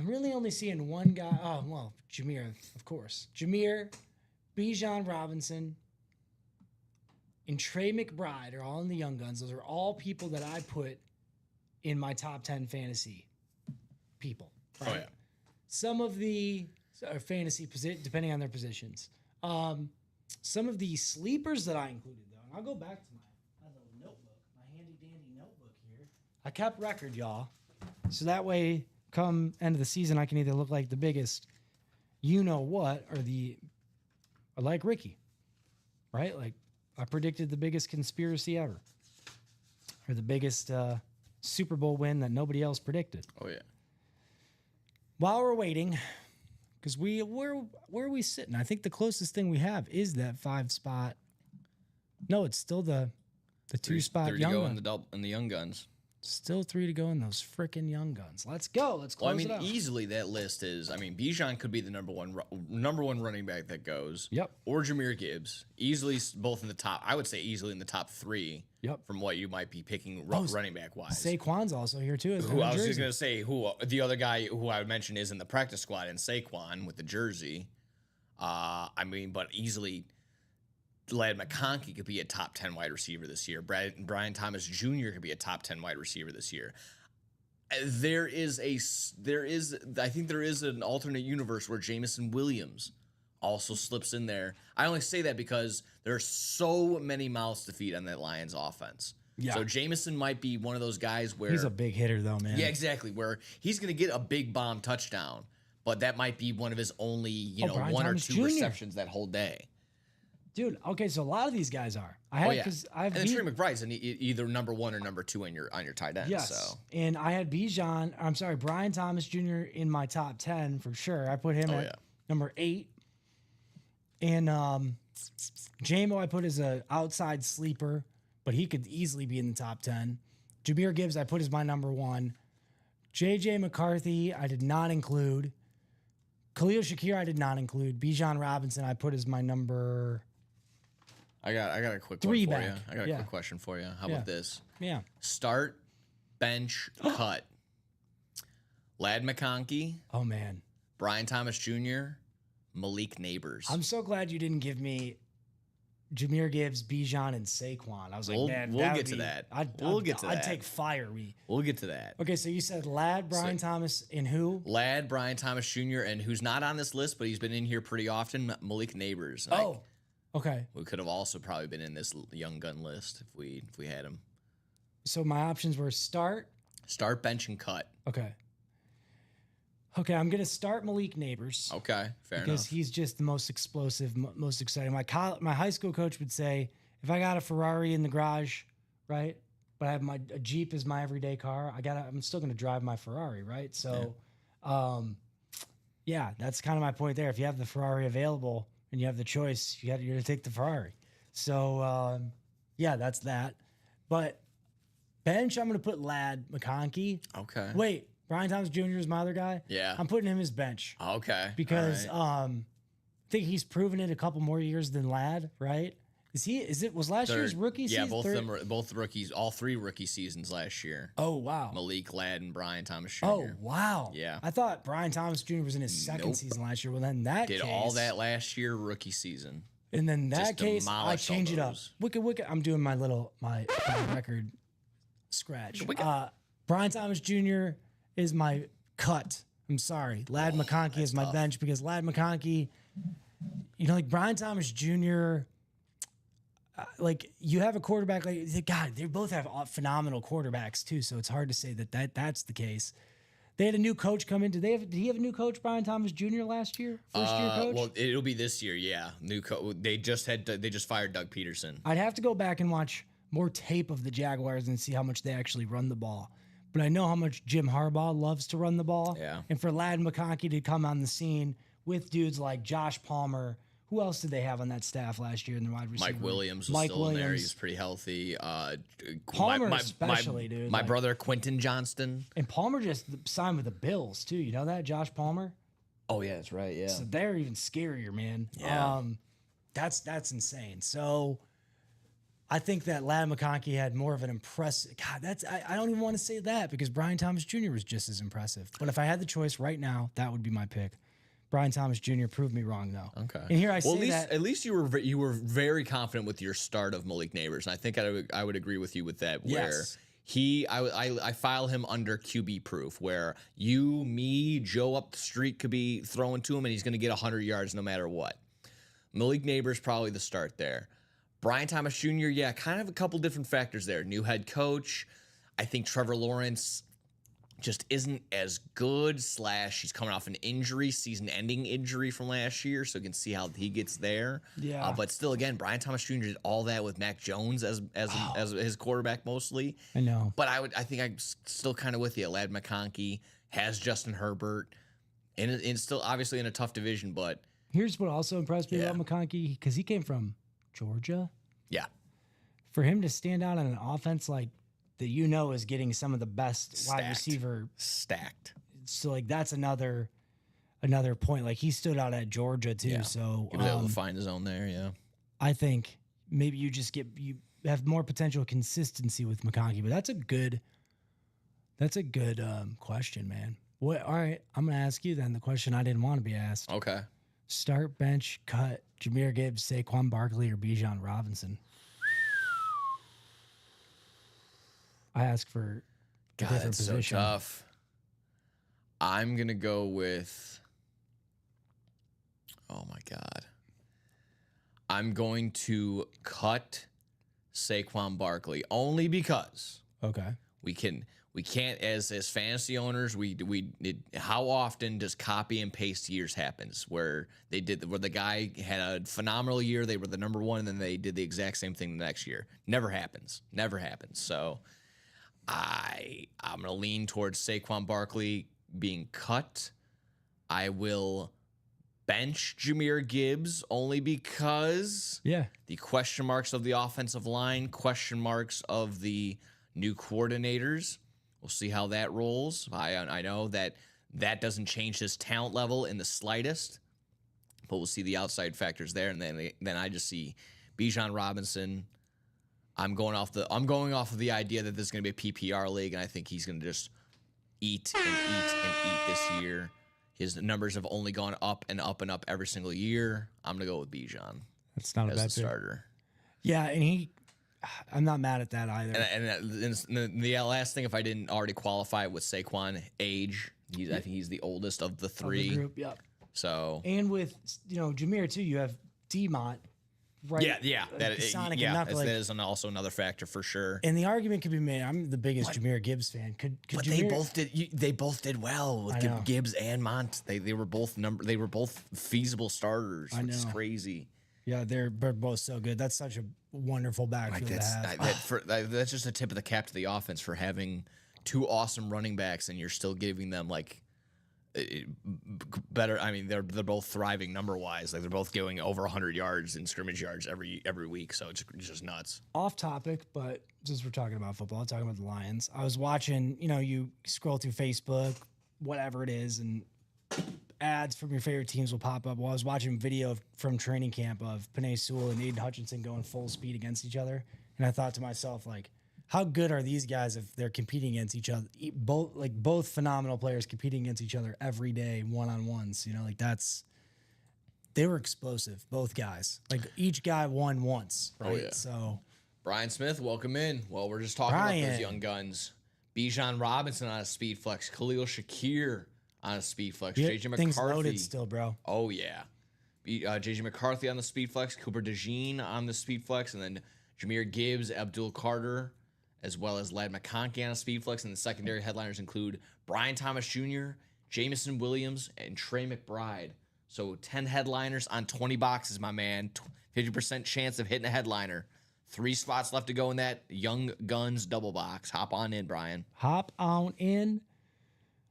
really only seeing one guy. Oh, well, Jameer, of course. Jameer, Bijan Robinson, and Trey McBride are all in the Young Guns. Those are all people that I put in my top 10 fantasy people. Right? Oh, yeah. Some of the fantasy, depending on their positions. Some of the sleepers that I included, though, and I'll go back to my little notebook, my handy-dandy notebook here. I kept record, y'all. So that way, come end of the season, I can either look like the biggest you-know-what or like Ricky, right? Like, I predicted the biggest conspiracy ever. Or the biggest Super Bowl win that nobody else predicted. Oh, yeah. While we're waiting, because where are we sitting? I think the closest thing we have is that 5 spot. No, it's still the 2 spot 3 Young to go Gun. in the Young Guns. Still 3 to go in those freaking Young Guns. Let's go. Let's close it out. Easily that list is. Bijan could be the number one running back that goes. Yep. Or Jahmyr Gibbs, easily both in the top. I would say easily in the top 3. Yep. From what you might be picking running back wise. Saquon's also here too. Who I was just gonna say who the other guy who I would mention is in the practice squad and Saquon with the jersey. But easily. Ladd McConkey could be a top 10 wide receiver this year. Brian Thomas Jr. could be a top 10 wide receiver this year. There is an alternate universe where Jameson Williams also slips in there. I only say that because there are so many mouths to feed on that Lions offense. Yeah. So Jameson might be one of those guys where he's a big hitter though, man. Yeah, exactly. Where he's going to get a big bomb touchdown, but that might be one of his only, Brian 1 Thomas or 2 Jr. receptions that whole day. Dude, okay, so a lot of these guys are. And Trey McBride's either number 1 or number 2 on your tight end. Yes, so. And I had Brian Thomas Jr. in my top 10 for sure. I put him at number 8. And JMO I put as a outside sleeper, but he could easily be in the top 10. Jameer Gibbs I put as my number 1. JJ McCarthy I did not include. Khalil Shakir I did not include. Bijan Robinson I put as my number. I got a quick 3 one for back. you. I got a Yeah. quick question for you. How Yeah. about this? Yeah. Start, bench, cut. Lad McConkey, Oh man. Brian Thomas Jr., Malik Neighbors. I'm so glad you didn't give me Jameer Gibbs, Bijan, and Saquon. I was like, We'll- man, we'll that get would to be- that. I'd get to I'd that. take fire. Me. We'll get to that. Okay, so you said Ladd, Brian Thomas, and who? Lad, Brian Thomas Jr., and who's not on this list, but he's been in here pretty often, Malik Neighbors. Like, Oh, okay. we could have also probably been in this young gun list if we had him. So my options were start. Start, bench, and cut. Okay. Okay, I'm gonna start Malik Neighbors Okay, fair because enough. he's just the most explosive, most exciting. My high school coach would say, if I got a Ferrari in the garage, right, but I have a Jeep as my everyday car, I'm still gonna drive my Ferrari, right? So, yeah, that's kind of my point there. If you have the Ferrari available and you have the choice, you're gonna take the Ferrari. So, yeah, that's that. But bench, I'm gonna put Ladd McConkey. Okay. Wait, Brian Thomas Jr. is my other guy. Yeah. I'm putting him as bench Okay. because all right. I think he's proven it a couple more years than Ladd, right? Was last year's Third. rookie season? Yeah, both third? of them were both rookies, all 3 rookie seasons last year. Oh wow. Malik, Ladd, and Brian Thomas Jr. Oh wow. Yeah. I thought Brian Thomas Jr. was in his second Nope. season last year. Well, then that Did case, all that last year, rookie season. and then that just case, I demolished all change it up. those. Wicked. I'm doing my record scratch. Brian Thomas Jr. is my cut. I'm sorry. Ladd McConkey is my bench because Ladd McConkey, like Brian Thomas Jr., like you have a quarterback like God, they both have phenomenal quarterbacks too. So it's hard to say that's the case. They had a new coach come in. Did he have a new coach, Brian Thomas Jr. last year? First year coach? Well, it'll be this year. Yeah, new They just fired Doug Peterson. I'd have to go back and watch more tape of the Jaguars and see how much they actually run the ball. But I know how much Jim Harbaugh loves to run the ball. Yeah. And for Ladd McConkey to come on the scene with dudes like Josh Palmer, who else did they have on that staff last year in the wide receiver? Mike Williams was still in there. He was pretty healthy. Palmer especially, dude. My Like- brother Quentin Johnston. And Palmer just signed with the Bills too. You know that, Josh Palmer? Oh yeah, that's right. Yeah. So they're even scarier, man. Yeah. That's insane. So I think that Ladd McConkey had more of an impressive. God, I don't even want to say that because Brian Thomas Jr. was just as impressive. But if I had the choice right now, that would be my pick. Brian Thomas Jr. proved me wrong though. Okay. And here I well, say that at least you were very confident with your start of Malik Neighbors, and I think I would agree with you with that. Where Yes. I file him under QB proof, where you, me, Joe up the street could be throwing to him, and he's going to get 100 yards no matter what. Malik Neighbors probably the start there. Brian Thomas Jr., yeah, kind of a couple different factors there. New head coach. I think Trevor Lawrence just isn't as good, / he's coming off an injury, season-ending injury from last year, so you can see how he gets there. Yeah. But still, again, Brian Thomas Jr. did all that with Mac Jones as his quarterback mostly. I know. But I think I'm still kind of with you. Ladd McConkey has Justin Herbert, and still obviously in a tough division, but Here's what also impressed me Yeah. about McConkey because he came from Georgia. yeah, For him to stand out on an offense like that, is getting some of the best wide Stacked. receiver. stacked. So like that's another point. Like he stood out at Georgia too. Yeah. So He was able to find his own there, yeah. I think maybe you have more potential consistency with McConkey, but that's a good question, man. All right, I'm gonna ask you then the question I didn't want to be asked. Okay. Start, bench, cut, Jameer Gibbs, Saquon Barkley, or Bijan Robinson. I ask for a God, different that's position. so tough. I'm gonna go with. Oh my God. I'm going to cut Saquon Barkley only because Okay. we can't as fantasy owners how often does copy and paste years happens where the guy had a phenomenal year, they were the number one, and then they did the exact same thing the next year. Never happens. So I'm gonna lean towards Saquon Barkley being cut. I will bench Jahmyr Gibbs only because Yeah. the question marks of the offensive line, question marks of the new coordinators. We'll see how that rolls. I know that doesn't change his talent level in the slightest, but we'll see the outside factors there. And then I just see Bijan Robinson. I'm going off of the idea that this is going to be a PPR league, and I think he's going to just eat and eat and eat this year. His numbers have only gone up and up and up every single year. I'm going to go with Bijan That's not a as bad the pick. starter. Yeah, and I'm not mad at that either. And the last thing, if I didn't already qualify it with Saquon age, I think he's the oldest of the Of the three. group, yep. So And with Jahmyr too, you have D-Mont, right? that is also another factor for sure. And the argument could be made. I'm the biggest Jahmyr Gibbs fan. Could But Jahmyr, they both did well I with know. Gibbs and Mont. They were both feasible starters. I Which is know. crazy. Yeah, they're both so good. That's such a wonderful backfield to have. That's just a tip of the cap to the offense for having two awesome running backs, and you're still giving them better. I mean, they're both thriving number wise. Like they're both going over 100 yards in scrimmage yards every week. So it's just nuts. Off topic, but since we're talking about football, talking about the Lions, I was watching. You scroll through Facebook, whatever it is, and ads from your favorite teams will pop up. Well, I was watching video from training camp of Penei Sewell and Aiden Hutchinson going full speed against each other, and I thought to myself, like, how good are these guys if they're competing against each other? Both phenomenal players competing against each other every day, one-on-ones. They were explosive, both guys. Like each guy won once, right? yeah. So Brian Smith, welcome in. Well, we're just talking about Brian. those young guns. Bijan Robinson on a speed flex. Khalil Shakir on a speed flex. JJ things McCarthy. loaded still, bro. Oh, yeah. JJ McCarthy on the speed flex. Cooper DeJean on the speed flex. And then Jahmyr Gibbs, Abdul Carter, as well as Ladd McConkey on a speed flex. And the secondary headliners include Brian Thomas Jr., Jameson Williams, and Trey McBride. So 10 headliners on 20 boxes, my man. 50% chance of hitting a headliner. 3 spots left to go in that Young Guns double box. Hop on in, Brian. Hop on in.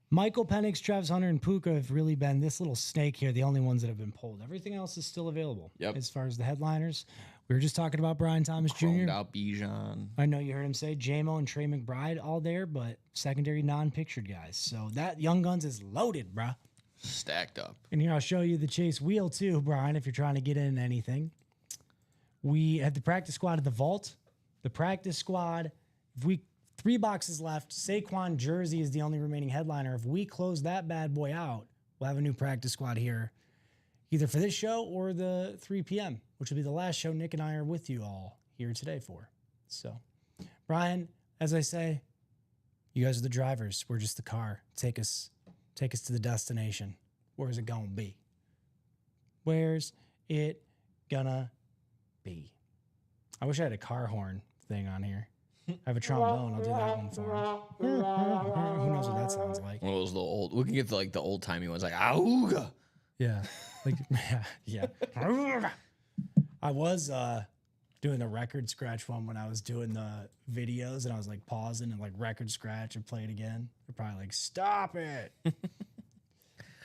Michael Penix, Travis Hunter, and Puka have really been this little snake here, the only ones that have been pulled. Everything else is still available. Yep. As far as the headliners, we were just talking about Brian Thomas Chromed Jr. out Bijan. I know you heard him say JMO and Trey McBride all there, but secondary non-pictured guys. So that Young Guns is loaded, bruh. Stacked up. And here I'll show you the chase wheel too, Brian, if you're trying to get in anything. We had the practice squad at the vault. The practice squad, if we 3 boxes left. Saquon jersey is the only remaining headliner. If we close that bad boy out, we'll have a new practice squad here, either for this show or the 3 p.m., which will be the last show Nick and I are with you all here today for. So, Brian, as I say, you guys are the drivers. We're just the car. Take us to the destination. Where's it gonna be? Where's it gonna be? I wish I had a car horn thing on here. I have a trombone. I'll do that one for him. Who knows what that sounds like? One of those little old. We can get the old timey ones like auga. Yeah, like yeah. I was doing the record scratch one when I was doing the videos, and I was like pausing and like record scratch and play it again. They're probably like, "Stop it!"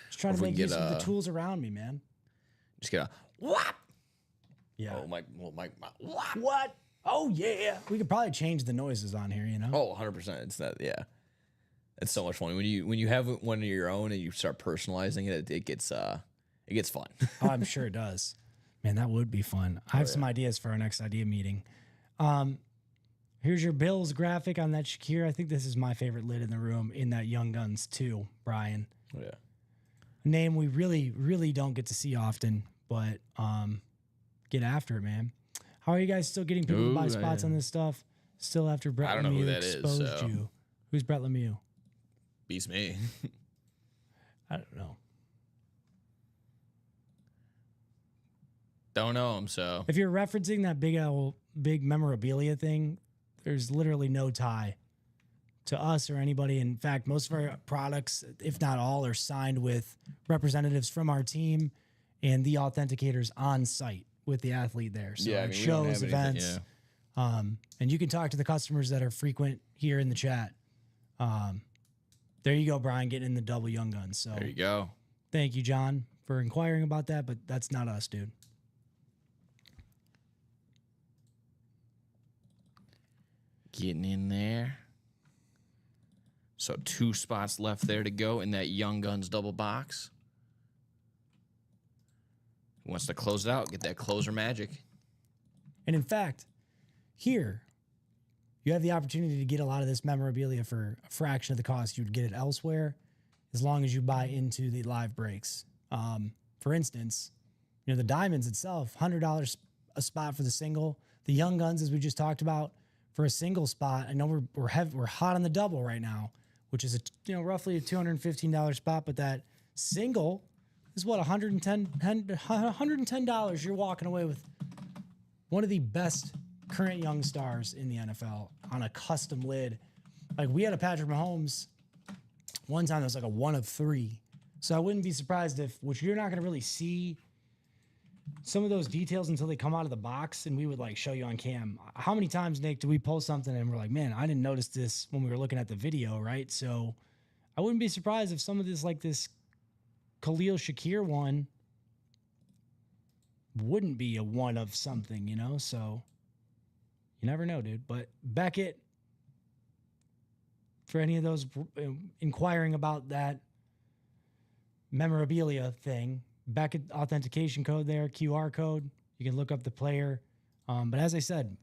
Just trying to make use of the tools around me, man. Just get a what? Yeah. Oh my what? What? Oh yeah. We could probably change the noises on here, you know? Oh, 100%. It's that. Yeah. It's so much fun when you have one of your own and you start personalizing it. It gets fun. Oh, I'm sure it does. Man, that would be fun. I have some ideas for our next idea meeting. Here's your Bills graphic on that Shakir. I think this is my favorite lid in the room in that Young Guns too, Brian. Oh, yeah. A name we really, really don't get to see often, but get after it, man. How are you guys still getting people to buy spots on this stuff? Still after Brett I don't know who Lemieux that is, exposed so. you. Who's Brett Lemieux? Beats me. I don't know. Don't know him, so. If you're referencing that big memorabilia thing, there's literally no tie to us or anybody. In fact, most of our products, if not all, are signed with representatives from our team and the authenticators on site with the athlete there. So Yeah, I at mean, we don't shows, have anything, events, yeah. and you can talk to the customers that are frequent here in the chat. There you go, Brian, getting in the double Young Guns. So There you go. thank you, John, for inquiring about that, but that's not us, dude. Getting in there. So 2 spots left there to go in that Young Guns double box. Who wants to close it out? Get that closer magic. And in fact, here, you have the opportunity to get a lot of this memorabilia for a fraction of the cost you would get it elsewhere, as long as you buy into the live breaks. For instance, you know, the Diamonds itself, $100 a spot for the single. The Young Guns, as we just talked about, for a single spot. I know we're hot on the double right now, which is roughly a $215 spot, but that single is what, $110. You're walking away with one of the best current young stars in the NFL on a custom lid. Like, we had a Patrick Mahomes one time that was like a 1 of 3. So I wouldn't be surprised if, which you're not going to really see some of those details until they come out of the box, and we would like show you on cam. How many times, Nick, do we post something and we're like, man, I didn't notice this when we were looking at the video, right? So I wouldn't be surprised if some of this, like this Khalil Shakir one, wouldn't be a 1 of something, you know? So you never know, dude. But Beckett, for any of those inquiring about that memorabilia thing, Beckett authentication code there, QR code. You can look up the player. But as I said,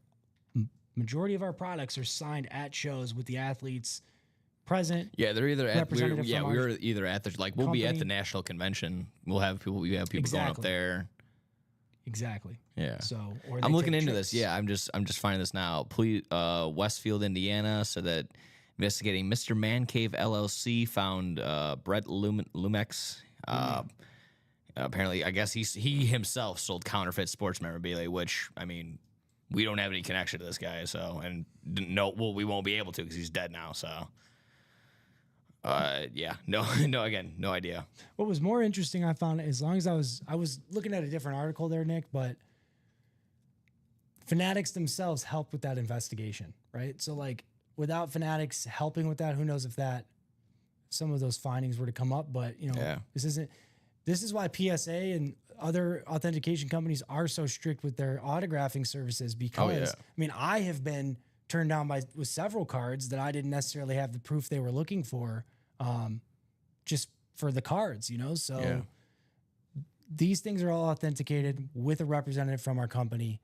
majority of our products are signed at shows with the athletes present. Yeah, they're either at we were either at the we'll be at the company. national convention. We'll have people going up Exactly. there. Exactly. Yeah. So or I'm they looking take into trips. this. Yeah, I'm just finding this now. Please, Westfield, Indiana, so that investigating Mr. Man Cave LLC found Brett Lumex. Apparently, I guess he himself sold counterfeit sports memorabilia, which, I mean, we don't have any connection to this guy, so, and we won't be able to because he's dead now. So, yeah, no idea. What was more interesting, I found, as long as I was looking at a different article there, Nick, but Fanatics themselves helped with that investigation, right? So, like, without Fanatics helping with that, who knows if some of those findings were to come up, but, you know, Yeah. This is why PSA and other authentication companies are so strict with their autographing services, because I mean, I have been turned down with several cards that I didn't necessarily have the proof they were looking for, just for the cards, you know? So these things are all authenticated with a representative from our company,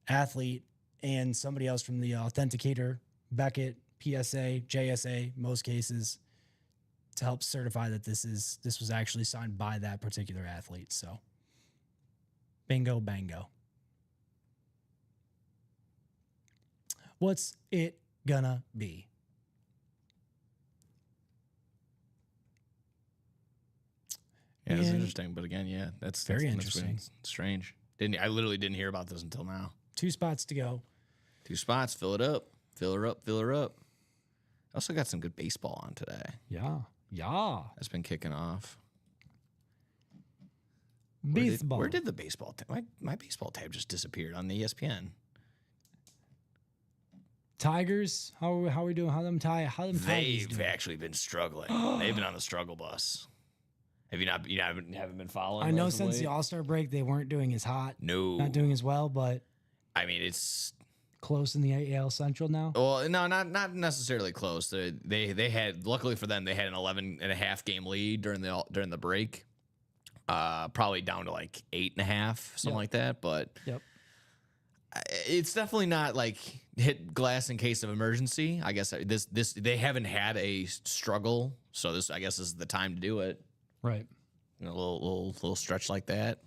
athlete, and somebody else from the authenticator, Beckett, PSA, JSA, most cases, to help certify that this was actually signed by that particular athlete. So bingo, bango. What's it gonna be? Yeah, that's And- interesting. But again, that's Very that's interesting. strange. I literally didn't hear about this until now. 2 spots to go. 2 spots, fill it up, fill her up. Also got some good baseball on today. Yeah. That's been kicking off. Baseball. Where did the baseball tab? My baseball tab just disappeared on the ESPN. Tigers? How are we doing? How them Tigers They've doing? actually been struggling. They've been on the struggle bus. Have you not? You haven't been following? I know those of since the late? All-Star break they weren't doing as hot, No, not doing as well, but I mean, it's close in the AL Central now. well, no, not necessarily close. They had, luckily for them, they had an 11.5 game lead during the break. Probably down to like 8.5, something Yep. like that. But Yep. it's definitely not like hit glass in case of emergency. I guess this they haven't had a struggle, so this, I guess, is the time to do it. Right. You know, a little stretch like that.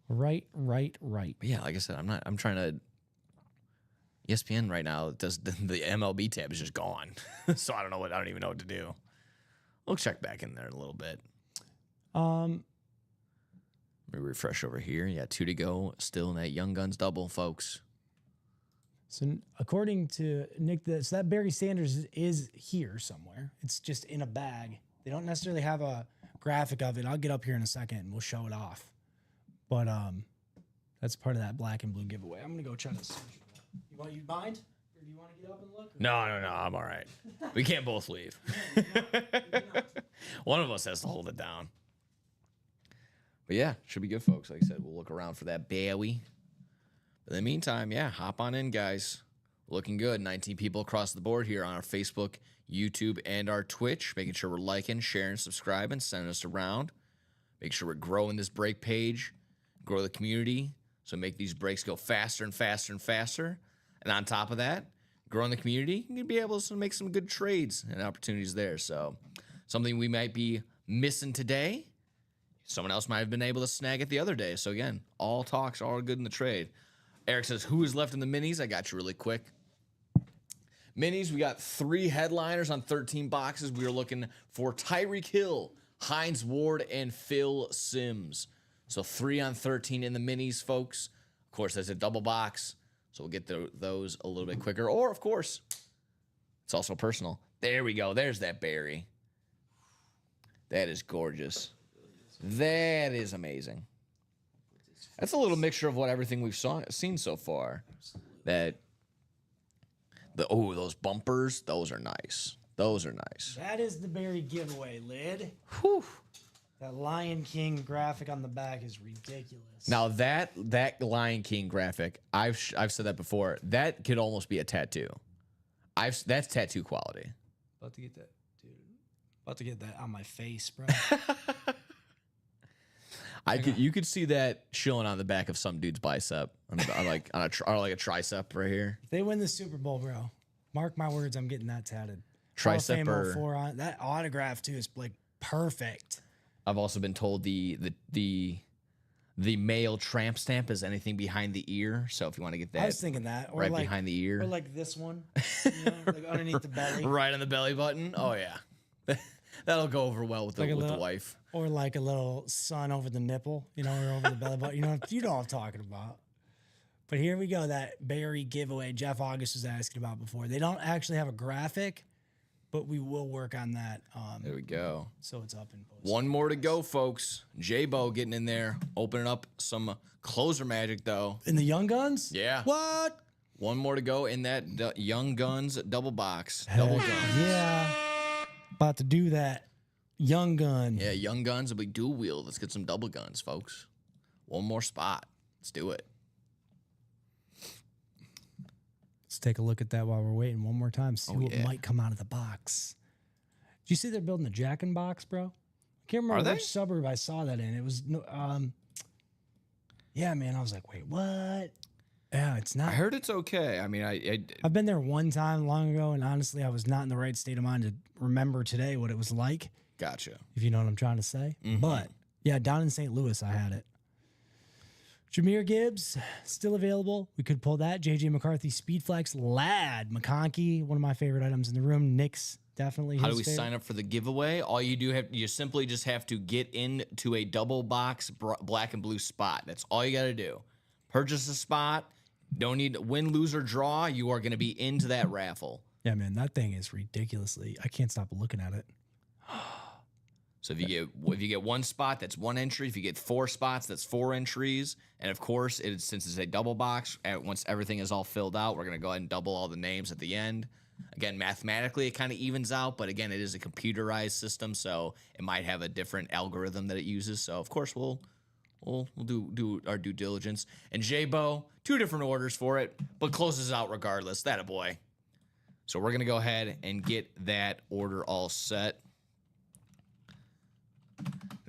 Right. But yeah, like I said, I'm trying to. ESPN right now does the MLB tab is just gone, so I don't even know what to do. We'll check back in there in a little bit. Um, Let me refresh over here. Yeah, 2 to go. Still in that Young Guns double, folks. so according to Nick, so that Barry Sanders is here somewhere. It's just in a bag. They don't necessarily have a graphic of it. I'll get up here in a second and we'll show it off. But that's part of that black and blue giveaway. I'm gonna go try to search. You mind? Or do you want to get up and look? Or? No, I'm all right. We can't both leave. One of us has to hold it down. But yeah, should be good, folks. Like I said, we'll look around for that Bowie. But in the meantime, yeah, hop on in, guys. Looking good. 19 people across the board here on our Facebook, YouTube, and our Twitch. Making sure we're liking, sharing, subscribing, sending us around. Make sure we're growing this break page, grow the community, so make these breaks go faster and faster and faster. And on top of that, growing the community, you're going to be able to make some good trades and opportunities there. So something we might be missing today, someone else might have been able to snag it the other day. So again, all talks, all good in the trade. Eric says, who is left in the minis? I got you really quick. Minis, we got 3 headliners on 13 boxes. We are looking for Tyreek Hill, Hines Ward, and Phil Simms. So 3 on 13 in the minis, folks. Of course, that's a double box, so we'll get those a little bit quicker. Or, of course, it's also personal. There we go. There's that berry. That is gorgeous. That is amazing. That's a little mixture of everything we've seen so far. Those bumpers, those are nice. Those are nice. That is the berry giveaway lid. Whew. That Lion King graphic on the back is ridiculous. Now that Lion King graphic, I've said that before. That could almost be a tattoo. That's tattoo quality. About to get that, dude. About to get that on my face, bro. You could see that chilling on the back of some dude's bicep, on a tricep right here. If they win the Super Bowl, bro, mark my words, I'm getting that tatted. Tricep Hall of or Fame 04 on that autograph too is like perfect. I've also been told the male tramp stamp is anything behind the ear. So if you want to get that, I was thinking that, or right like, behind the ear, or like this one, you know, like underneath the belly, right on the belly button. Oh yeah, that'll go over well with Like the wife. or like a little sun over the nipple, you know, or over the belly button. You know what I'm talking about. But here we go. That berry giveaway Jeff August was asking about before. They don't actually have a graphic, but we will work on that. There we go. So it's up in post. One more to go, folks. J-Bo getting in there, opening up some closer magic, though. In the Young Guns? Yeah. What? One more to go in that Young Guns double box. Double Guns. Yeah. About to do that. Young Gun. Yeah, Young Guns will be dual wheel. Let's get some double guns, folks. One more spot. Let's do it. Let's take a look at that while we're waiting one more time. See what might come out of the box. Did you see they're building the Jack in Box, bro? I can't remember which suburb I saw that in. It was yeah, man. I was like, wait, what? Yeah, it's not. I heard it's okay. I mean, I've been there one time long ago, and honestly, I was not in the right state of mind to remember today what it was like. Gotcha. If you know what I'm trying to say. But yeah, down in St. Louis, I had it. Jameer Gibbs, still available. We could pull that. JJ McCarthy, Speedflex, Lad, McConkey, one of my favorite items in the room. Nick's definitely his How do we favorite. sign up for the giveaway? All you simply just have to get into a double box black and blue spot. That's all you got to do. Purchase a spot. Don't need win, lose, or draw. You are going to be into that raffle. Yeah, man, that thing is ridiculously. I can't stop looking at it. So if you get one spot, that's one entry. If you get 4 spots, that's 4 entries. And of course, since it's a double box, once everything is all filled out, we're going to go ahead and double all the names at the end. Again, mathematically, it kind of evens out, but again, it is a computerized system, so it might have a different algorithm that it uses. So of course, we'll do our due diligence. And J-Bo, 2 different orders for it, but closes out regardless. That a boy. So we're going to go ahead and get that order all set.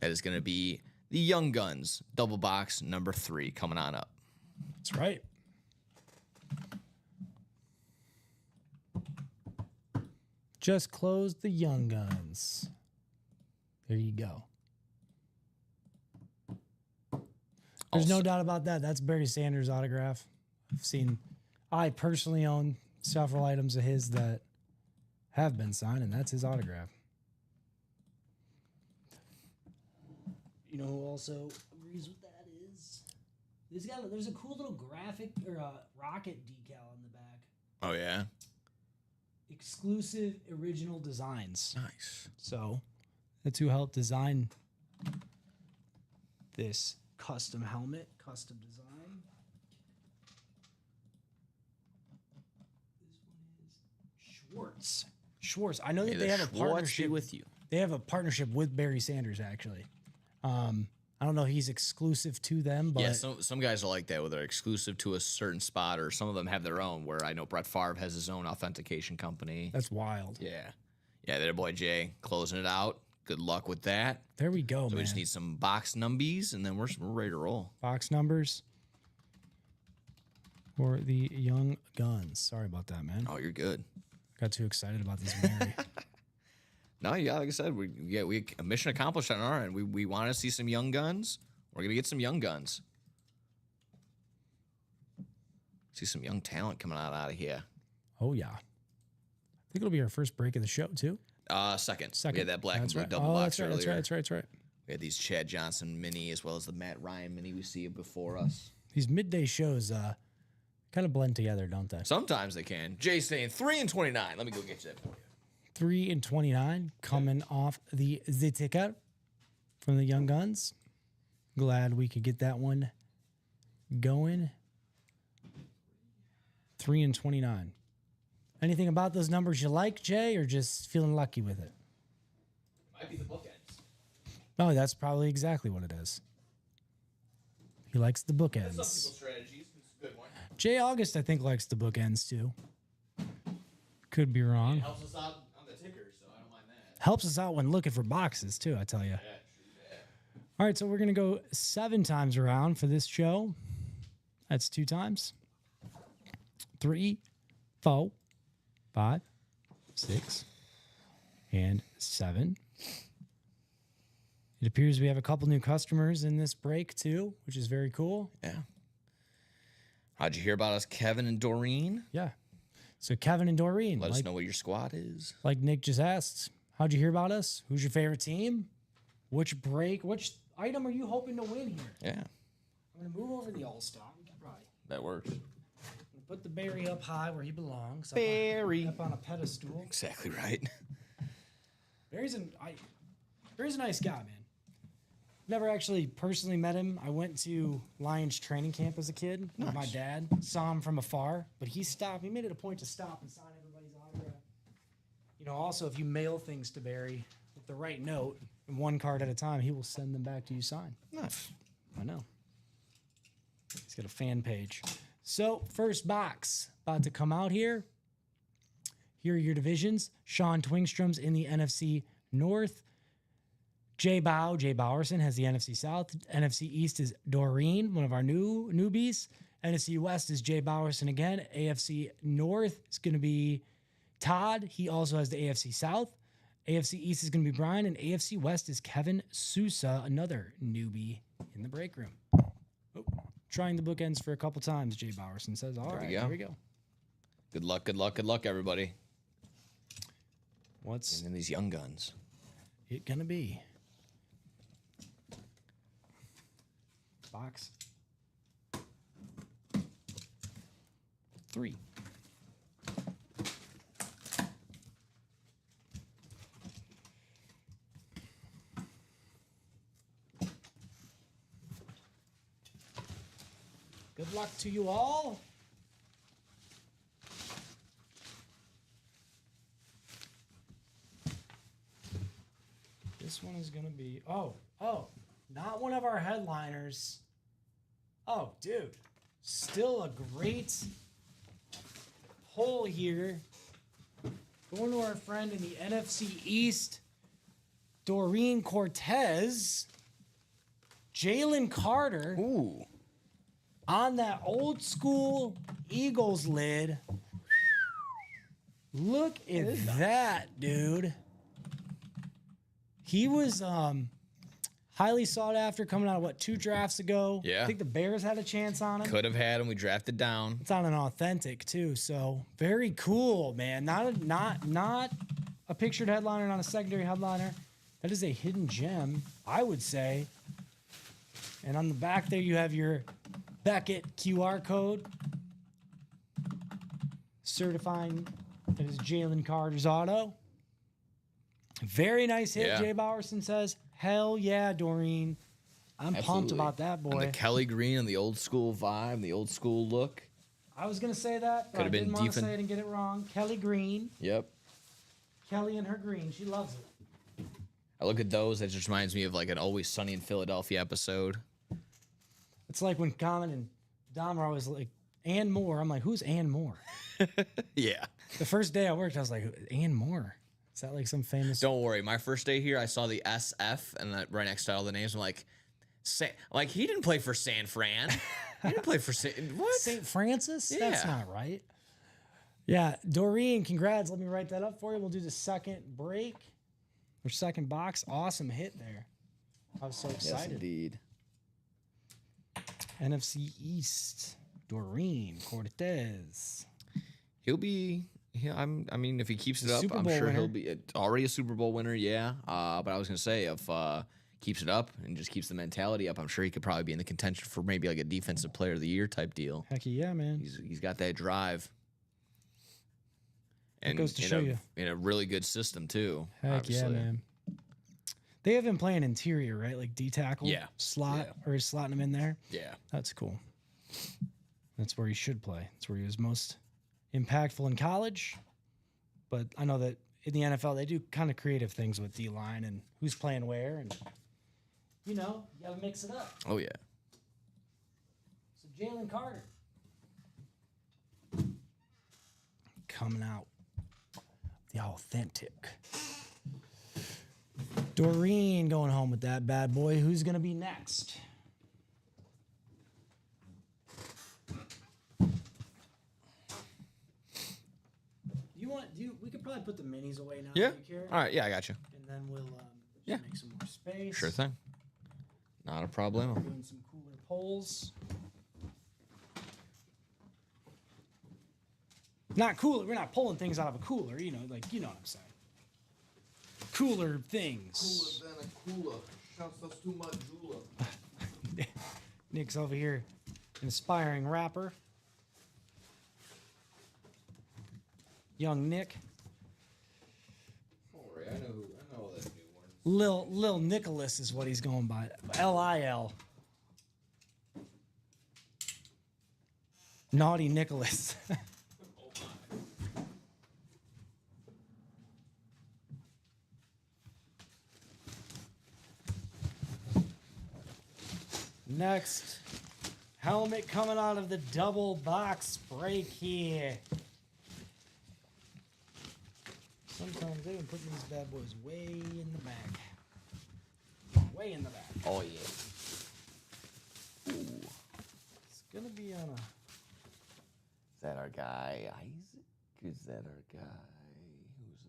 That is going to be the Young Guns double box number 3 coming on up. That's right. Just closed the Young Guns. There you go. There's no doubt about that. That's Barry Sanders' autograph. I personally own several items of his that have been signed, and that's his autograph. You know who also agrees with that is there's a cool little graphic or a rocket decal on the back. Oh, yeah? Exclusive original designs. Nice. So that's who helped design this custom helmet, custom design. This one is Schwartz. I know that they have a partnership with you. They have a partnership with Barry Sanders, actually. I don't know if he's exclusive to them, but Yeah, some guys are like that, where they're exclusive to a certain spot, or some of them have their own. Where I know Brett Favre has his own authentication company. that's wild. Yeah, their boy Jay closing it out. Good luck with that. There we go, So man. we just need some box numbies, and then we're ready to roll. Box numbers for the Young Guns. Sorry about that, man. Oh, you're good. Got too excited about this Mary. No, yeah, like I said, we mission accomplished on our end. We want to see some young guns. We're gonna get some young guns. See some young talent coming out of here. Oh yeah, I think it'll be our first break of the show too. Second. Second. We had that black and That's blue right. double Oh, box that's right, earlier. That's right. We had these Chad Johnson mini as well as the Matt Ryan mini we see before us. These midday shows kind of blend together, don't they? Sometimes they can. Jay's saying 3 and 29. Let me go get you that for you. 3 and 29 coming off the ticker from the Young Guns. Glad we could get that one going. 3 and 29. Anything about those numbers you like, Jay, or just feeling lucky with it? Might be the bookends. No, that's probably exactly what it is. He likes the Some bookends. people's strategies. It's a good one. Jay August, I think, likes the bookends too. Could be wrong. It helps us out on the ticker, so I don't mind that. Helps us out when looking for boxes too, I tell you. Yeah, true that. All right, so we're going to go 7 times around for this show. That's 2 times. 3, 4, 5, 6, and 7. It appears we have a couple new customers in this break too, which is very cool. Yeah. How'd you hear about us, Kevin and Doreen? Yeah. So Kevin and Doreen, Let us know what your squad is. like Nick just asked, how'd you hear about us? Who's your favorite team? Which item are you hoping to win here? Yeah, I'm going to move over the All-Star. Right. that works. Put the Barry up high where he belongs. Barry. Up on a pedestal. Exactly right. Barry's a nice guy, man. Never actually personally met him. I went to Lions training camp as a kid with my dad. Saw him from afar, but he stopped. He made it a point to stop and sign everybody's autograph. You know, also, if you mail things to Barry with the right note, and 1 card at a time, he will send them back to you signed. Nice. I know. He's got a fan page. So, first box about to come out here. Here are your divisions. Sean Twingstrom's in the NFC North. Jay Bowerson has the NFC South. NFC East is Doreen, one of our newbies. NFC West is Jay Bowerson again. AFC North is going to be Todd. He also has the AFC South. AFC East is going to be Brian. And AFC West is Kevin Sousa, another newbie in the break room. Oh, trying the bookends for a couple times, Jay Bowerson says. All right, here we go. Good luck, everybody. What's And then these young guns. it going to be? Box 3. Good luck to you all. This one is going to be, not one of our headliners. Oh, dude. Still a great pull here. Going to our friend in the NFC East, Doreen Cortez. Jalen Carter Ooh. on that old school Eagles lid. Look at that, dude. He was highly sought after coming out of 2 drafts ago. Yeah. I think the Bears had a chance on him. Could have had him. We drafted down. It's on an authentic too, so very cool, man. Not a pictured headliner, not a secondary headliner. That is a hidden gem, I would say. And on the back there, you have your Beckett QR code certifying that is Jalen Carter's auto. Very nice hit, Yeah. Jay Bowerson says. Hell yeah, Doreen. I'm pumped Absolutely. about that, boy. And the Kelly green and the old school vibe, the old school look. I was going to say that, but Could I have been didn't want to deep in- say it and get it wrong. Kelly Green. Yep. Kelly and her green. She loves it. I look at those. That just reminds me of like an Always Sunny in Philadelphia episode. It's like when Common and Dom are always like, Ann Moore. I'm like, who's Ann Moore? Yeah. The first day I worked, I was like, Ann Moore? Is that like some famous? Don't worry. My first day here, I saw the SF and that right next to all the names. I'm like, he didn't play for San Fran. He didn't play for what? St. Francis? That's Yeah. not right. Yeah, Doreen, congrats. Let me write that up for you. We'll do the second break or second box. Awesome hit there. I was so excited. indeed. NFC East, Doreen Cortez. He'll be. Yeah, I mean, if he keeps it up, Super I'm Bowl sure winner. he'll be already a Super Bowl winner. Yeah. But I was gonna say if keeps it up and just keeps the mentality up, I'm sure he could probably be in the contention for maybe like a Defensive Player of the Year type deal. Heck yeah, man. He's got that drive. And goes to in show a, you. in a really good system too. Heck obviously. yeah, man. They have him playing interior, right? Like D tackle, Yeah. slot, or he's slotting him in there. Yeah. That's cool. That's where he should play. That's where he was most impactful in college. But I know that in the NFL, they do kind of creative things with D line and who's playing where, and you gotta mix it up. Oh yeah. So Jalen Carter coming out, the authentic. Doreen going home with that bad boy. Who's gonna be next? We could probably put the minis away now. Yeah. If you care. All right. Yeah, I got you. And then we'll Yeah. make some more space. Sure thing. Not a problem. Doing some cooler polls. Not cooler. We're not pulling things out of a cooler. You know what I'm saying. Cooler things. Cooler than a cooler. Shouts us too much Jula. Nick's over here, inspiring rapper. Young Nick. Don't worry, I know that new one. Lil Nicholas is what he's going by. Lil. Naughty Nicholas. Next, helmet coming out of the double box break here. Sometimes they've been putting these bad boys way in the back. Way in the back. Oh yeah. Ooh. It's gonna be on a. Is that our guy Isaac? Is that our guy? Who's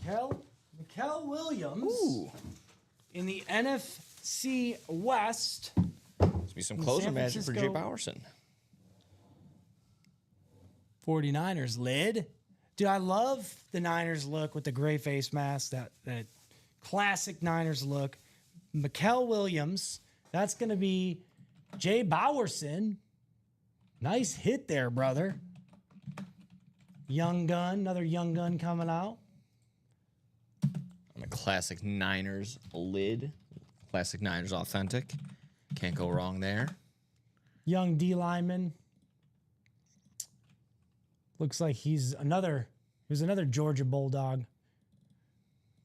that? Mikel Williams Ooh. in the NFC West. Must be some closer San magic for Jay Francisco. Bowerson. 49ers lid. Dude, I love the Niners look with the gray face mask, that classic Niners look. Mikel Williams, that's going to be Jay Bowerson. Nice hit there, brother. Young gun, another young gun coming out. On a classic Niners lid. Classic Niners authentic. Can't go wrong there. Young D lineman. Looks like he's another Georgia Bulldog.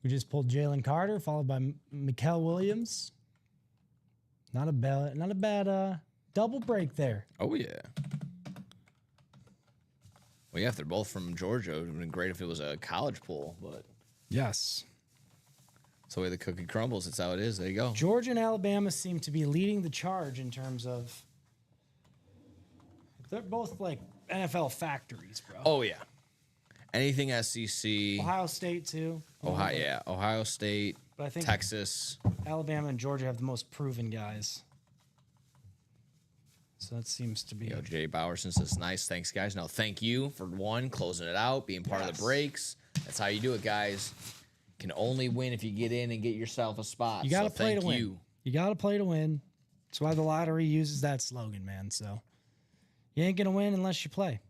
We just pulled Jalen Carter, followed by Mikel Williams. Not a bad double break there. Oh yeah. Well, yeah, if they're both from Georgia, it would have been great if it was a college pool, but Yes. it's the way the cookie crumbles. It's how it is. There you go. Georgia and Alabama seem to be leading the charge in terms of they're both like NFL factories, bro. Oh yeah. Anything SEC. Ohio State too. Ohio, yeah. Ohio State, But I think Texas. Alabama and Georgia have the most proven guys. So that seems to be. You know, Jay Bowerson says, nice. Thanks, guys. No, thank you for one, closing it out, being part of Yes. the breaks. That's how you do it, guys. Can only win if you get in and get yourself a spot. You got to So play thank to win. you. You got to play to win. That's why the lottery uses that slogan, man. So you ain't going to win unless you play.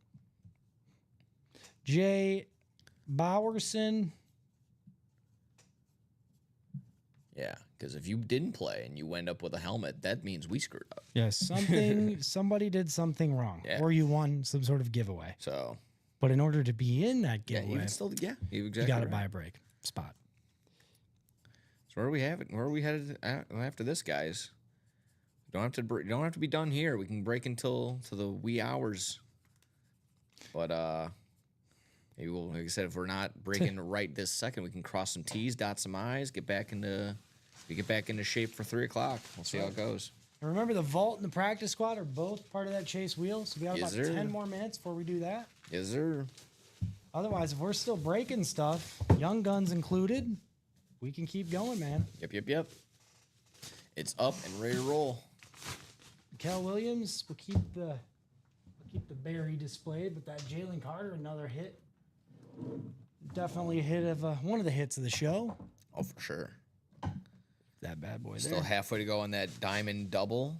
Jay Bowerson. Yeah, because if you didn't play and you end up with a helmet, that means we screwed up. Yes, somebody did something wrong, Yeah. or you won some sort of giveaway. So, But in order to be in that yeah, giveaway, you can still, yeah, you you exactly got to right. buy a break spot. So where are we having? Where are we headed after this, guys? Don't have to. Don't have to be done here. We can break until to the wee hours. But maybe we'll, like I said, if we're not breaking right this second, we can cross some T's, dot some I's, get back into shape for 3 o'clock. We'll see how it goes. And remember, the vault and the practice squad are both part of that chase wheel. So we have Yes, about sir. 10 more minutes before we do that. Yes, sir. Otherwise, if we're still breaking stuff, young guns included, we can keep going, man. Yep. It's up and ready to roll. Kel Williams will keep the berry displayed, but that Jalen Carter, another hit. Definitely a hit of one of the hits of the show. Oh, for sure. That bad boy Still there. halfway to go on that diamond double.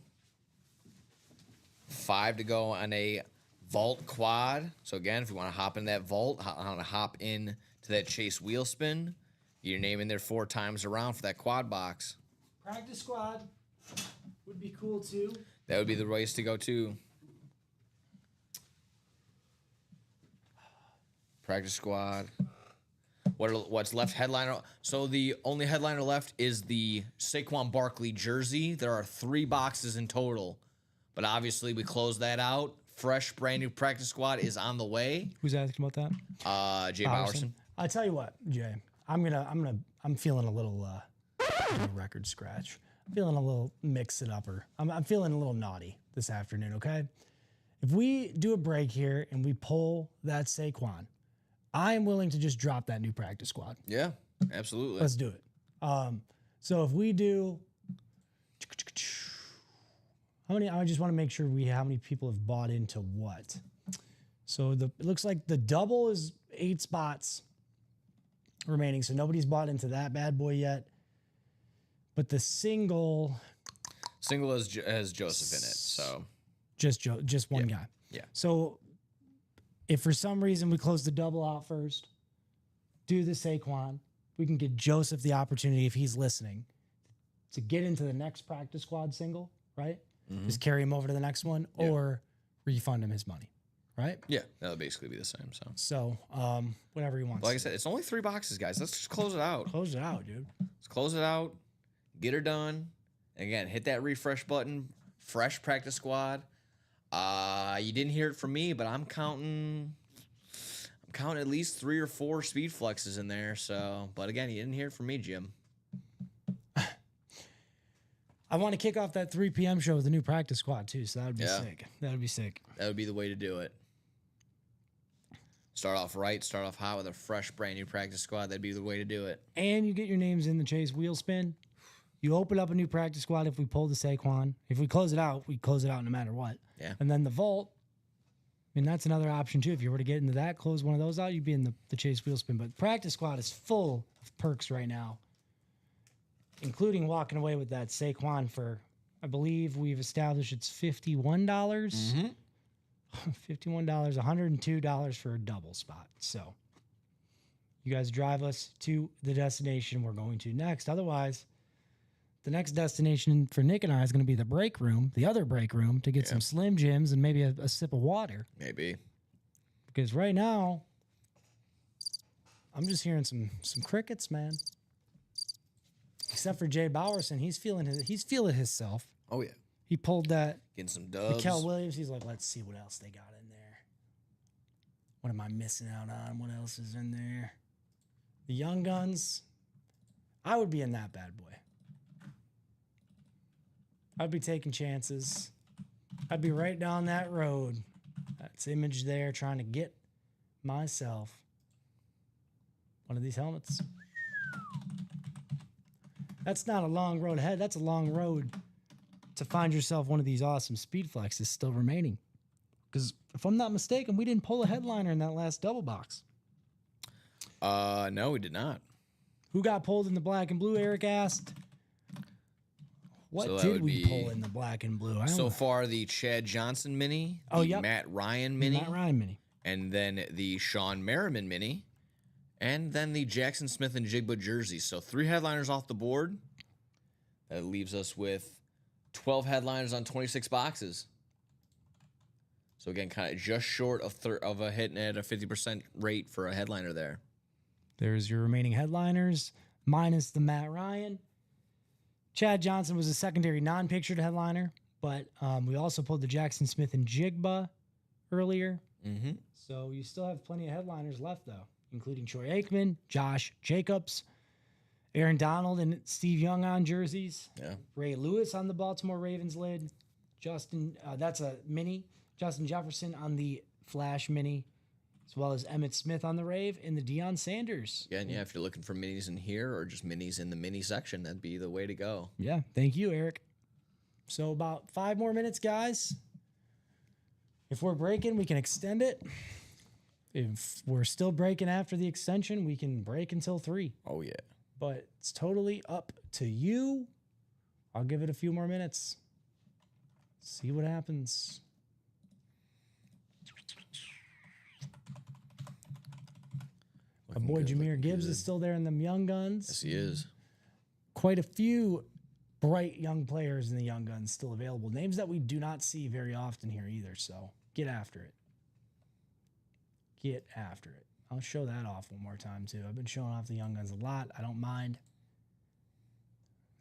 5 to go on a vault quad. So again, if you want to hop in that vault, hop in to that chase wheel spin, get your name in there 4 times around for that quad box. Practice squad would be cool too. That would be the race to go to. Practice squad. What's left headliner? So the only headliner left is the Saquon Barkley jersey. There are 3 boxes in total, but obviously we closed that out. Fresh, brand new practice squad is on the way. Who's asking about that? Jay Bowerson. I tell you what, Jay, I'm feeling a little record scratch. I'm feeling a little mix it up, or I'm feeling a little naughty this afternoon. Okay, if we do a break here and we pull that Saquon, I am willing to just drop that new practice squad. Yeah, absolutely. Let's do it. So if we do, how many? I just want to make sure how many people have bought into what. So it looks like the double is 8 spots remaining. So nobody's bought into that bad boy yet. But the single has Joseph in it, so just one guy. Yeah. So if for some reason we close the double out first, do the Saquon, we can get Joseph the opportunity, if he's listening, to get into the next practice squad single, right? Just carry him over to the next one, or refund him his money, right? yeah, that'll basically be the same. So, So whatever he wants. like I said, it's only 3 boxes, guys. Let's just close it out. Close it out, dude. Let's close it out. Get her done. Again, hit that refresh button. Fresh practice squad. You didn't hear it from me, but I'm counting at least 3 or 4 speed flexes in there. So, but again, you didn't hear it from me, Jim. I want to kick off that 3 p.m. show with a new practice squad too, so that would be Yeah. sick. That would be sick. That would be the way to do it. Start off right, start off hot with a fresh, brand new practice squad. That'd be the way to do it. And you get your names in the chase wheel spin. You open up a new practice squad if we pull the Saquon. If we close it out no matter what. Yeah. And then the vault, I mean, that's another option too. If you were to get into that, close one of those out, you'd be in the chase wheel spin. But practice squad is full of perks right now, including walking away with that Saquon for, I believe we've established it's $51. $51, $102 for a double spot. So you guys drive us to the destination we're going to next. Otherwise, the next destination for Nick and I is going to be the break room, the other break room, to get some Slim Jims and maybe a sip of water. Maybe. Because right now, I'm just hearing some crickets, man. Except for Jay Bowerson, he's feeling himself. Oh, yeah. He pulled that Getting some dubs. Kel Williams. He's like, let's see what else they got in there. What am I missing out on? What else is in there? The Young Guns. I would be in that bad boy. I'd be taking chances. I'd be right down that road. That's image there, trying to get myself one of these helmets. That's not a long road ahead. That's a long road to find yourself one of these awesome speed flexes still remaining. Because if I'm not mistaken, we didn't pull a headliner in that last double box. No, we did not. Who got pulled in the black and blue? Eric asked. What So that did would we be- pull in the black and blue? I don't So know. far, the Chad Johnson mini, Oh, the yep. Matt Ryan mini, Matt Ryan mini. and then the Sean Merriman mini, and then the Jackson Smith and Jigba jersey. So 3 headliners off the board. That leaves us with 12 headliners on 26 boxes. So again, kind of just short of a hitting at a 50% rate for a headliner there. There's your remaining headliners. minus the Matt Ryan. Chad Johnson was a secondary non-pictured headliner, but we also pulled the Jackson Smith and Jigba earlier. Mm-hmm. So you still have plenty of headliners left, though, including Troy Aikman, Josh Jacobs, Aaron Donald, and Steve Young on jerseys. Yeah. Ray Lewis on the Baltimore Ravens lid. Justin, that's a mini. Justin Jefferson on the Flash mini, as well as Emmitt Smith on the Rave and the Deion Sanders. Again, yeah, if you're looking for minis in here or just minis in the mini section, that'd be the way to go. Yeah, thank you, Eric. So about 5 more minutes, guys. If we're breaking, we can extend it. If we're still breaking after the extension, we can break until 3. Oh, yeah. But it's totally up to you. I'll give it a few more minutes. See what happens. My boy Jahmyr Gibbs is still there in them Young Guns. Yes, he is. Quite a few bright young players in the Young Guns still available. Names that we do not see very often here either. So get after it. Get after it. I'll show that off one more time too. I've been showing off the Young Guns a lot. I don't mind.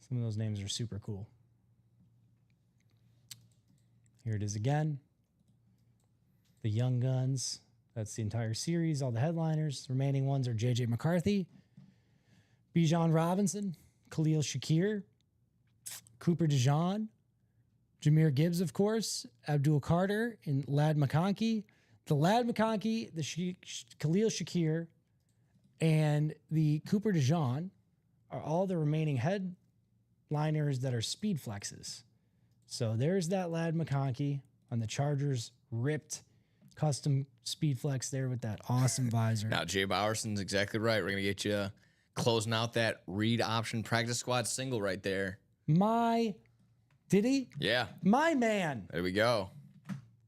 Some of those names are super cool. Here it is again. The Young Guns. That's the entire series, all the headliners. The remaining ones are J.J. McCarthy, Bijan Robinson, Khalil Shakir, Cooper DeJean, Jahmyr Gibbs, of course, Abdul Carter, and Lad McConkey. The Lad McConkey, the Khalil Shakir, and the Cooper DeJean are all the remaining headliners that are speed flexes. So there's that Lad McConkey on the Chargers ripped custom speed flex there with that awesome visor. Now, Jay Bowerson's exactly right. We're going to get you closing out that read option practice squad single right there. Did he? Yeah. My man. There we go.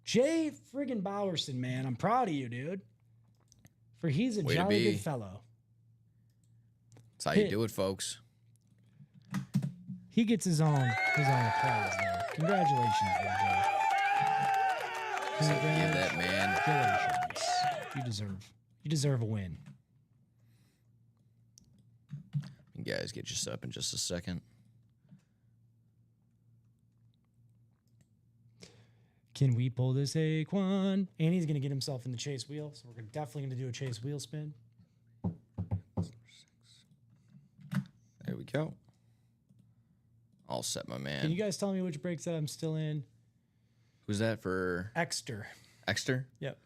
Jay friggin' Bowerson, man. I'm proud of you, dude. For he's a Way to jolly be. good fellow. That's how you do it, folks. He gets his own applause there. Congratulations, there, Jay. So give that man. Congratulations. You deserve a win. You guys get you up in just a second. Can we pull this Saquon? And he's going to get himself in the chase wheel. So we're definitely going to do a chase wheel spin. There we go. All set, my man. Can you guys tell me which breaks that I'm still in? Who's that for? Exter. Exter? Yep.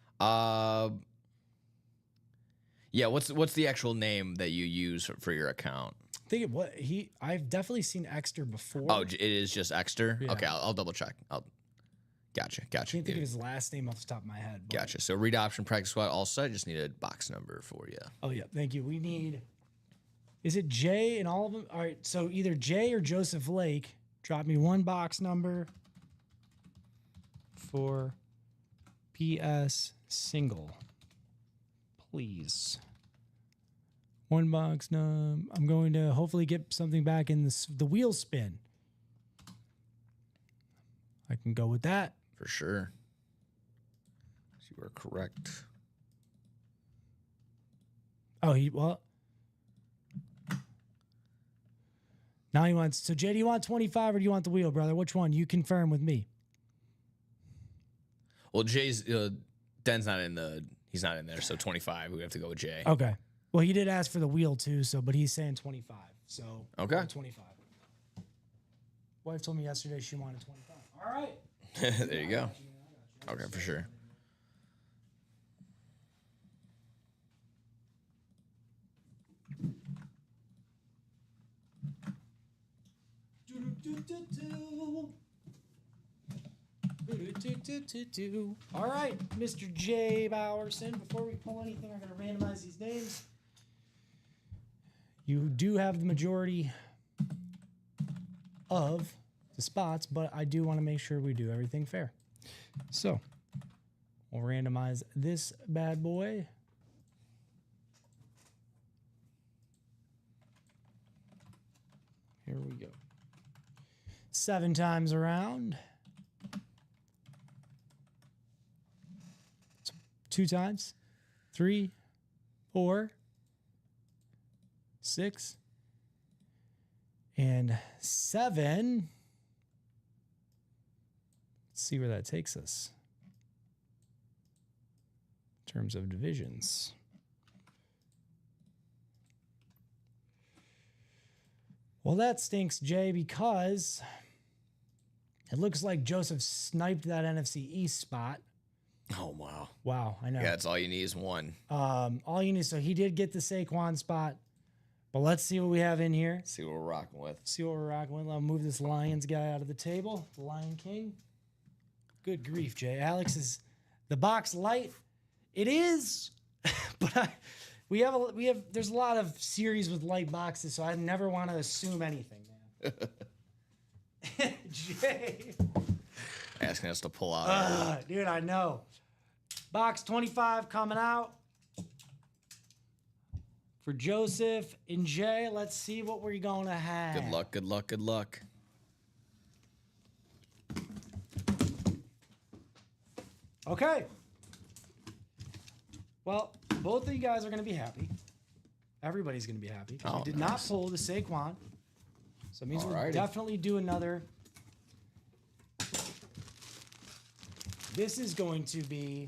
Yeah, what's the actual name that you use for your account? I've definitely seen Exter before. Oh, it is just Exter? Yeah. Okay, I'll double check. Gotcha. I can't think of his last name off the top of my head. But. Gotcha. So read option practice squad all set. Just need a box number for you. Oh yeah, thank you. We need. Is it Jay and all of them? All right, so either Jay or Joseph Lake. Drop me one box number for PS single, please. One box number. I'm going to hopefully get something back in the wheel spin. I can go with that. For sure. You are correct. Oh, now he wants. So Jay, do you want 25 or do you want the wheel, brother? Which one? You confirm with me. Well, Jay's Den's not in the. He's not in there, so 25. We have to go with Jay. Okay. Well, he did ask for the wheel too, but he's saying 25. So Okay. 25. Wife told me yesterday she wanted 25. All right. There you go. Okay, for sure. All right, Mr. Jay Bowerson. Before we pull anything, I'm going to randomize these names. You do have the majority of the spots, but I do want to make sure we do everything fair. So we'll randomize this bad boy. Here we go. 7 times around. 2 times. 3, 4, 6, And 7. Let's see where that takes us in terms of divisions. Well, that stinks, Jay, because it looks like Joseph sniped that NFC East spot. Oh, wow. Wow, I know. Yeah, that's all you need is one. All you need. So he did get the Saquon spot, but let's see what we have in here. See what we're rocking with. See what we're rocking with. I'll move this Lions guy out of the table. The Lion King. Good grief, Jay. Alex is the box light. It is, but we have. There's a lot of series with light boxes, so I never want to assume anything, man. Jay, Asking us to pull out. dude, I know. Box 25 coming out for Joseph and Jay. Let's see what we're gonna have. Good luck, good luck, good luck. Okay. Well, both of you guys are going to be happy. Everybody's going to be happy. 'Cause we did not pull the Saquon. So it means we'll Alrighty. definitely do another. This is going to be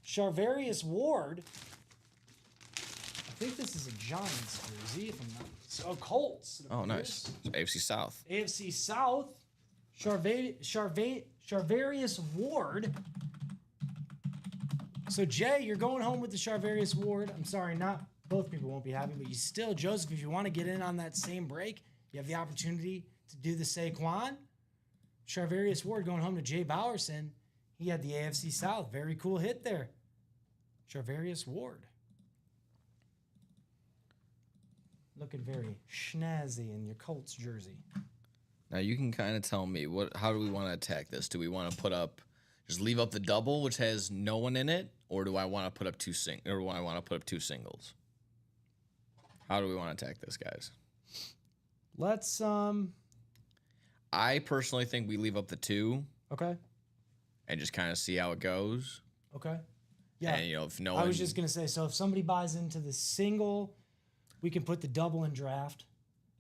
Charvarius Ward. I think this is a Giants jersey, if I'm not. Oh, Colts. Oh, nice. So AFC South. AFC South. Charvarius Ward. So, Jay, you're going home with the Charvarius Ward. I'm sorry, not both people won't be happy, but you still, Joseph, if you want to get in on that same break, you have the opportunity to do the Saquon. Charvarius Ward going home to Jay Bowerson. He had the AFC South. Very cool hit there. Charvarius Ward. Looking very snazzy in your Colts jersey. Now you can kind of tell me how do we want to attack this? Do we want to put up, just leave up the double, which has no one in it, or do I want to put up two singles? How do we want to attack this, guys? Let's I personally think we leave up the 2 okay. and just kind of see how it goes. Okay. Yeah. And if no I one, was just gonna say, so if somebody buys into the single, we can put the double in draft.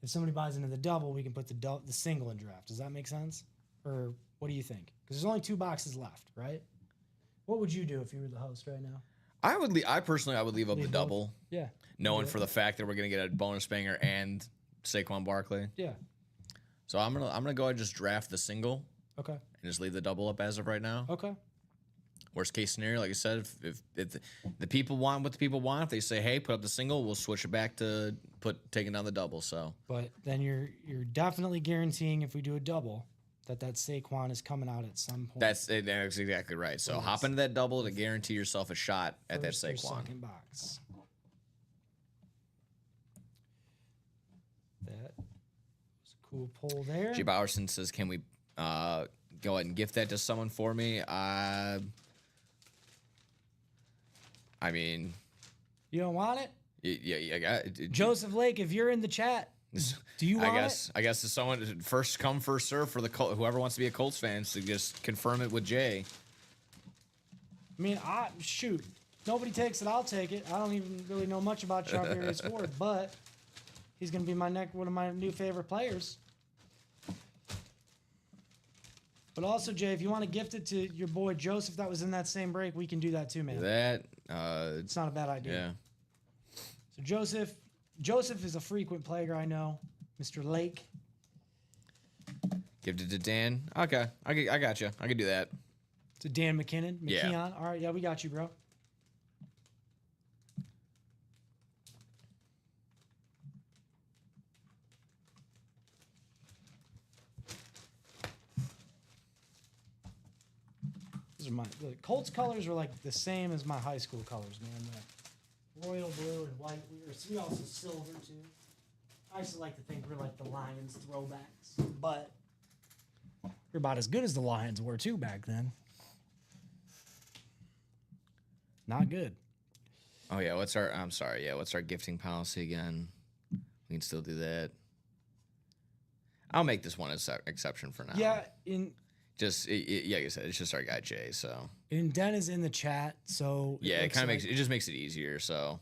If somebody buys into the double, we can put the single in draft. Does that make sense? Or what do you think? Because there's only 2 boxes left, right? What would you do if you were the host right now? I personally would leave up the both? double, Yeah. knowing for the fact that we're gonna get a bonus banger and Saquon Barkley. Yeah. So I'm gonna go ahead and just draft the single Okay. and just leave the double up as of right now. Okay. Worst case scenario, like I said, if the people want what the people want, if they say, hey, put up the single, we'll switch it back to taking down the double. So But then you're definitely guaranteeing if we do a double that Saquon is coming out at some point. that's exactly right. So hop into that double to guarantee yourself a shot at that First or Saquon. second box. That was a cool pull there. Jay Bowerson says, can we go ahead and gift that to someone for me? I mean, You don't want it? yeah, I got it. Joseph Lake, if you're in the chat, do you want it? I guess if someone first come first serve for the whoever wants to be a Colts fan, so just confirm it with Jay. I mean, shoot. Nobody takes it, I'll take it. I don't even really know much about Charvarius Ward, but he's going to be one of my new favorite players. But also, Jay, if you want to gift it to your boy Joseph that was in that same break, we can do that too, man. That It's not a bad idea. yeah. So Joseph is a frequent player, I know. Mr. Lake. Give it to Dan. Okay, I got you. I can do that. To Dan McKinnon. Yeah. McKeon. All right, yeah, we got you, bro. The Colts colors are like the same as my high school colors, man. The royal blue and white. We also silver too. I used to like to think we're like the Lions throwbacks, but we're about as good as the Lions were too back then. Not good. Oh yeah, what's our gifting policy again? We can still do that. I'll make this one exception for now. Yeah, Yeah, like I said, it's just our guy Jay. So and Den is in the chat, so yeah, looks it just makes it easier. So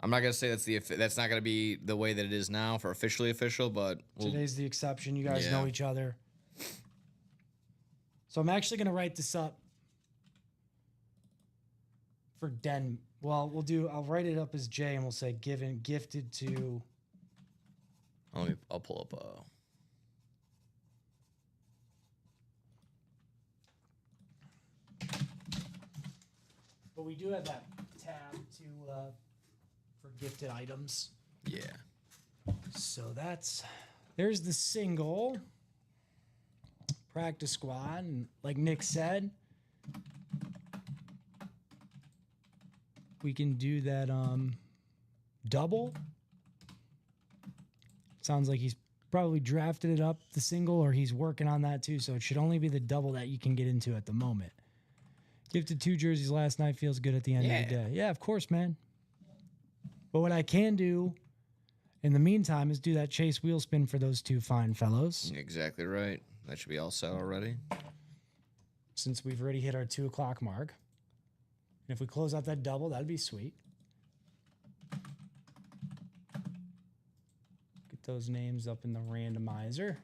I'm not gonna say that's not gonna be the way that it is now for officially official, but Today's the exception. You guys Yeah. know each other. So I'm actually gonna write this up for Den. Well, I'll write it up as J, and we'll say gifted to. I'll pull up But we do have that tab to for gifted items. yeah. So there's the single practice squad, and like Nick said, we can do that double. Sounds like he's probably drafted it up the single, or he's working on that too. So it should only be the double that you can get into at the moment. Gifted 2 jerseys last night, feels good at the end of the day. Yeah, of course, man. But what I can do in the meantime is do that chase wheel spin for those 2 fine fellows. Exactly right. That should be all set already. Since we've already hit our 2 o'clock mark. And if we close out that double, that'd be sweet. Get those names up in the randomizer.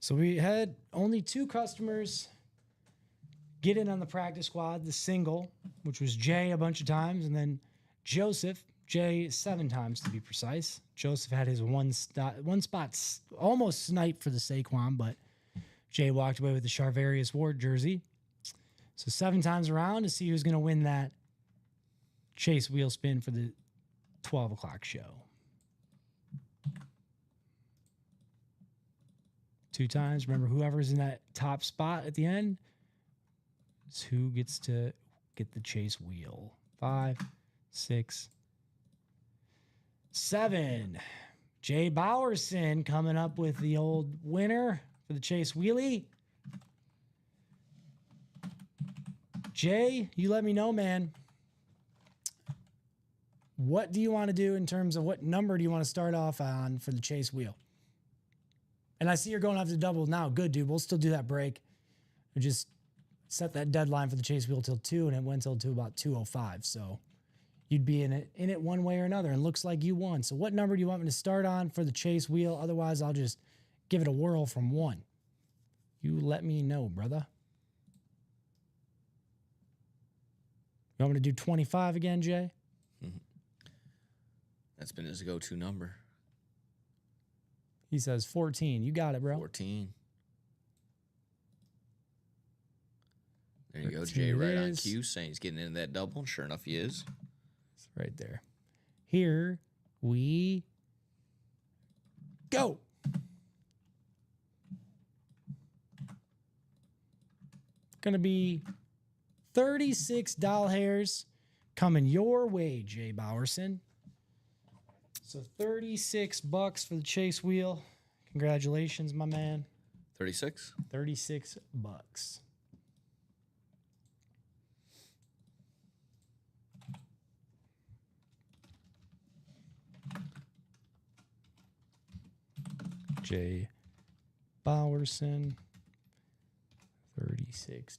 So we had only 2 customers get in on the practice squad, the single, which was Jay a bunch of times, and then Joseph, Jay 7 times to be precise. Joseph had his one spot almost sniped for the Saquon, but Jay walked away with the Charvarius Ward jersey. So 7 times around to see who's going to win that chase wheel spin for the 12 o'clock show. 2 times. Remember, whoever's in that top spot at the end is who gets to get the chase wheel. 5, 6, 7. Jay Bowerson coming up with the old winner for the chase wheelie. Jay, you let me know, man. What do you want to do in terms of what number do you want to start off on for the chase wheel? And I see you're going after the double now. Good, dude. We'll still do that break. We just set that deadline for the chase wheel till 2, and it went till to about 2:05. So you'd be in it one way or another, and looks like you won. So what number do you want me to start on for the chase wheel? Otherwise, I'll just give it a whirl from 1. You let me know, brother. You want me to do 25 again, Jay? That's been his go-to number. He says 14. You got it, bro. 14. There you go, 13 Jay, right it on is. cue, saying he's getting into that double, and sure enough, he is. It's right there. Here we go. Going to be 36 doll hairs coming your way, Jay Bowerson. So $36 for the chase wheel. Congratulations, my man. 36? $36. Jay Bowerson, $36.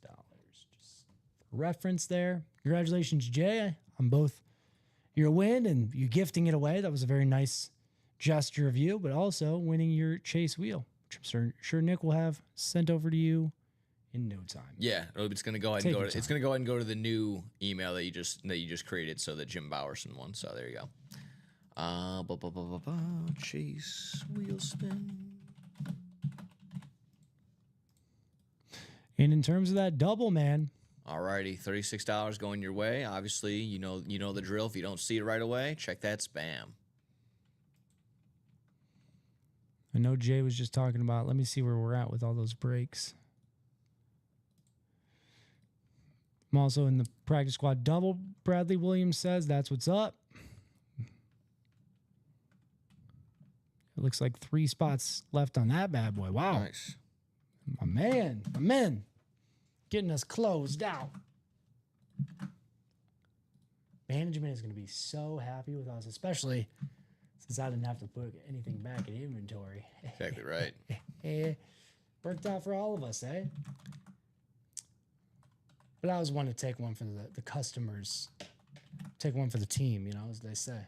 Just for reference there. Congratulations, Jay, on both your win and you gifting it away. That was a very nice gesture of you, but also winning your chase wheel, which I'm sure Nick will have sent over to you in no time. Yeah, it's gonna go ahead and go. It's gonna go ahead and go to the new email that you just created, so that Jim Bowerson won. So there you go. Chase wheel spin. And in terms of that double, man, Alrighty, $36 going your way. Obviously, you know the drill. If you don't see it right away, check that spam. I know Jay was just talking about, let me see where we're at with all those breaks. I'm also in the practice squad double. Bradley Williams says that's what's up. It looks like 3 spots left on that bad boy. Wow. Nice. My man. Getting us closed out. Management is going to be so happy with us, especially since I didn't have to put anything back in inventory. Exactly right. Worked out for all of us, eh? But I always want to take one for the customers, take one for the team, you know, as they say.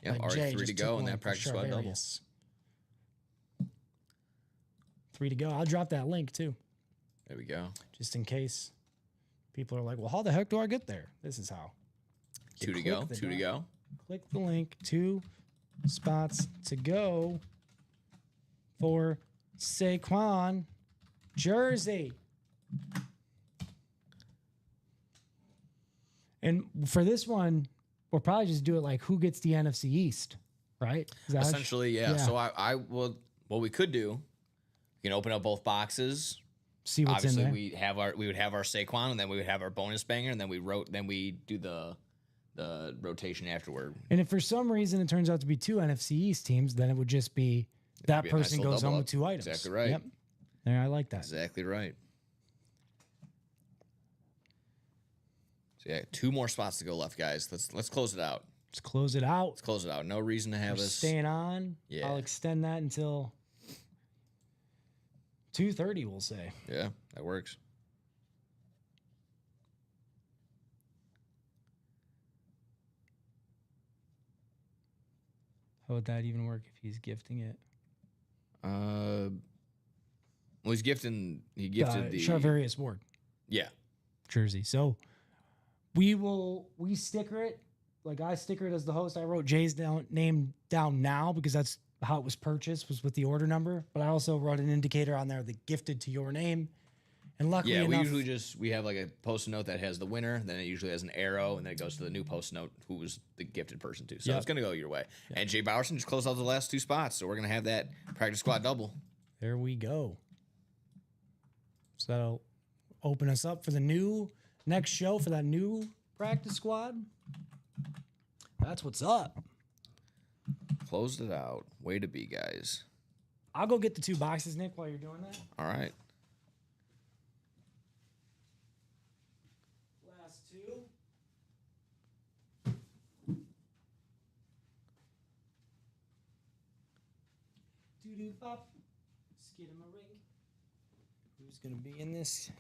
Yeah, Like already Jay 3 to just took go in one that for practice squad double. Charvarius. 3 to go. I'll drop that link too, There we go. just in case people are like, well, how the heck do I get there? This is how. 2 to click go. the 2 to dot. go. Click the link, 2 spots to go for Saquon jersey. And for this one, we'll probably just do it like who gets the NFC East, right? Is that how it Essentially, yeah. So I will. What we could do, we can open up both boxes. see what's Obviously, in there. we would have our Saquon, and then we would have our bonus banger, and then we do the rotation afterward. And if for some reason it turns out to be 2 NFC East teams, then it would just be that be a nice person little goes double home up. with 2 items. Exactly right. Yep. There, I like that. Exactly right. So yeah, 2 more spots to go left, guys. Let's close it out. Let's close it out. Let's close it out. No reason to have We're us. staying on. Yeah. I'll extend that until 2:30, we'll say. Yeah, that works. How would that even work if he's gifting it? Well, he's gifting. He gifted the. Charvarius Ward Yeah. jersey. So we sticker it. Like I sticker it as the host. I wrote Jay's name down now because that's how it was purchased, was with the order number. But I also wrote an indicator on there that gifted to your name. And luckily Yeah, we enough, usually we have like a post note that has the winner, then it usually has an arrow, and then it goes to the new post note who was the gifted person too. So Yep. it's gonna go your way. And Jay Bowerson just closed out the last 2 spots, so we're gonna have that practice squad double. there we go. So that'll open us up for the new next show for that new practice squad. That's what's up. Closed it out. Way to be, guys. I'll go get the 2 boxes, Nick, while you're doing that. All right. Last 2. Doo-doo pop. Skid him a ring. Who's gonna be in this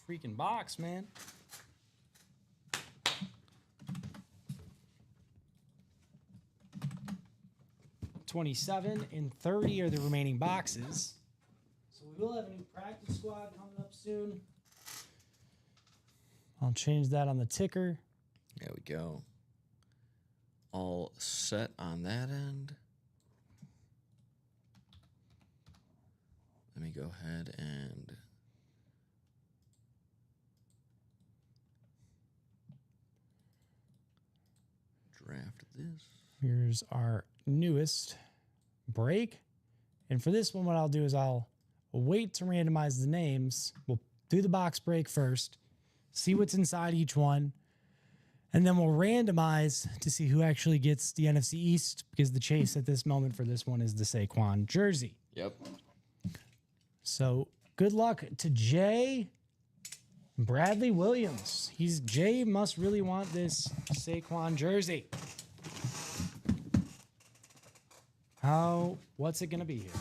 freaking box, man? $27 and $30 are the remaining boxes. So we will have a new practice squad coming up soon. I'll change that on the ticker. There we go. All set on that end. Let me go ahead and draft this. Here's our newest break. And for this one, what I'll do is I'll wait to randomize the names. We'll do the box break first, see what's inside each one, and then we'll randomize to see who actually gets the NFC East, because the chase at this moment for this one is the Saquon jersey. Yep. So good luck to Jay Bradley Williams. Jay must really want this Saquon jersey. What's it gonna be here?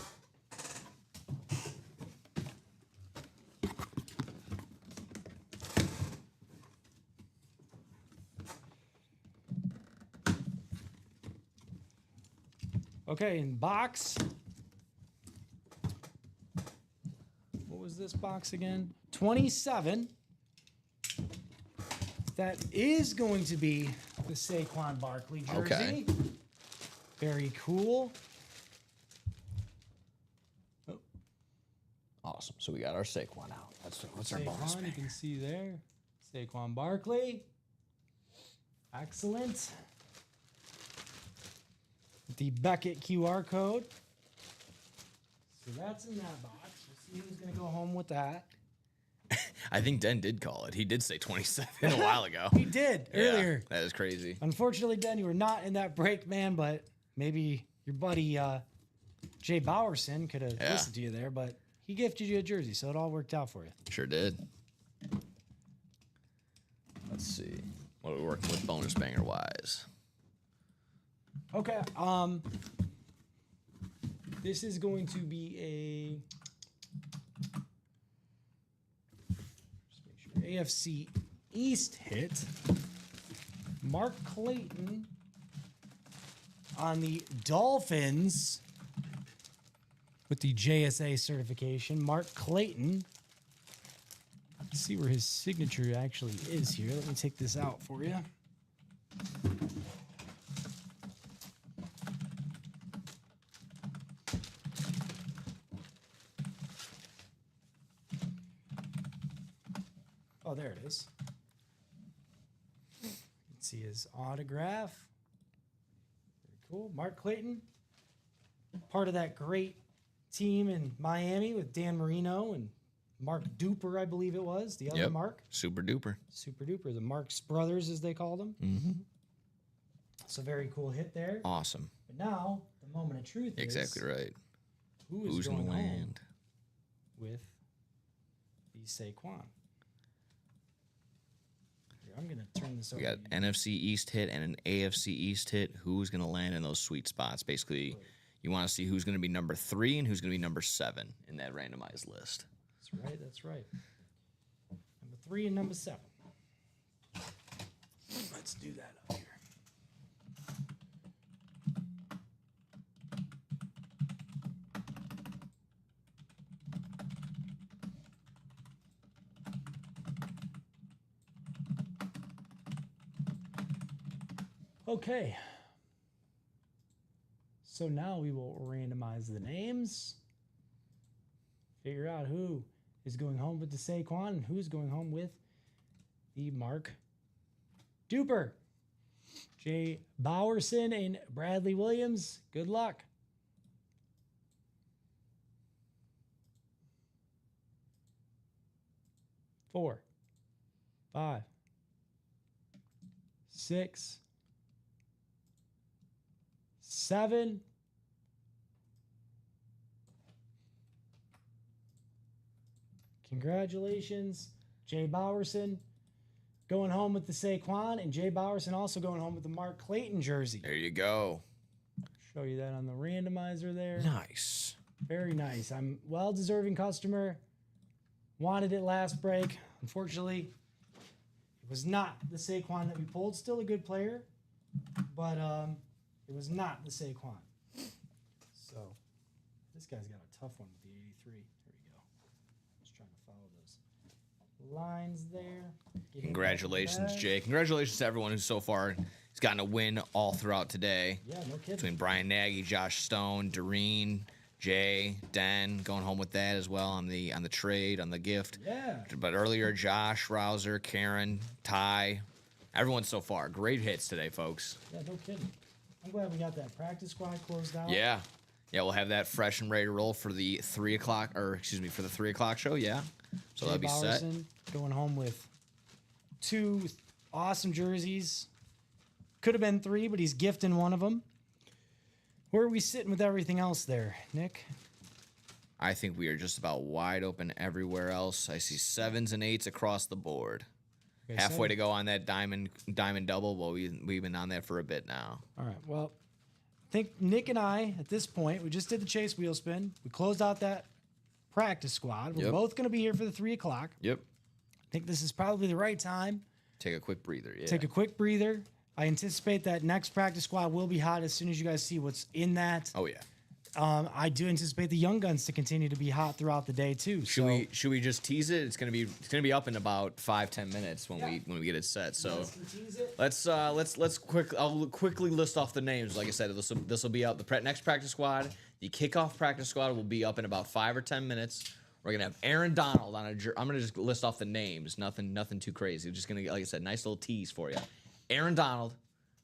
Okay, in box. What was this box again? 27. That is going to be the Saquon Barkley jersey. Okay. Very cool. Awesome. So we got our Saquon out. What's our bonus Saquon, you banger? can see there. Saquon Barkley. Excellent. The Beckett QR code. So that's in that box. We'll see who's going to go home with that. I think Den did call it. He did say 27 a while ago. He did Yeah, earlier. that is crazy. Unfortunately, Den, you were not in that break, man, but maybe your buddy Jay Bowerson could have Yeah. listened to you there, but he gifted you a jersey, so it all worked out for you. Sure did. Let's see. What are we working with bonus banger wise? Okay. This is going to be a. Just make AFC East hit. Mark Clayton on the Dolphins with the JSA certification. Mark Clayton. Let's see where his signature actually is here. Let me take this out for you. Oh, there it is. You can see his autograph. Very cool. Mark Clayton, part of that great team in Miami with Dan Marino and Mark Duper, I believe it was. The other Mark. Super duper. Super Duper. The Marx Brothers, as they called them. Mm-hmm. It's a very cool hit there. Awesome. But now, the moment of truth Exactly is right. who's going to home land? with the Saquon. Here, I'm going to turn this over. We got to you. NFC East hit and an AFC East hit. Who's going to land in those sweet spots? Basically, you want to see who's going to be number 3 and who's going to be number 7 in that randomized list. That's right. That's right. Number 3 and number 7. Let's do that up here. Okay. So now we will randomize the names. Figure out who is going home with the Saquon and who's going home with the Mark Duper. Jay Bowerson and Bradley Williams. Good luck. Four, 5, 6, 7. Congratulations, Jay Bowerson going home with the Saquon, and Jay Bowerson also going home with the Mark Clayton jersey. There you go. Show you that on the randomizer there. Nice. Very nice. I'm well-deserving customer. Wanted it last break. Unfortunately, it was not the Saquon that we pulled. Still a good player, but it was not the Saquon. So this guy's got a tough one with the 83. Here we go. Just trying to follow those lines there. Get Congratulations, back. Jay. Congratulations to everyone who so far has gotten a win all throughout today. Yeah, no kidding. Between Brian Nagy, Josh Stone, Doreen, Jay, Dan, going home with that as well on the trade, on the gift. Yeah. But earlier, Josh, Rouser, Karen, Ty, everyone so far. Great hits today, folks. Yeah, no kidding. I'm glad we got that practice squad closed out. Yeah. Yeah, we'll have that fresh and ready to roll for the 3 o'clock, for the 3 o'clock show. Yeah. So Jay that'll be set. Bowerson going home with 2 awesome jerseys. Could have been 3, but he's gifting one of them. Where are we sitting with everything else there, Nick? I think we are just about wide open everywhere else. I see 7s and 8s across the board. Okay, Halfway to go on that diamond double. Well, we've been on that for a bit now. All right. Well, I think Nick and I, at this point, we just did the chase wheel spin. We closed out that practice squad. We're Yep. both going to be here for the 3 o'clock. Yep. I think this is probably the right time. Take a quick breather. Yeah. Take a quick breather. I anticipate that next practice squad will be hot as soon as you guys see what's in that. Oh yeah. I do anticipate the young guns to continue to be hot throughout the day too. Should we just tease it? It's gonna be up in about 5-10 minutes when we get it set. So I'll quickly list off the names. Like I said, this will be out. The next practice squad, the kickoff practice squad will be up in about 5 or 10 minutes. We're gonna have Aaron Donald on I'm gonna just list off the names. Nothing too crazy. Just gonna, like I said, nice little tease for you. Aaron Donald,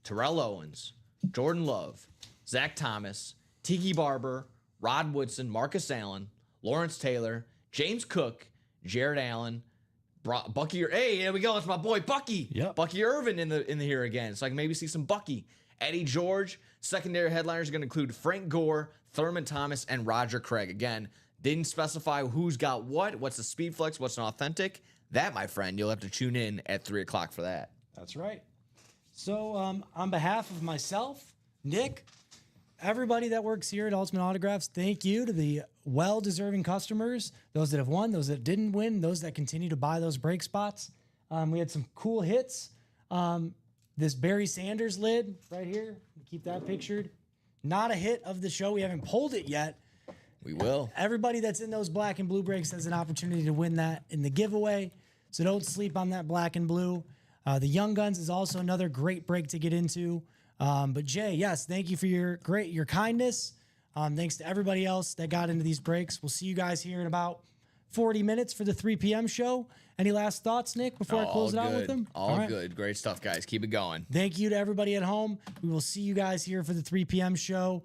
Terrell Owens, Jordan Love, Zach Thomas, Tiki Barber, Rod Woodson, Marcus Allen, Lawrence Taylor, James Cook, Jared Allen, Bucky. Hey, there we go. It's my boy Bucky. Yep. Bucky Irvin in the here again. So I can maybe see some Bucky. Eddie George. Secondary headliners are going to include Frank Gore, Thurman Thomas, and Roger Craig. Again, didn't specify who's got what's the speed flex, what's an authentic. That, my friend, you'll have to tune in at 3 o'clock for that. That's right. So on behalf of myself, Nick, everybody that works here at Ultimate Autographs, thank you to the well-deserving customers, those that have won, those that didn't win, those that continue to buy those break spots. We had some cool hits. This Barry Sanders lid right here, keep that pictured. Not a hit of the show. We haven't pulled it yet. We will. Everybody that's in those black and blue breaks has an opportunity to win that in the giveaway. So don't sleep on that black and blue. The Young Guns is also another great break to get into. But Jay, yes, thank you for your kindness. Thanks to everybody else that got into these breaks. We'll see you guys here in about 40 minutes for the 3 p.m. show. Any last thoughts, Nick, before I close it out with them? All right. Good. Great stuff, guys. Keep it going. Thank you to everybody at home. We will see you guys here for the 3 p.m. show.